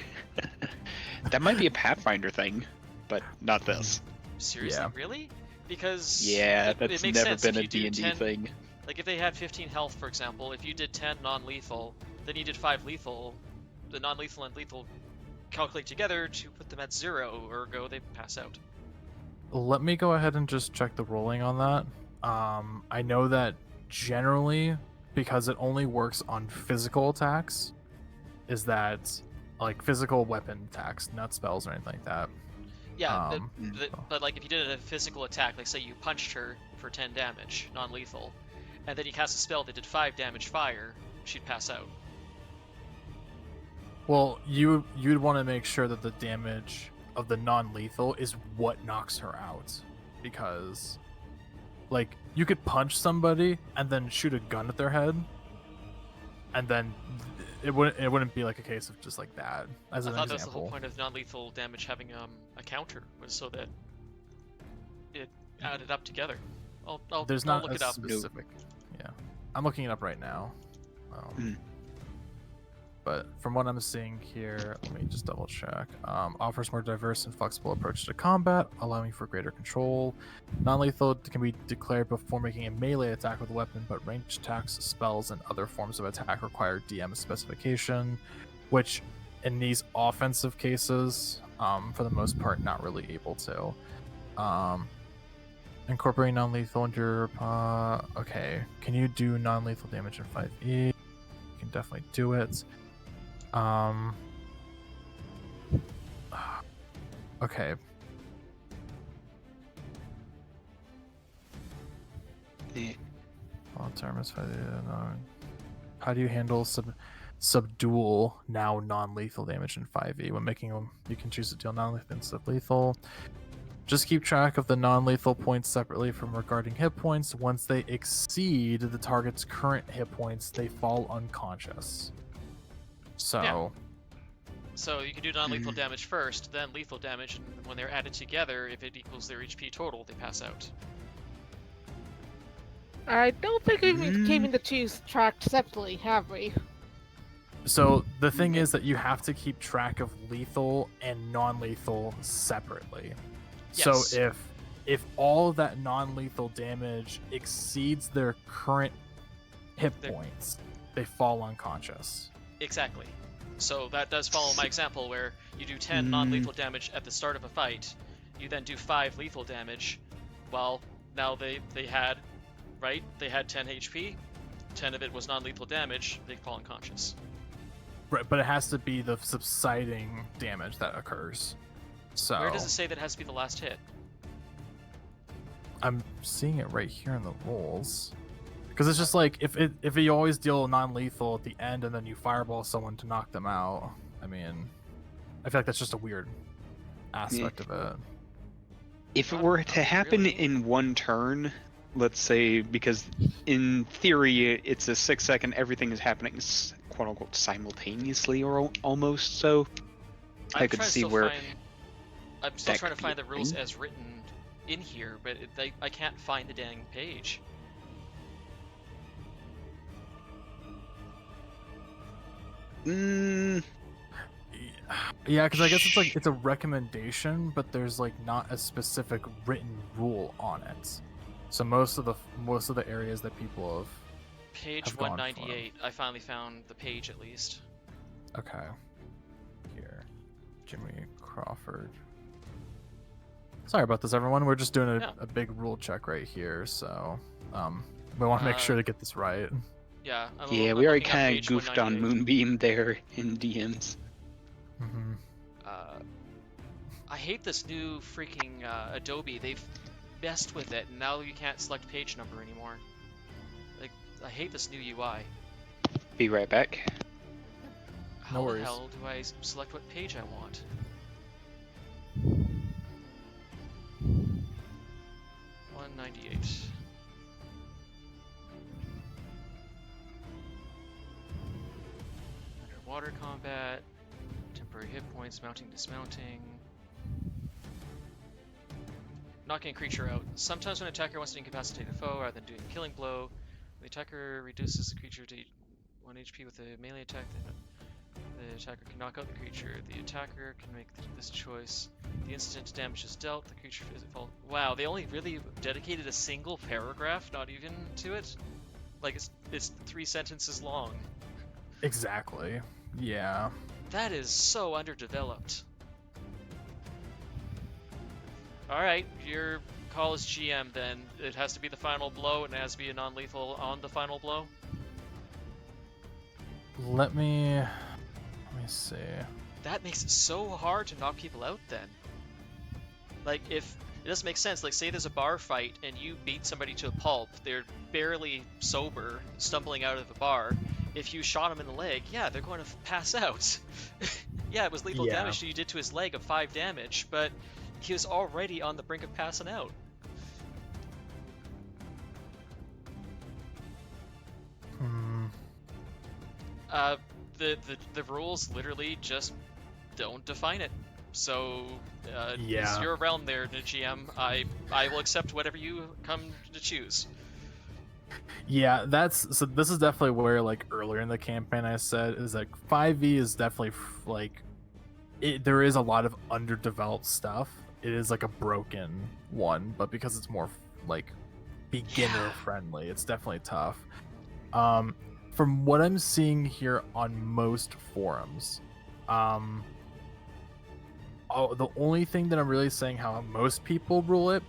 Speaker 5: That might be a Pathfinder thing, but not this.
Speaker 4: Seriously,
Speaker 1: Yeah.
Speaker 4: really? Because
Speaker 5: Yeah,
Speaker 4: it
Speaker 5: that's
Speaker 4: makes
Speaker 5: never
Speaker 4: sense
Speaker 5: been
Speaker 4: if
Speaker 5: a
Speaker 4: you do
Speaker 5: D&D
Speaker 4: 10
Speaker 5: thing.
Speaker 4: Like if they had 15 health, for example, if you did 10 non-lethal, then you did 5 lethal, the non-lethal and lethal calculate together to put them at 0, ergo they pass out.
Speaker 1: Let me go ahead and just check the rolling on that. I know that generally, because it only works on physical attacks, is that like physical weapon attacks, not spells or anything like that.
Speaker 4: Yeah,
Speaker 1: Um,
Speaker 4: but like if you did a physical attack, like say you punched her for 10 damage, non-lethal, and then you cast a spell that did 5 damage fire, she'd pass out.
Speaker 1: Well, you'd want to make sure that the damage of the non-lethal is what knocks her out, because like you could punch somebody and then shoot a gun at their head, and then it wouldn't be like a case of just like that. As
Speaker 4: I
Speaker 1: an
Speaker 4: thought that was the whole
Speaker 1: example,
Speaker 4: point of non-lethal damage having a counter, was so that it added up together. I'll
Speaker 1: there's
Speaker 4: I'll
Speaker 1: not
Speaker 4: look
Speaker 1: a
Speaker 4: it up.
Speaker 1: specific. Yeah, I'm looking it up right now. But from what I'm seeing here, let me just double check. Offers more diverse and flexible approach to combat, allowing for greater control. Non-lethal can be declared before making a melee attack with a weapon, but ranged attacks, spells, and other forms of attack require DM specification, which in these offensive cases, for the most part, not really able to. Incorporating non-lethal into your... okay, can you do non-lethal damage in 5e? You can definitely do it. Okay. Well, term is how do you handle subdual now non-lethal damage in 5e? When making them, you can choose to deal non-lethal instead of lethal. Just keep track of the non-lethal points separately from regarding hit points. Once they exceed the target's current hit points, they fall unconscious. So...
Speaker 4: Yeah. So you can do non-lethal damage first, then lethal damage, and when they're added together, if it equals their HP total, they pass out.
Speaker 3: I don't think we've been keeping the two tracked separately, have we?
Speaker 1: So the thing is that you have to keep track of lethal and non-lethal separately.
Speaker 4: Yes.
Speaker 1: So if all of that non-lethal damage exceeds their current hit points, they fall unconscious.
Speaker 4: Exactly. So that does follow my example where you do 10 non-lethal damage at the start of a fight, you then do 5 lethal damage. Well, now they had, right? They had 10 HP, 10 of it was non-lethal damage, they fall unconscious.
Speaker 1: Right, but it has to be the subsiding damage that occurs. So
Speaker 4: Where does it say that it has to be the last hit?
Speaker 1: I'm seeing it right here in the rules. Because it's just like if you always deal non-lethal at the end and then you fireball someone to knock them out. I mean, I feel like that's just a weird aspect of it.
Speaker 5: If it were to happen
Speaker 4: really?
Speaker 5: in one turn, let's say, because in theory it's a 6-second, everything is happening quote unquote simultaneously or almost so. I could see where
Speaker 4: I'm still
Speaker 5: that
Speaker 4: trying to
Speaker 5: could
Speaker 4: find
Speaker 5: be
Speaker 4: the
Speaker 5: a
Speaker 4: rules
Speaker 5: thing.
Speaker 4: as written in here, but I can't find the dang page.
Speaker 1: Yeah, because I guess it's like it's a recommendation, but there's like not a specific written rule on it. So most of the areas that people have
Speaker 4: Page
Speaker 1: I've gone for
Speaker 4: 198. I finally found the page at least.
Speaker 1: okay. Jimmy Crawford. Sorry about this, everyone. We're just doing
Speaker 4: Yeah.
Speaker 1: a big rule check right here, so we want to make sure to get this right.
Speaker 4: Yeah.
Speaker 5: Yeah,
Speaker 4: I'm
Speaker 5: we already
Speaker 4: looking up
Speaker 5: kind of
Speaker 4: page
Speaker 5: goofed on
Speaker 4: 198.
Speaker 5: Moonbeam there in DMs.
Speaker 1: Mm-hmm.
Speaker 4: I hate this new freaking Adobe. They've messed with it, and now you can't select page number anymore. Like, I hate this new UI.
Speaker 5: Be right back.
Speaker 4: How
Speaker 1: worries.
Speaker 4: the hell do I select what page I want? $198. Underwater combat, temporary hit points, mounting, dismounting. Knocking a creature out. Sometimes when an attacker wants to incapacitate a foe rather than doing a killing blow, the attacker reduces the creature to 1 HP with a melee attack, then the attacker can knock out the creature. The attacker can make this choice. The instant damage is dealt, the creature is fall. Wow, they only really dedicated a single paragraph, not even to it? Like, it's 3 sentences long.
Speaker 1: Exactly. Yeah.
Speaker 4: That is so underdeveloped. Alright, your call is GM then. It has to be the final blow, and it has to be a non-lethal on the final blow?
Speaker 1: Let me see.
Speaker 4: That makes it so hard to knock people out then. Like, if it doesn't make sense, like say there's a bar fight and you beat somebody to a pulp, they're barely sober, stumbling out of the bar. If you shot him in the leg, yeah, they're going to pass out. Yeah, it was lethal
Speaker 1: Yeah.
Speaker 4: damage that you did to his leg of 5 damage, but he was already on the brink of passing out.
Speaker 1: Hmm.
Speaker 4: The rules literally just don't define it. So,
Speaker 1: Yeah.
Speaker 4: it's your realm there, GM. I will accept whatever you come to choose.
Speaker 1: Yeah, so this is definitely where, like, earlier in the campaign I said is like 5e is definitely there is a lot of underdeveloped stuff. It is like a broken one, but because it's more like beginner friendly, it's definitely tough. From what I'm seeing here on most forums, the only thing that I'm really saying how most people rule it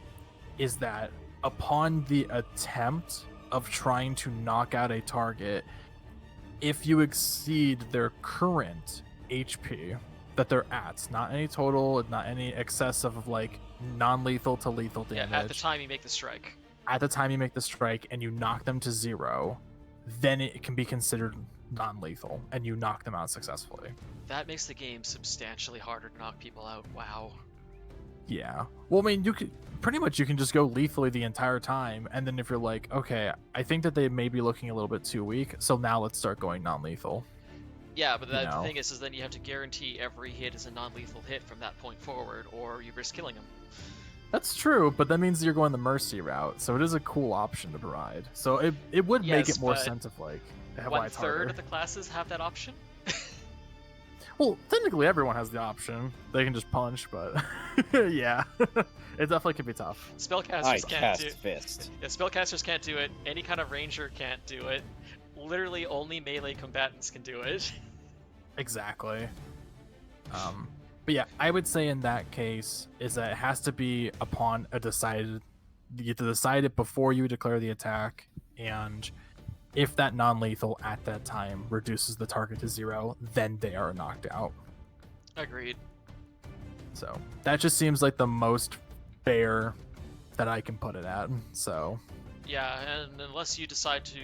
Speaker 1: is that upon the attempt of trying to knock out a target, if you exceed their current HP that they're at, not any total, not any excess of like non-lethal to lethal damage.
Speaker 4: Yeah, at the time you make the strike.
Speaker 1: At the time you make the strike and you knock them to 0, then it can be considered non-lethal and you knock them out successfully.
Speaker 4: That makes the game substantially harder to knock people out. Wow.
Speaker 1: Yeah. Well, I mean, you can just go lethally the entire time, and then if you're like, okay, I think that they may be looking a little bit too weak, so now let's start going non-lethal.
Speaker 4: Yeah, but the
Speaker 1: know.
Speaker 4: thing is then you have to guarantee every hit is a non-lethal hit from that point forward, or you risk killing them.
Speaker 1: That's true, but that means you're going the mercy route, so it is a cool option to provide. So it would make
Speaker 4: Yes,
Speaker 1: it more
Speaker 4: but
Speaker 1: sense of like why it's
Speaker 4: 1/3
Speaker 1: harder.
Speaker 4: of the classes have that option?
Speaker 1: Well, technically everyone has the option. They can just punch, but yeah, it definitely can be tough.
Speaker 6: I
Speaker 4: Spellcasters can't
Speaker 6: cast
Speaker 4: do.
Speaker 6: fist.
Speaker 4: Yeah, spellcasters can't do it. Any kind of ranger can't do it. Literally, only melee combatants can do it.
Speaker 1: Exactly. But yeah, I would say in that case is that it has to be upon a decided. You get to decide it before you declare the attack, and if that non-lethal at that time reduces the target to 0, then they are knocked out.
Speaker 4: Agreed.
Speaker 1: So that just seems like the most fair that I can put it at. So
Speaker 4: Yeah, and unless you decide to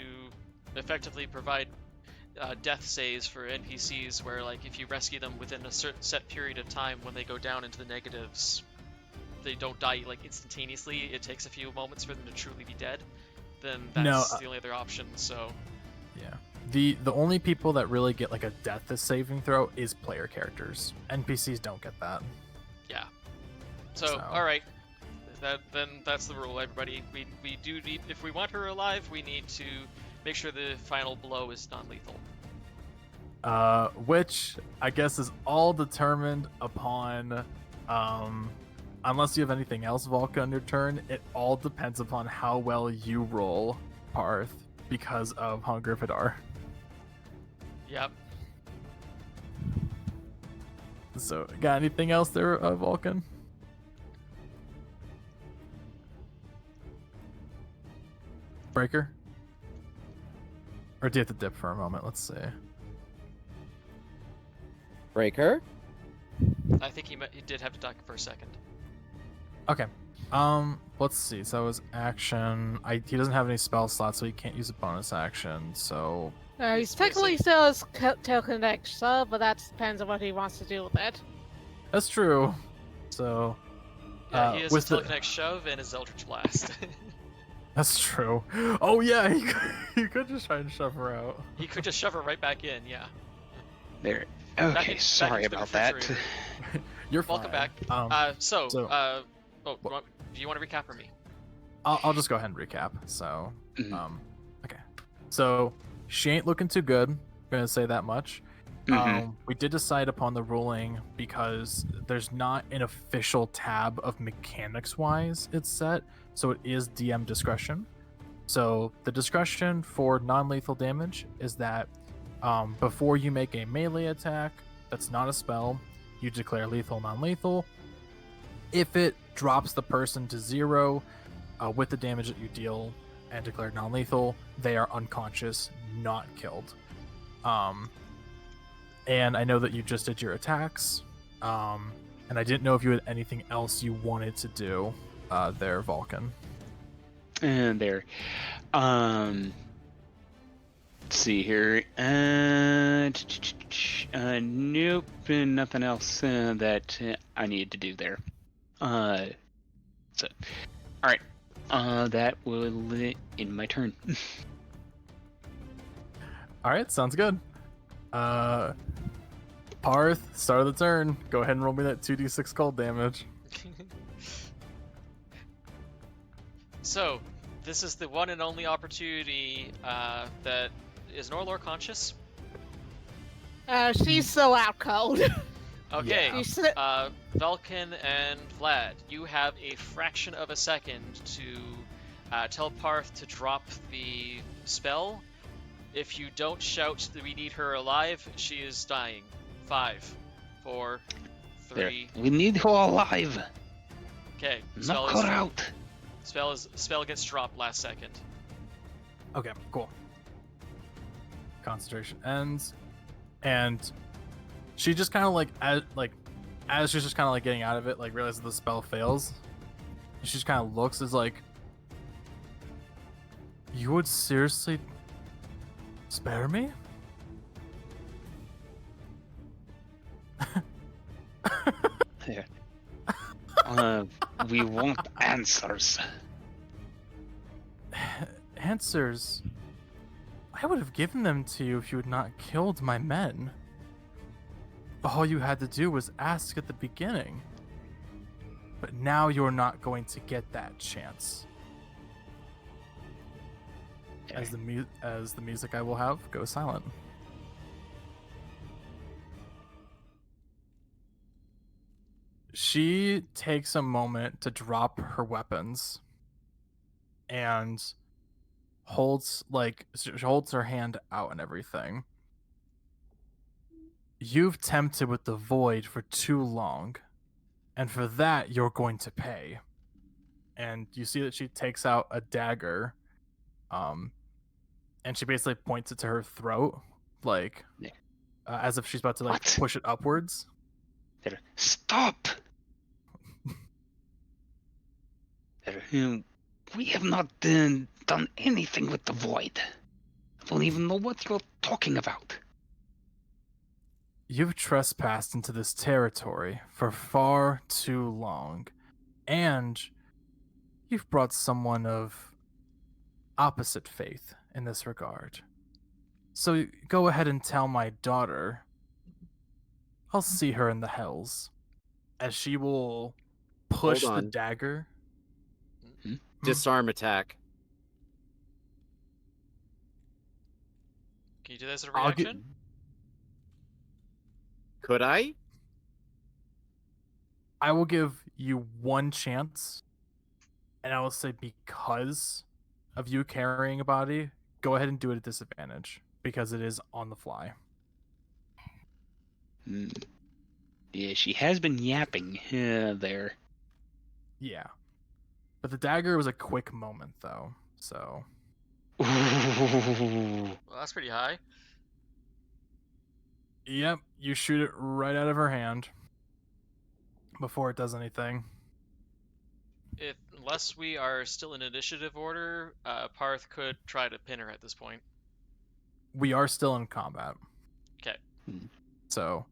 Speaker 4: effectively provide death saves for NPCs, where like if you rescue them within a certain set period of time, when they go down into the negatives, they don't die like instantaneously. It takes a few moments for them to truly be dead. Then that's the only other option. So
Speaker 1: yeah, the only people that really get like a death saving throw is player characters. NPCs don't get that.
Speaker 4: yeah. So all right, then that's the rule, everybody. We do need, if we want her alive, we need to make sure the final blow is non-lethal.
Speaker 1: Which I guess is all determined upon, unless you have anything else, Valka, on your turn, it all depends upon how well you roll, Paarth, because of Hunger Vidar.
Speaker 4: Yep.
Speaker 1: So, got anything else there, Valkin? Breaker? Or do you have to dip for a moment? Let's see.
Speaker 2: Breaker?
Speaker 4: I think he did have to duck for a second.
Speaker 1: Okay. Let's see. So his action. He doesn't have any spell slots, so he can't use a bonus action. So
Speaker 3: He's technically still his telekinetic sub, but that depends on what he wants to do with it.
Speaker 1: that's true. So
Speaker 4: Yeah, he has
Speaker 1: with
Speaker 4: his telekinetic shove and his Eldritch Blast.
Speaker 1: that's true. Oh yeah, he could just try and shove her out.
Speaker 4: He could just shove her right back in, yeah.
Speaker 5: There.
Speaker 4: Back
Speaker 5: Okay,
Speaker 4: in-
Speaker 5: sorry
Speaker 4: back into the
Speaker 5: about that.
Speaker 4: refrigerator.
Speaker 1: You're
Speaker 4: Welcome
Speaker 1: fine.
Speaker 4: back.
Speaker 1: So-
Speaker 4: Do you want to recap for me?
Speaker 1: I'll just go ahead and recap. So
Speaker 5: Mhm.
Speaker 1: okay. So she ain't looking too good. I'm gonna say that much.
Speaker 5: Mhm.
Speaker 1: We did decide upon the ruling because there's not an official tab of mechanics wise it's set, so it is DM discretion. So the discretion for non-lethal damage is that before you make a melee attack that's not a spell, you declare lethal, non-lethal. If it drops the person to 0 with the damage that you deal and declare non-lethal, they are unconscious, not killed. And I know that you just did your attacks, and I didn't know if you had anything else you wanted to do there, Valkin.
Speaker 5: And there. Let's see here. Nope, nothing else that I need to do there. So, all right. That will end my turn.
Speaker 1: All right, sounds good. Paarth, start of the turn. Go ahead and roll me that 2d6 cold damage.
Speaker 4: So, this is the one and only opportunity that is Norelor conscious.
Speaker 3: She's so out cold.
Speaker 4: Okay,
Speaker 1: Yeah.
Speaker 3: She's
Speaker 4: Valkin and Vlad, you have a fraction of a second to tell Paarth to drop the spell. If you don't shout that we need her alive, she is dying. 5, 4,
Speaker 5: There.
Speaker 4: 3.
Speaker 5: We need her alive.
Speaker 4: Okay,
Speaker 5: Knock her out.
Speaker 4: spell gets dropped last second.
Speaker 1: Okay, cool. Concentration ends, and she just kind of as she's just kind of like getting out of it, like realizes the spell fails. She just kind of looks, is like, you would seriously spare me?
Speaker 5: There. We want answers.
Speaker 1: Answers? I would have given them to you if you had not killed my men. All you had to do was ask at the beginning. But now you're not going to get that chance. As the music I will have goes silent. She takes a moment to drop her weapons and she holds her hand out and everything. You've tempted with the void for too long, and for that you're going to pay. And you see that she takes out a dagger, and she basically points it to her throat, like
Speaker 5: Yeah.
Speaker 1: As if she's about to like
Speaker 5: What?
Speaker 1: push it upwards.
Speaker 5: There. Stop. There. We have not done anything with the void. I don't even know what you're talking about.
Speaker 1: You've trespassed into this territory for far too long, and you've brought someone of opposite faith in this regard. So go ahead and tell my daughter. I'll see her in the hells. As she will push
Speaker 6: Hold
Speaker 1: the
Speaker 6: on.
Speaker 1: dagger.
Speaker 6: Disarm attack.
Speaker 4: Can you do that as a
Speaker 1: I'll
Speaker 4: reaction?
Speaker 1: get-
Speaker 6: Could I?
Speaker 1: I will give you one chance, and I will say because of you carrying a body, go ahead and do it at disadvantage because it is on the fly.
Speaker 5: Hmm. Yeah, she has been yapping there.
Speaker 1: Yeah. But the dagger was a quick moment, though. So
Speaker 5: Ooh.
Speaker 4: Well, that's pretty high.
Speaker 1: yep, you shoot it right out of her hand before it does anything.
Speaker 4: Unless we are still in initiative order, Paarth could try to pin her at this point.
Speaker 1: We are still in combat.
Speaker 4: Okay.
Speaker 1: So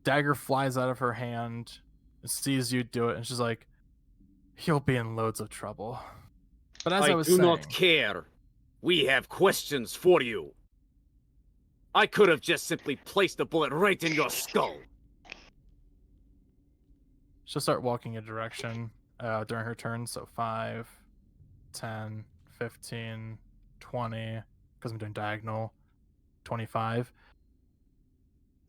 Speaker 1: dagger flies out of her hand, sees you do it, and she's like, "He'll be in loads of trouble." But as I was
Speaker 6: do
Speaker 1: saying,
Speaker 6: not care. We have questions for you. I could have just simply placed a bullet right in your skull.
Speaker 1: she'll start walking a direction during her turn. So 5, 10, 15, 20, because I'm doing diagonal, 25.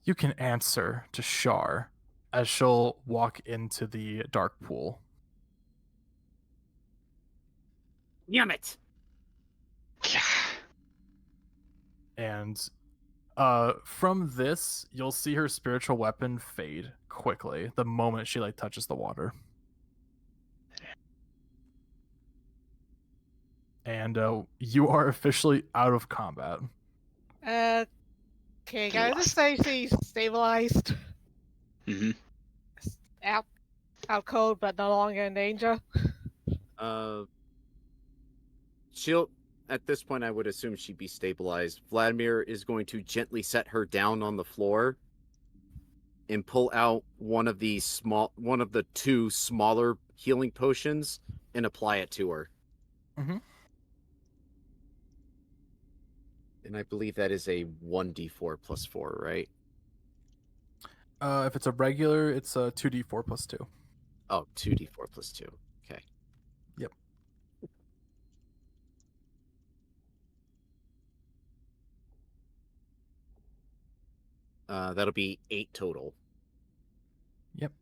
Speaker 1: You can answer to Shar as she'll walk into the dark pool.
Speaker 6: Damn it!
Speaker 1: And from this, you'll see her spiritual weapon fade quickly the moment she touches the water. And you are officially out of combat.
Speaker 3: Okay, guys, this say she's stabilized.
Speaker 5: Mm-hmm.
Speaker 3: Out cold, but no longer in danger.
Speaker 6: She'll, at this point, I would assume she'd be stabilized. Vladimir is going to gently set her down on the floor and pull out one of the two smaller healing potions and apply it to her.
Speaker 1: Mm-hmm.
Speaker 6: And I believe that is a 1d4 plus 4, right?
Speaker 1: If it's a regular, it's a 2d4 plus 2.
Speaker 6: Oh, 2d4 plus 2. Okay.
Speaker 1: Yep.
Speaker 6: That'll be 8 total.
Speaker 1: Yep.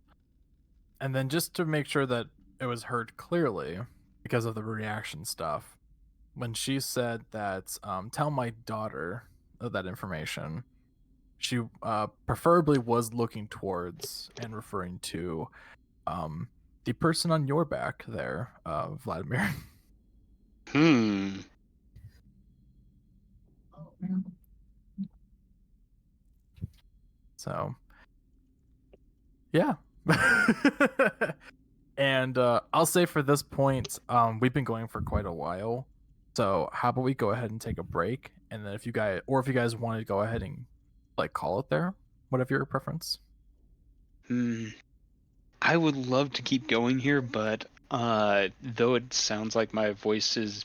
Speaker 1: And then just to make sure that it was heard clearly, because of the reaction stuff, when she said that, tell my daughter that information, she preferably was looking towards and referring to the person on your back there, Vladimir. So, yeah. And I'll say for this point, we've been going for quite a while. So how about we go ahead and take a break, and then if you guys want to go ahead and call it there, whatever your preference.
Speaker 5: I would love to keep going here, but though it sounds like my voice is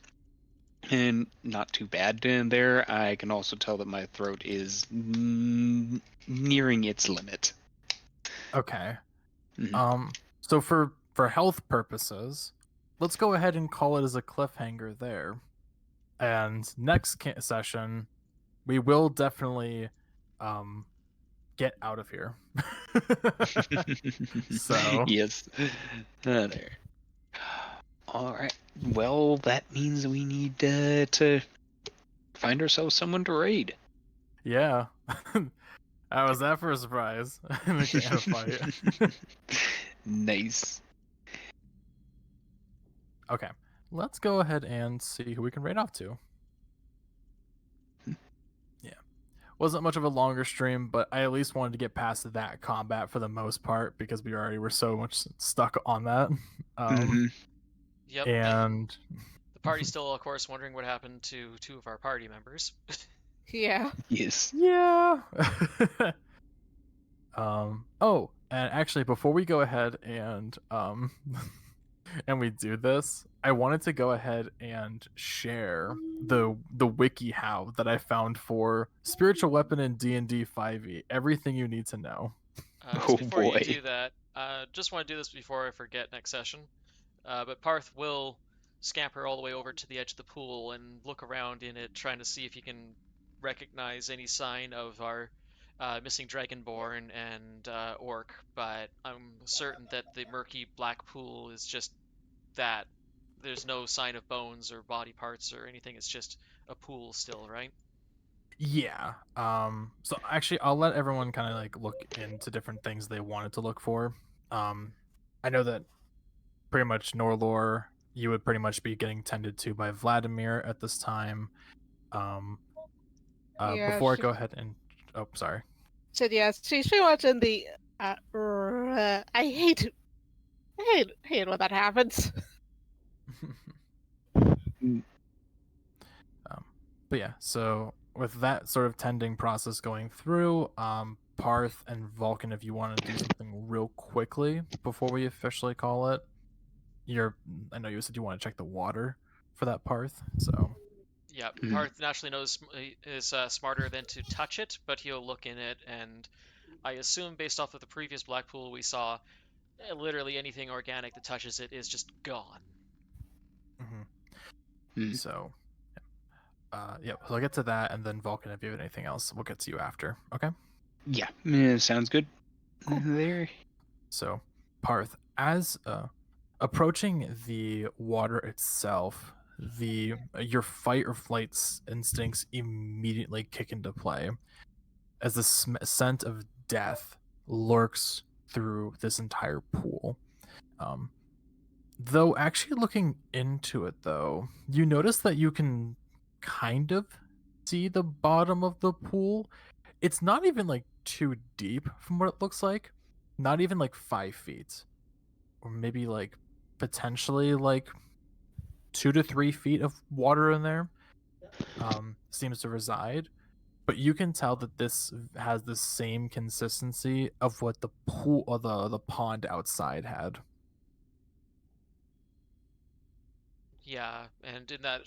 Speaker 5: not too bad in there, I can also tell that my throat is nearing its limit.
Speaker 1: Okay.
Speaker 5: Mm-hmm.
Speaker 1: So for health purposes, let's go ahead and call it as a cliffhanger there. And next session, we will definitely get out of here. So
Speaker 5: yes, there. All right. Well, that means we need to find ourselves someone to raid.
Speaker 1: Yeah. How was that for a surprise? In the can of fight.
Speaker 5: Nice.
Speaker 1: Okay. Let's go ahead and see who we can raid off to. Yeah. Wasn't much of a longer stream, but I at least wanted to get past that combat for the most part because we already were so much stuck on that.
Speaker 4: Yep.
Speaker 1: And
Speaker 4: the party's still, of course, wondering what happened to 2 of our party members.
Speaker 3: Yeah.
Speaker 5: Yes.
Speaker 1: Yeah. Oh, and actually, before we go ahead and and we do this, I wanted to go ahead and share the wiki how that I found for spiritual weapon in D&D 5e. Everything you need to know.
Speaker 4: Just before you do that, just want to do this before I forget next session. But Paarth will scamper all the way over to the edge of the pool and look around in it, trying to see if he can recognize any sign of our missing dragonborn and orc. But I'm certain that the murky black pool is just that. There's no sign of bones or body parts or anything. It's just a pool still, right?
Speaker 1: Yeah. So actually, I'll let everyone kind of like look into different things they wanted to look for. I know that pretty much Norelor, you would pretty much be getting tended to by Vladimir at this time. Um,
Speaker 3: Yeah,
Speaker 1: before I
Speaker 3: she
Speaker 1: go ahead and, oh, sorry.
Speaker 3: said yes. She's pretty much in the. I hate when that happens.
Speaker 5: Mm.
Speaker 1: But yeah, so with that sort of tending process going through, Paarth and Valkin, if you want to do something real quickly before we officially call it, I know you said you want to check the water for that Paarth, so
Speaker 4: Yeah,
Speaker 5: Mhm.
Speaker 4: Paarth naturally knows is smarter than to touch it, but he'll look in it, and I assume based off of the previous black pool we saw, literally anything organic that touches it is just gone.
Speaker 1: mhm.
Speaker 5: Mm.
Speaker 1: So yeah, so I'll get to that, and then Vulcan, if you have anything else, we'll get to you after. Okay.
Speaker 5: Yeah, sounds good.
Speaker 1: Cool.
Speaker 5: There.
Speaker 1: So, Parth, as approaching the water itself, your fight or flight instincts immediately kick into play as the scent of death lurks through this entire pool. Um, though actually looking into it, though, you notice that you can kind of see the bottom of the pool. It's not even like too deep from what it looks like. Not even like 5 feet, or maybe like potentially like 2 to 3 feet of water in there. Seems to reside, but you can tell that this has the same consistency of what the pool or the pond outside had.
Speaker 4: Yeah, and in that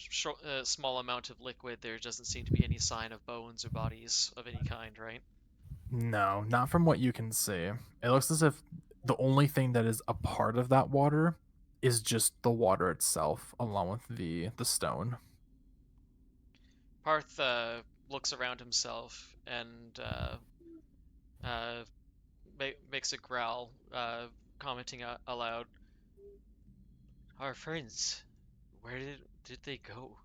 Speaker 4: small amount of liquid, there doesn't seem to be any sign of bones or bodies of any kind, right?
Speaker 1: No, not from what you can see. It looks as if the only thing that is a part of that water is just the water itself, along with the stone.
Speaker 4: Paarth looks around himself and uh, makes a growl, commenting aloud, "Our friends, where did they go?"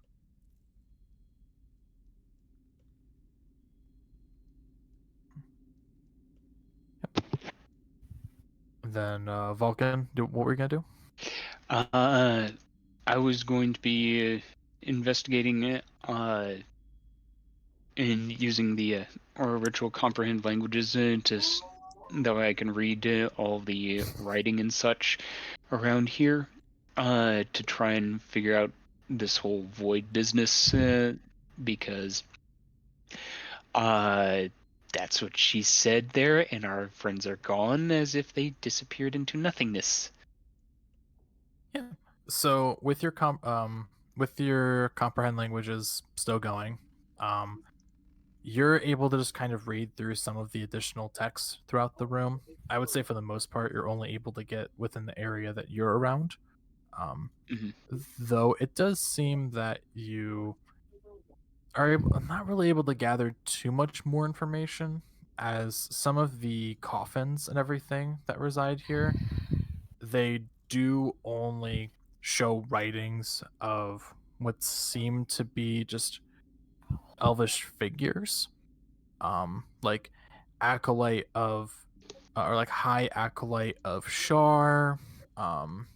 Speaker 1: Then Vulcan, what were you gonna do?
Speaker 5: Uh, I was going to be investigating it and using the or ritual comprehend languages that way I can read all the writing and such around here to try and figure out this whole void business because uh that's what she said there, and our friends are gone as if they disappeared into nothingness.
Speaker 1: Yeah. So with your comprehend languages still going, um, you're able to just kind of read through some of the additional text throughout the room. I would say for the most part, you're only able to get within the area that you're around. Um,
Speaker 5: Hmm.
Speaker 1: though it does seem that you are not really able to gather too much more information, as some of the coffins and everything that reside here, they do only show writings of what seem to be just elvish figures, like acolyte of or like high acolyte of Shar, um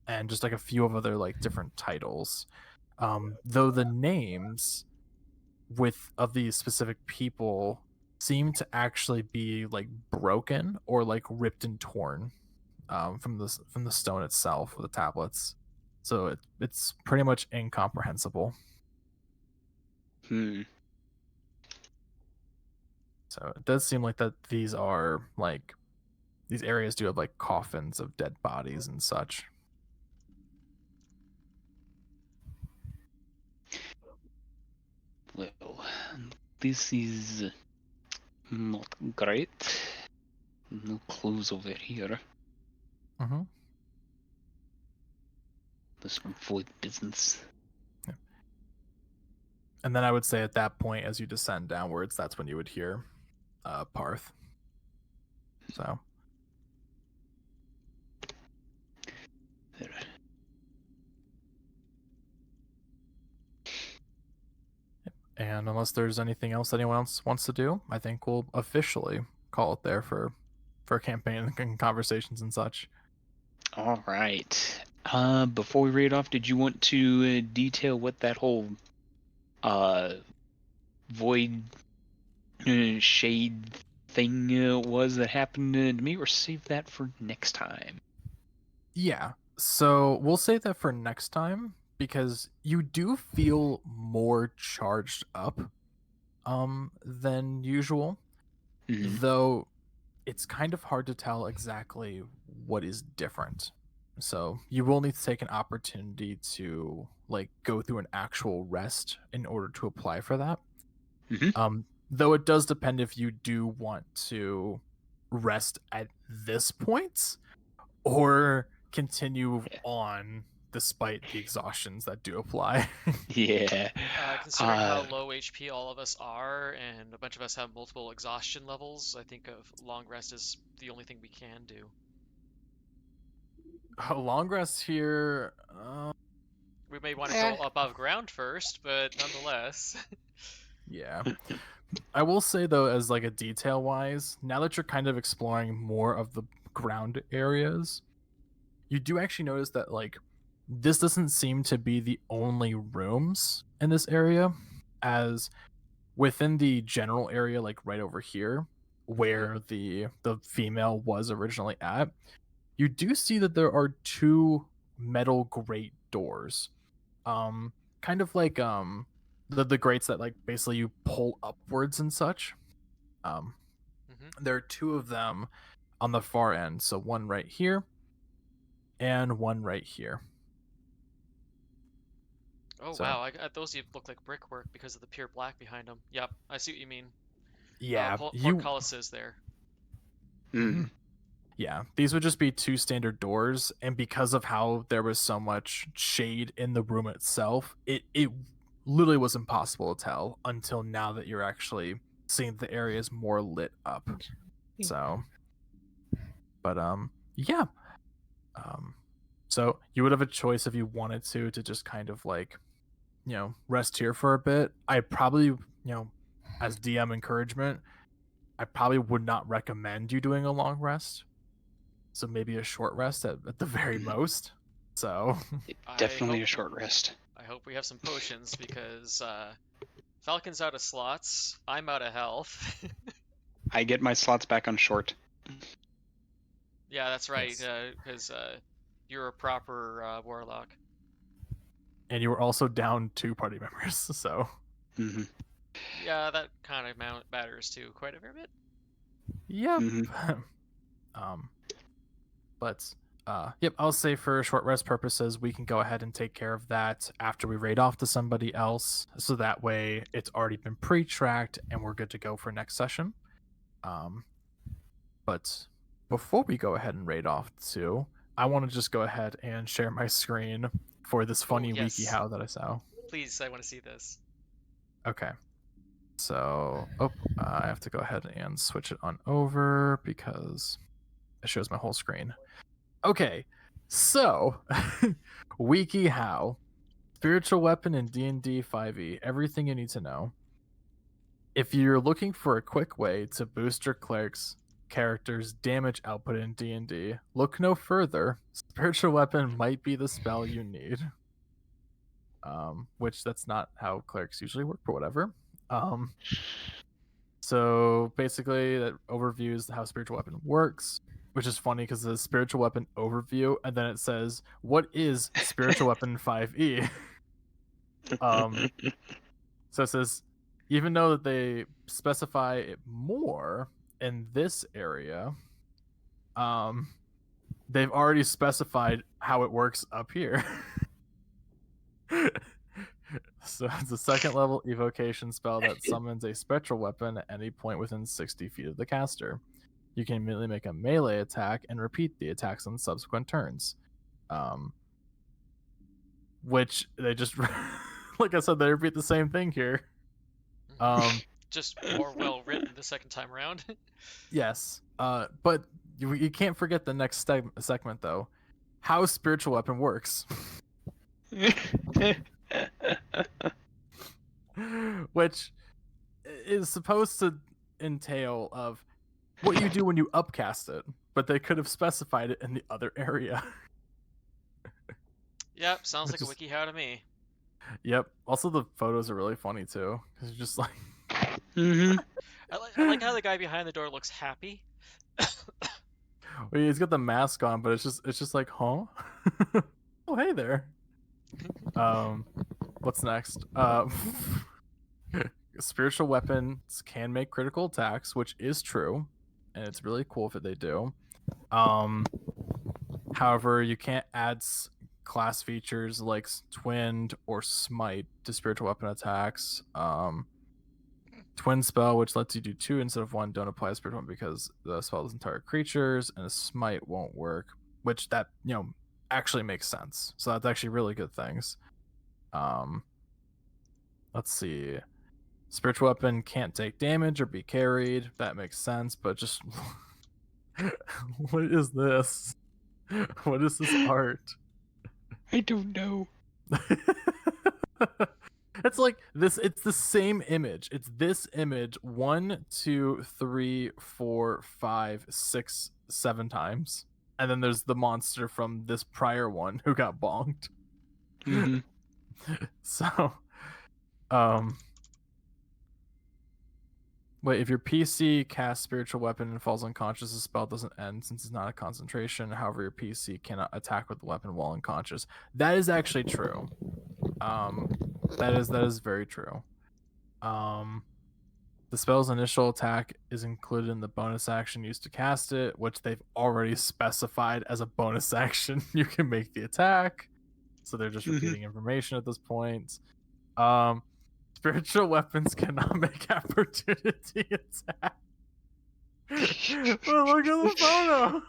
Speaker 1: and just like a few of other like different titles, though the names with of these specific people seem to actually be like broken or like ripped and torn, from the stone itself, the tablets. So it's pretty much incomprehensible.
Speaker 5: Hmm.
Speaker 1: So it does seem like that these are like these areas do have like coffins of dead bodies and such.
Speaker 5: Well, this is not great. No clues over here.
Speaker 1: Mm-hmm.
Speaker 5: This void business.
Speaker 1: Yeah. And then I would say at that point, as you descend downwards, that's when you would hear Paarth. So
Speaker 5: There.
Speaker 1: And unless there's anything else anyone else wants to do, I think we'll officially call it there for campaign and conversations and such.
Speaker 5: All right. Before we read off, did you want to detail what that whole void shade thing was that happened to me, or save that for next time?
Speaker 1: Yeah. So we'll save that for next time because you do feel more charged up than usual.
Speaker 5: Mhm.
Speaker 1: Though it's kind of hard to tell exactly what is different. So you will need to take an opportunity to like go through an actual rest in order to apply for that.
Speaker 5: Mhm.
Speaker 1: Though it does depend if you do want to rest at this point or continue
Speaker 5: Yeah.
Speaker 1: on despite the exhaustions that do apply.
Speaker 5: Yeah.
Speaker 4: Considering how low HP all of us are, and a bunch of us have multiple exhaustion levels, I think of long rest is the only thing we can do.
Speaker 1: A long rest here.
Speaker 4: We may want to
Speaker 3: Eh.
Speaker 4: go above ground first, but nonetheless.
Speaker 1: Yeah. I will say though, as like a detail wise, now that you're kind of exploring more of the ground areas, you do actually notice that like this doesn't seem to be the only rooms in this area, as within the general area, like right over here, where the female was originally at, you do see that there are two metal grate doors. Kind of like the grates that like basically you pull upwards and such. There are two of them on the far end, so one right here and one right here.
Speaker 4: Oh
Speaker 1: So-
Speaker 4: wow, those look like brickwork because of the pure black behind them. Yep, I see what you mean.
Speaker 1: Yeah,
Speaker 4: Portcullis there.
Speaker 5: Mm.
Speaker 1: Yeah, these would just be two standard doors, and because of how there was so much shade in the room itself, it literally was impossible to tell until now that you're actually seeing the areas more lit up. So, but yeah. So you would have a choice if you wanted to just kind of like, rest here for a bit. I probably, as DM encouragement, I probably would not recommend you doing a long rest. So maybe a short rest at the very most. So
Speaker 5: Definitely a short rest.
Speaker 4: I hope we have some potions because Falcon's out of slots. I'm out of health.
Speaker 5: I get my slots back on short.
Speaker 4: Yeah, that's right.
Speaker 1: Yes.
Speaker 4: Because you're a proper warlock.
Speaker 1: and you were also down 2 party members. So
Speaker 5: Mm-hmm.
Speaker 4: Yeah, that kind of matters too, quite a fair bit.
Speaker 1: yep.
Speaker 5: Mhm.
Speaker 1: But yep, I'll say for short rest purposes, we can go ahead and take care of that after we raid off to somebody else. So that way it's already been pre-tracked and we're good to go for next session. But before we go ahead and raid off to, I want to just go ahead and share my screen for this funny
Speaker 4: yes.
Speaker 1: wiki how that I saw.
Speaker 4: Please, I want to see this.
Speaker 1: Okay. So, I have to go ahead and switch it on over because it shows my whole screen. Okay, so wiki how spiritual weapon in D&D 5e, everything you need to know. If you're looking for a quick way to boost your cleric's character's damage output in D&D, look no further. Spiritual weapon might be the spell you need. Which that's not how clerics usually work, but whatever. So basically that overviews how spiritual weapon works, which is funny because the spiritual weapon overview, and then it says, what is spiritual weapon 5e? So it says, even though that they specify it more in this area, they've already specified how it works up here. So it's a 2nd level evocation spell that summons a spectral weapon at any point within 60 feet of the caster. You can immediately make a melee attack and repeat the attacks on subsequent turns. Which they just, like I said, they repeat the same thing here.
Speaker 4: Just more well written the second time around.
Speaker 1: Yes, but you can't forget the next segment though. How spiritual weapon works. which is supposed to entail of what you do when you upcast it, but they could have specified it in the other area.
Speaker 4: Yep, sounds like
Speaker 1: Which
Speaker 4: a
Speaker 1: is-
Speaker 4: WikiHow to me.
Speaker 1: Yep. Also, the photos are really funny too, because you're just like,
Speaker 5: Mm-hmm.
Speaker 4: I like how the guy behind the door looks happy.
Speaker 1: well, he's got the mask on, but it's just like, huh? Oh, hey there. What's next? Spiritual weapons can make critical attacks, which is true, and it's really cool if they do. However, you can't add class features like twinned or smite to spiritual weapon attacks. Twin spell, which lets you do 2 instead of 1, don't apply to spiritual weapon because the spell doesn't target creatures, and a smite won't work, which that actually makes sense. So that's actually really good things. Let's see. Spiritual weapon can't take damage or be carried. That makes sense, but just what is this? What is this art?
Speaker 5: I don't know.
Speaker 1: It's like this. It's the same image. It's this image 1, 2, 3, 4, 5, 6, 7 times, and then there's the monster from this prior one who got bonked.
Speaker 5: Mm-hmm.
Speaker 1: So, wait, if your PC casts spiritual weapon and falls unconscious, the spell doesn't end since it's not a concentration. However, your PC cannot attack with the weapon while unconscious. That is actually true. That is very true. The spell's initial attack is included in the bonus action used to cast it, which they've already specified as a bonus action. You can make the attack, so they're just repeating information at this point. Spiritual weapons cannot make opportunity attack. Well, look at the photo.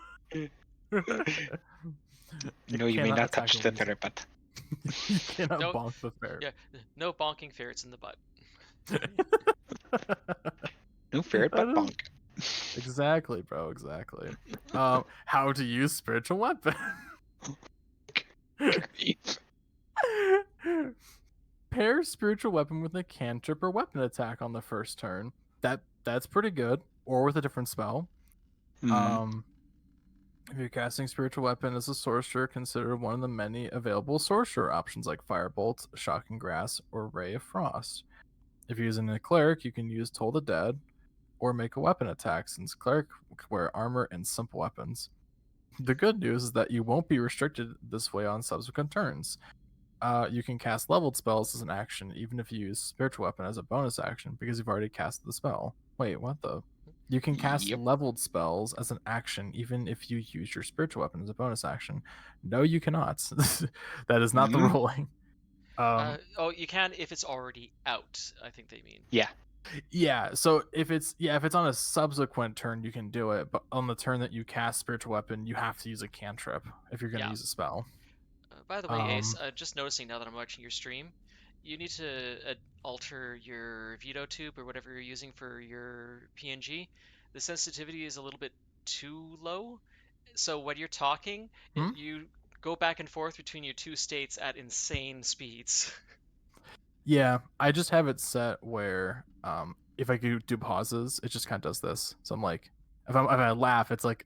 Speaker 5: No, you may
Speaker 1: cannot
Speaker 5: not
Speaker 1: attack
Speaker 5: touch
Speaker 1: a
Speaker 5: the
Speaker 1: weasel.
Speaker 5: ferret.
Speaker 1: You cannot
Speaker 4: No.
Speaker 1: bonk the ferret.
Speaker 4: Yeah, no bonking ferrets in the butt.
Speaker 5: No ferret,
Speaker 1: That
Speaker 5: but
Speaker 1: is-
Speaker 5: bonk.
Speaker 1: Exactly, bro. Exactly. How to use spiritual weapon. Pair spiritual weapon with a cantrip or weapon attack on the first turn. That's pretty good. Or with a different spell. If you're casting spiritual weapon as a sorcerer, consider one of the many available sorcerer options like Firebolt, Shocking Grass, or Ray of Frost. If you're using a cleric, you can use Toll the Dead, or make a weapon attack, since cleric wear armor and simple weapons. The good news is that you won't be restricted this way on subsequent turns. You can cast leveled spells as an action, even if you use spiritual weapon as a bonus action, because you've already casted the spell. Wait, what the? You can cast
Speaker 5: Yep.
Speaker 1: leveled spells as an action, even if you use your spiritual weapon as a bonus action. No, you cannot. That is not the
Speaker 5: Mhm.
Speaker 1: ruling.
Speaker 4: Oh, you can if it's already out, I think they mean.
Speaker 1: Yeah, so if it's on a subsequent turn, you can do it, but on the turn that you cast spiritual weapon, you have to use a cantrip if you're going to
Speaker 4: Yeah.
Speaker 1: use a spell.
Speaker 4: By the way, Ace,
Speaker 1: Um,
Speaker 4: just noticing now that I'm watching your stream, you need to alter your veto tube or whatever you're using for your PNG. The sensitivity is a little bit too low, so when you're talking,
Speaker 1: Hmm?
Speaker 4: you go back and forth between your two states at insane speeds.
Speaker 1: Yeah, I just have it set where if I do pauses, it just kind of does this. So I'm like, if I laugh, it's like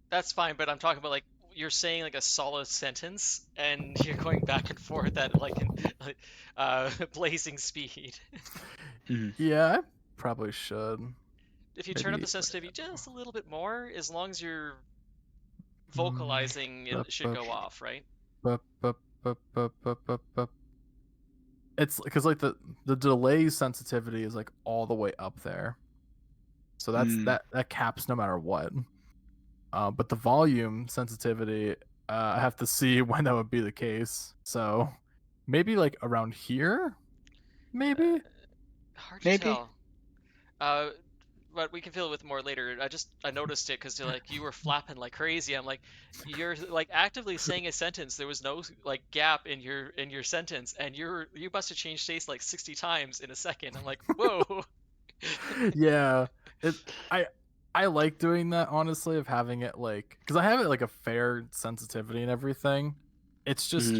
Speaker 4: That's fine, but I'm talking about like you're saying like a solid sentence and you're going back and forth at like blazing speed.
Speaker 1: yeah, I probably should.
Speaker 4: If you turn up
Speaker 1: Maybe-
Speaker 4: the sensitivity just a little bit more, as long as you're vocalizing, it should go off, right?
Speaker 1: It's because like the delay sensitivity is like all the way up there, so that's that caps no matter what. But the volume sensitivity, I have to see when that would be the case. So maybe like around here, maybe.
Speaker 4: Hard to
Speaker 5: Maybe.
Speaker 4: tell. But we can fill it with more later. I noticed it because like you were flapping like crazy. I'm like, you're like actively saying a sentence. There was no like gap in your sentence, and you must have changed states like 60 times in a second. I'm like, whoa.
Speaker 1: Yeah, I like doing that, honestly, of having it like, because I have it like a fair sensitivity and everything. It's just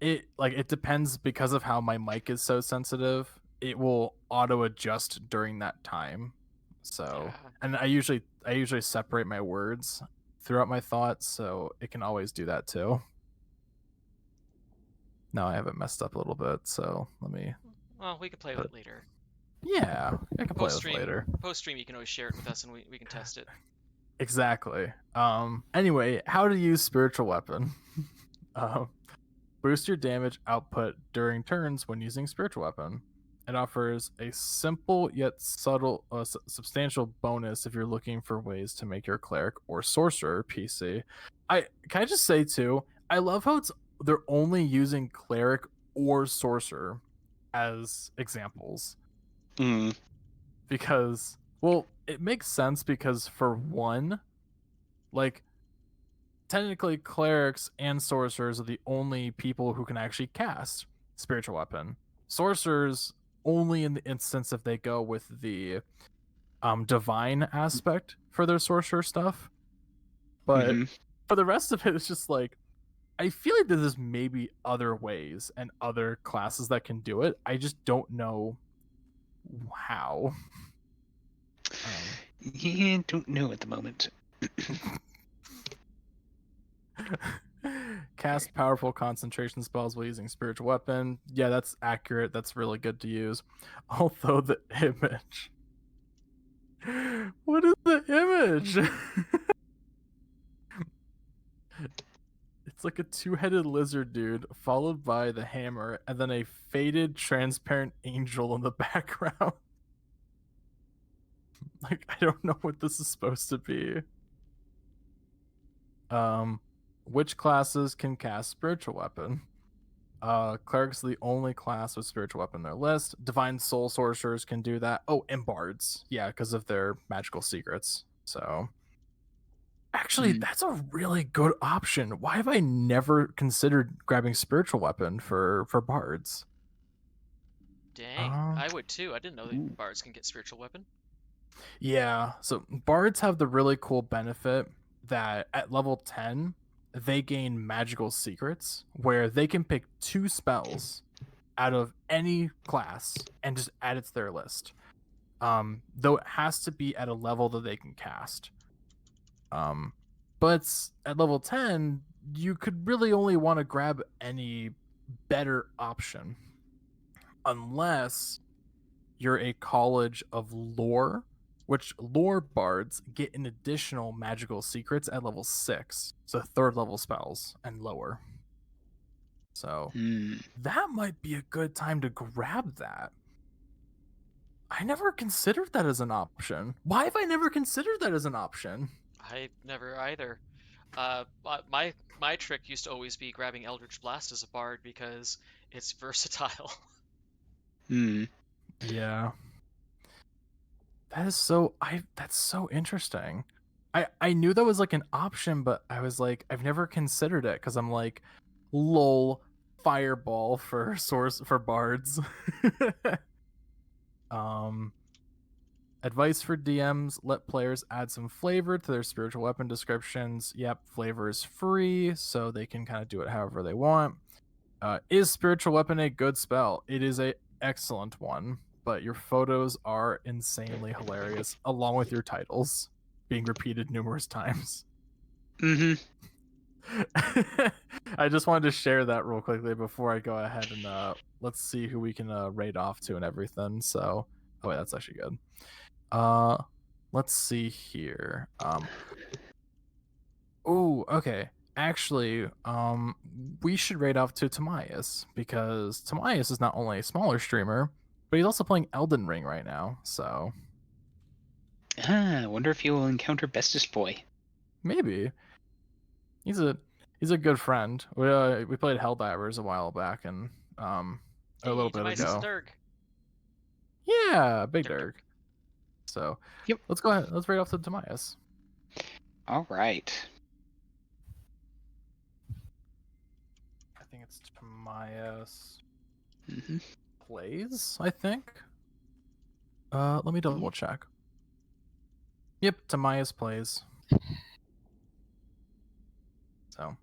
Speaker 1: it depends because of how my mic is so sensitive. It will auto adjust during that time. So, and I usually separate my words throughout my thoughts, so it can always do that too. Now I have it messed up a little bit, so let me.
Speaker 4: Well, we can play with it later.
Speaker 1: Yeah, I can play with it later.
Speaker 4: Post stream, you can always share it with us, and we can test it.
Speaker 1: Exactly. Anyway, how to use spiritual weapon. Boost your damage output during turns when using spiritual weapon. It offers a simple yet subtle, substantial bonus if you're looking for ways to make your cleric or sorcerer PC. Can I just say too, I love how they're only using cleric or sorcerer as examples. Because, well, it makes sense because for one, like, technically clerics and sorcerers are the only people who can actually cast spiritual weapon. Sorcerers only in the instance if they go with the divine aspect for their sorcerer stuff. But for the rest of it, it's just like, I feel like there's maybe other ways and other classes that can do it. I just don't know how.
Speaker 5: Yeah, don't know at the moment.
Speaker 1: Cast powerful concentration spells while using spiritual weapon. Yeah, that's accurate. That's really good to use. Although the image. What is the image? It's like a two-headed lizard dude, followed by the hammer, and then a faded, transparent angel in the background. Like, I don't know what this is supposed to be. Which classes can cast spiritual weapon? Clerics are the only class with spiritual weapon in their list. Divine soul sorcerers can do that. Oh, and bards. Yeah, because of their magical secrets. So, actually, that's a really good option. Why have I never considered grabbing spiritual weapon for bards?
Speaker 4: Dang, I would too. I didn't know that bards can get spiritual weapon.
Speaker 1: Yeah, so bards have the really cool benefit that at level 10, they gain magical secrets where they can pick 2 spells out of any class and just add it to their list. Though it has to be at a level that they can cast. But at level 10, you could really only want to grab any better option. Unless you're a college of lore, which lore bards get an additional magical secrets at level 6, so 3rd level spells and lower. So that might be a good time to grab that. I never considered that as an option. Why have I never considered that as an option?
Speaker 4: I never either. My trick used to always be grabbing Eldritch Blast as a bard because it's versatile.
Speaker 1: Yeah. That's so interesting. I knew that was like an option, but I was like, I've never considered it because I'm like, lol, fireball for bards. Advice for DMs: let players add some flavor to their spiritual weapon descriptions. Yep, flavor is free, so they can kind of do it however they want. Is spiritual weapon a good spell? It is a excellent one, but your photos are insanely hilarious, along with your titles being repeated numerous times. I just wanted to share that real quickly before I go ahead and let's see who we can raid off to and everything. So, oh wait, that's actually good. Let's see here. Oh, okay. Actually, we should raid off to Tamias because Tamias is not only a smaller streamer, but he's also playing Elden Ring right now. So,
Speaker 5: I wonder if you'll encounter Bestest Boy.
Speaker 1: Maybe. He's a good friend. We played Helldivers a while back and a little bit ago.
Speaker 4: Dirk.
Speaker 1: Yeah, big Dirk. So,
Speaker 5: yep.
Speaker 1: Let's go ahead. Let's raid off to Tamias.
Speaker 5: All right.
Speaker 1: I think it's Tamias plays, I think. Let me double check. Yep, Tamias plays. So,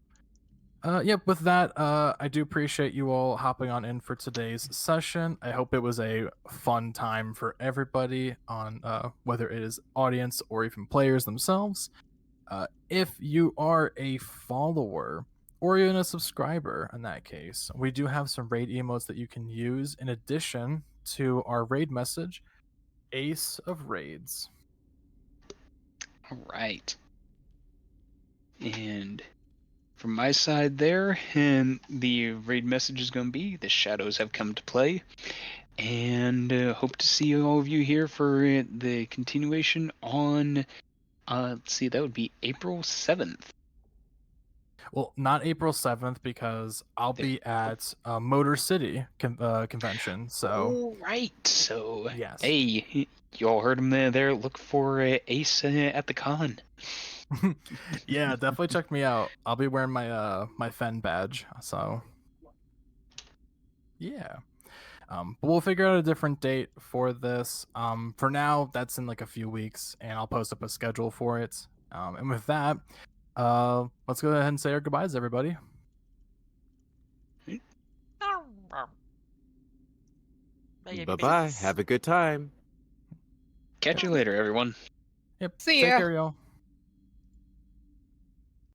Speaker 1: Yep, with that, I do appreciate you all hopping on in for today's session. I hope it was a fun time for everybody on whether it is audience or even players themselves. If you are a follower or even a subscriber in that case, we do have some raid emotes that you can use in addition to our raid message, Ace of Raids.
Speaker 5: All right. And from my side there, and the raid message is going to be the shadows have come to play. And hope to see all of you here for the continuation on, let's see, that would be April 7th.
Speaker 1: Well, not April 7th because I'll be at Motor City convention. So,
Speaker 5: Oh, right. So,
Speaker 1: yes.
Speaker 5: hey, you all heard him there. Look for Ace at the con.
Speaker 1: Yeah, definitely check me out. I'll be wearing my my Fen badge. So, yeah. But we'll figure out a different date for this. For now, that's in like a few weeks, and I'll post up a schedule for it. And with that, let's go ahead and say our goodbyes, everybody.
Speaker 7: Bye-bye. Have a good time.
Speaker 5: Catch you later, everyone.
Speaker 1: Yep.
Speaker 3: See
Speaker 1: Take
Speaker 3: ya.
Speaker 1: care, y'all.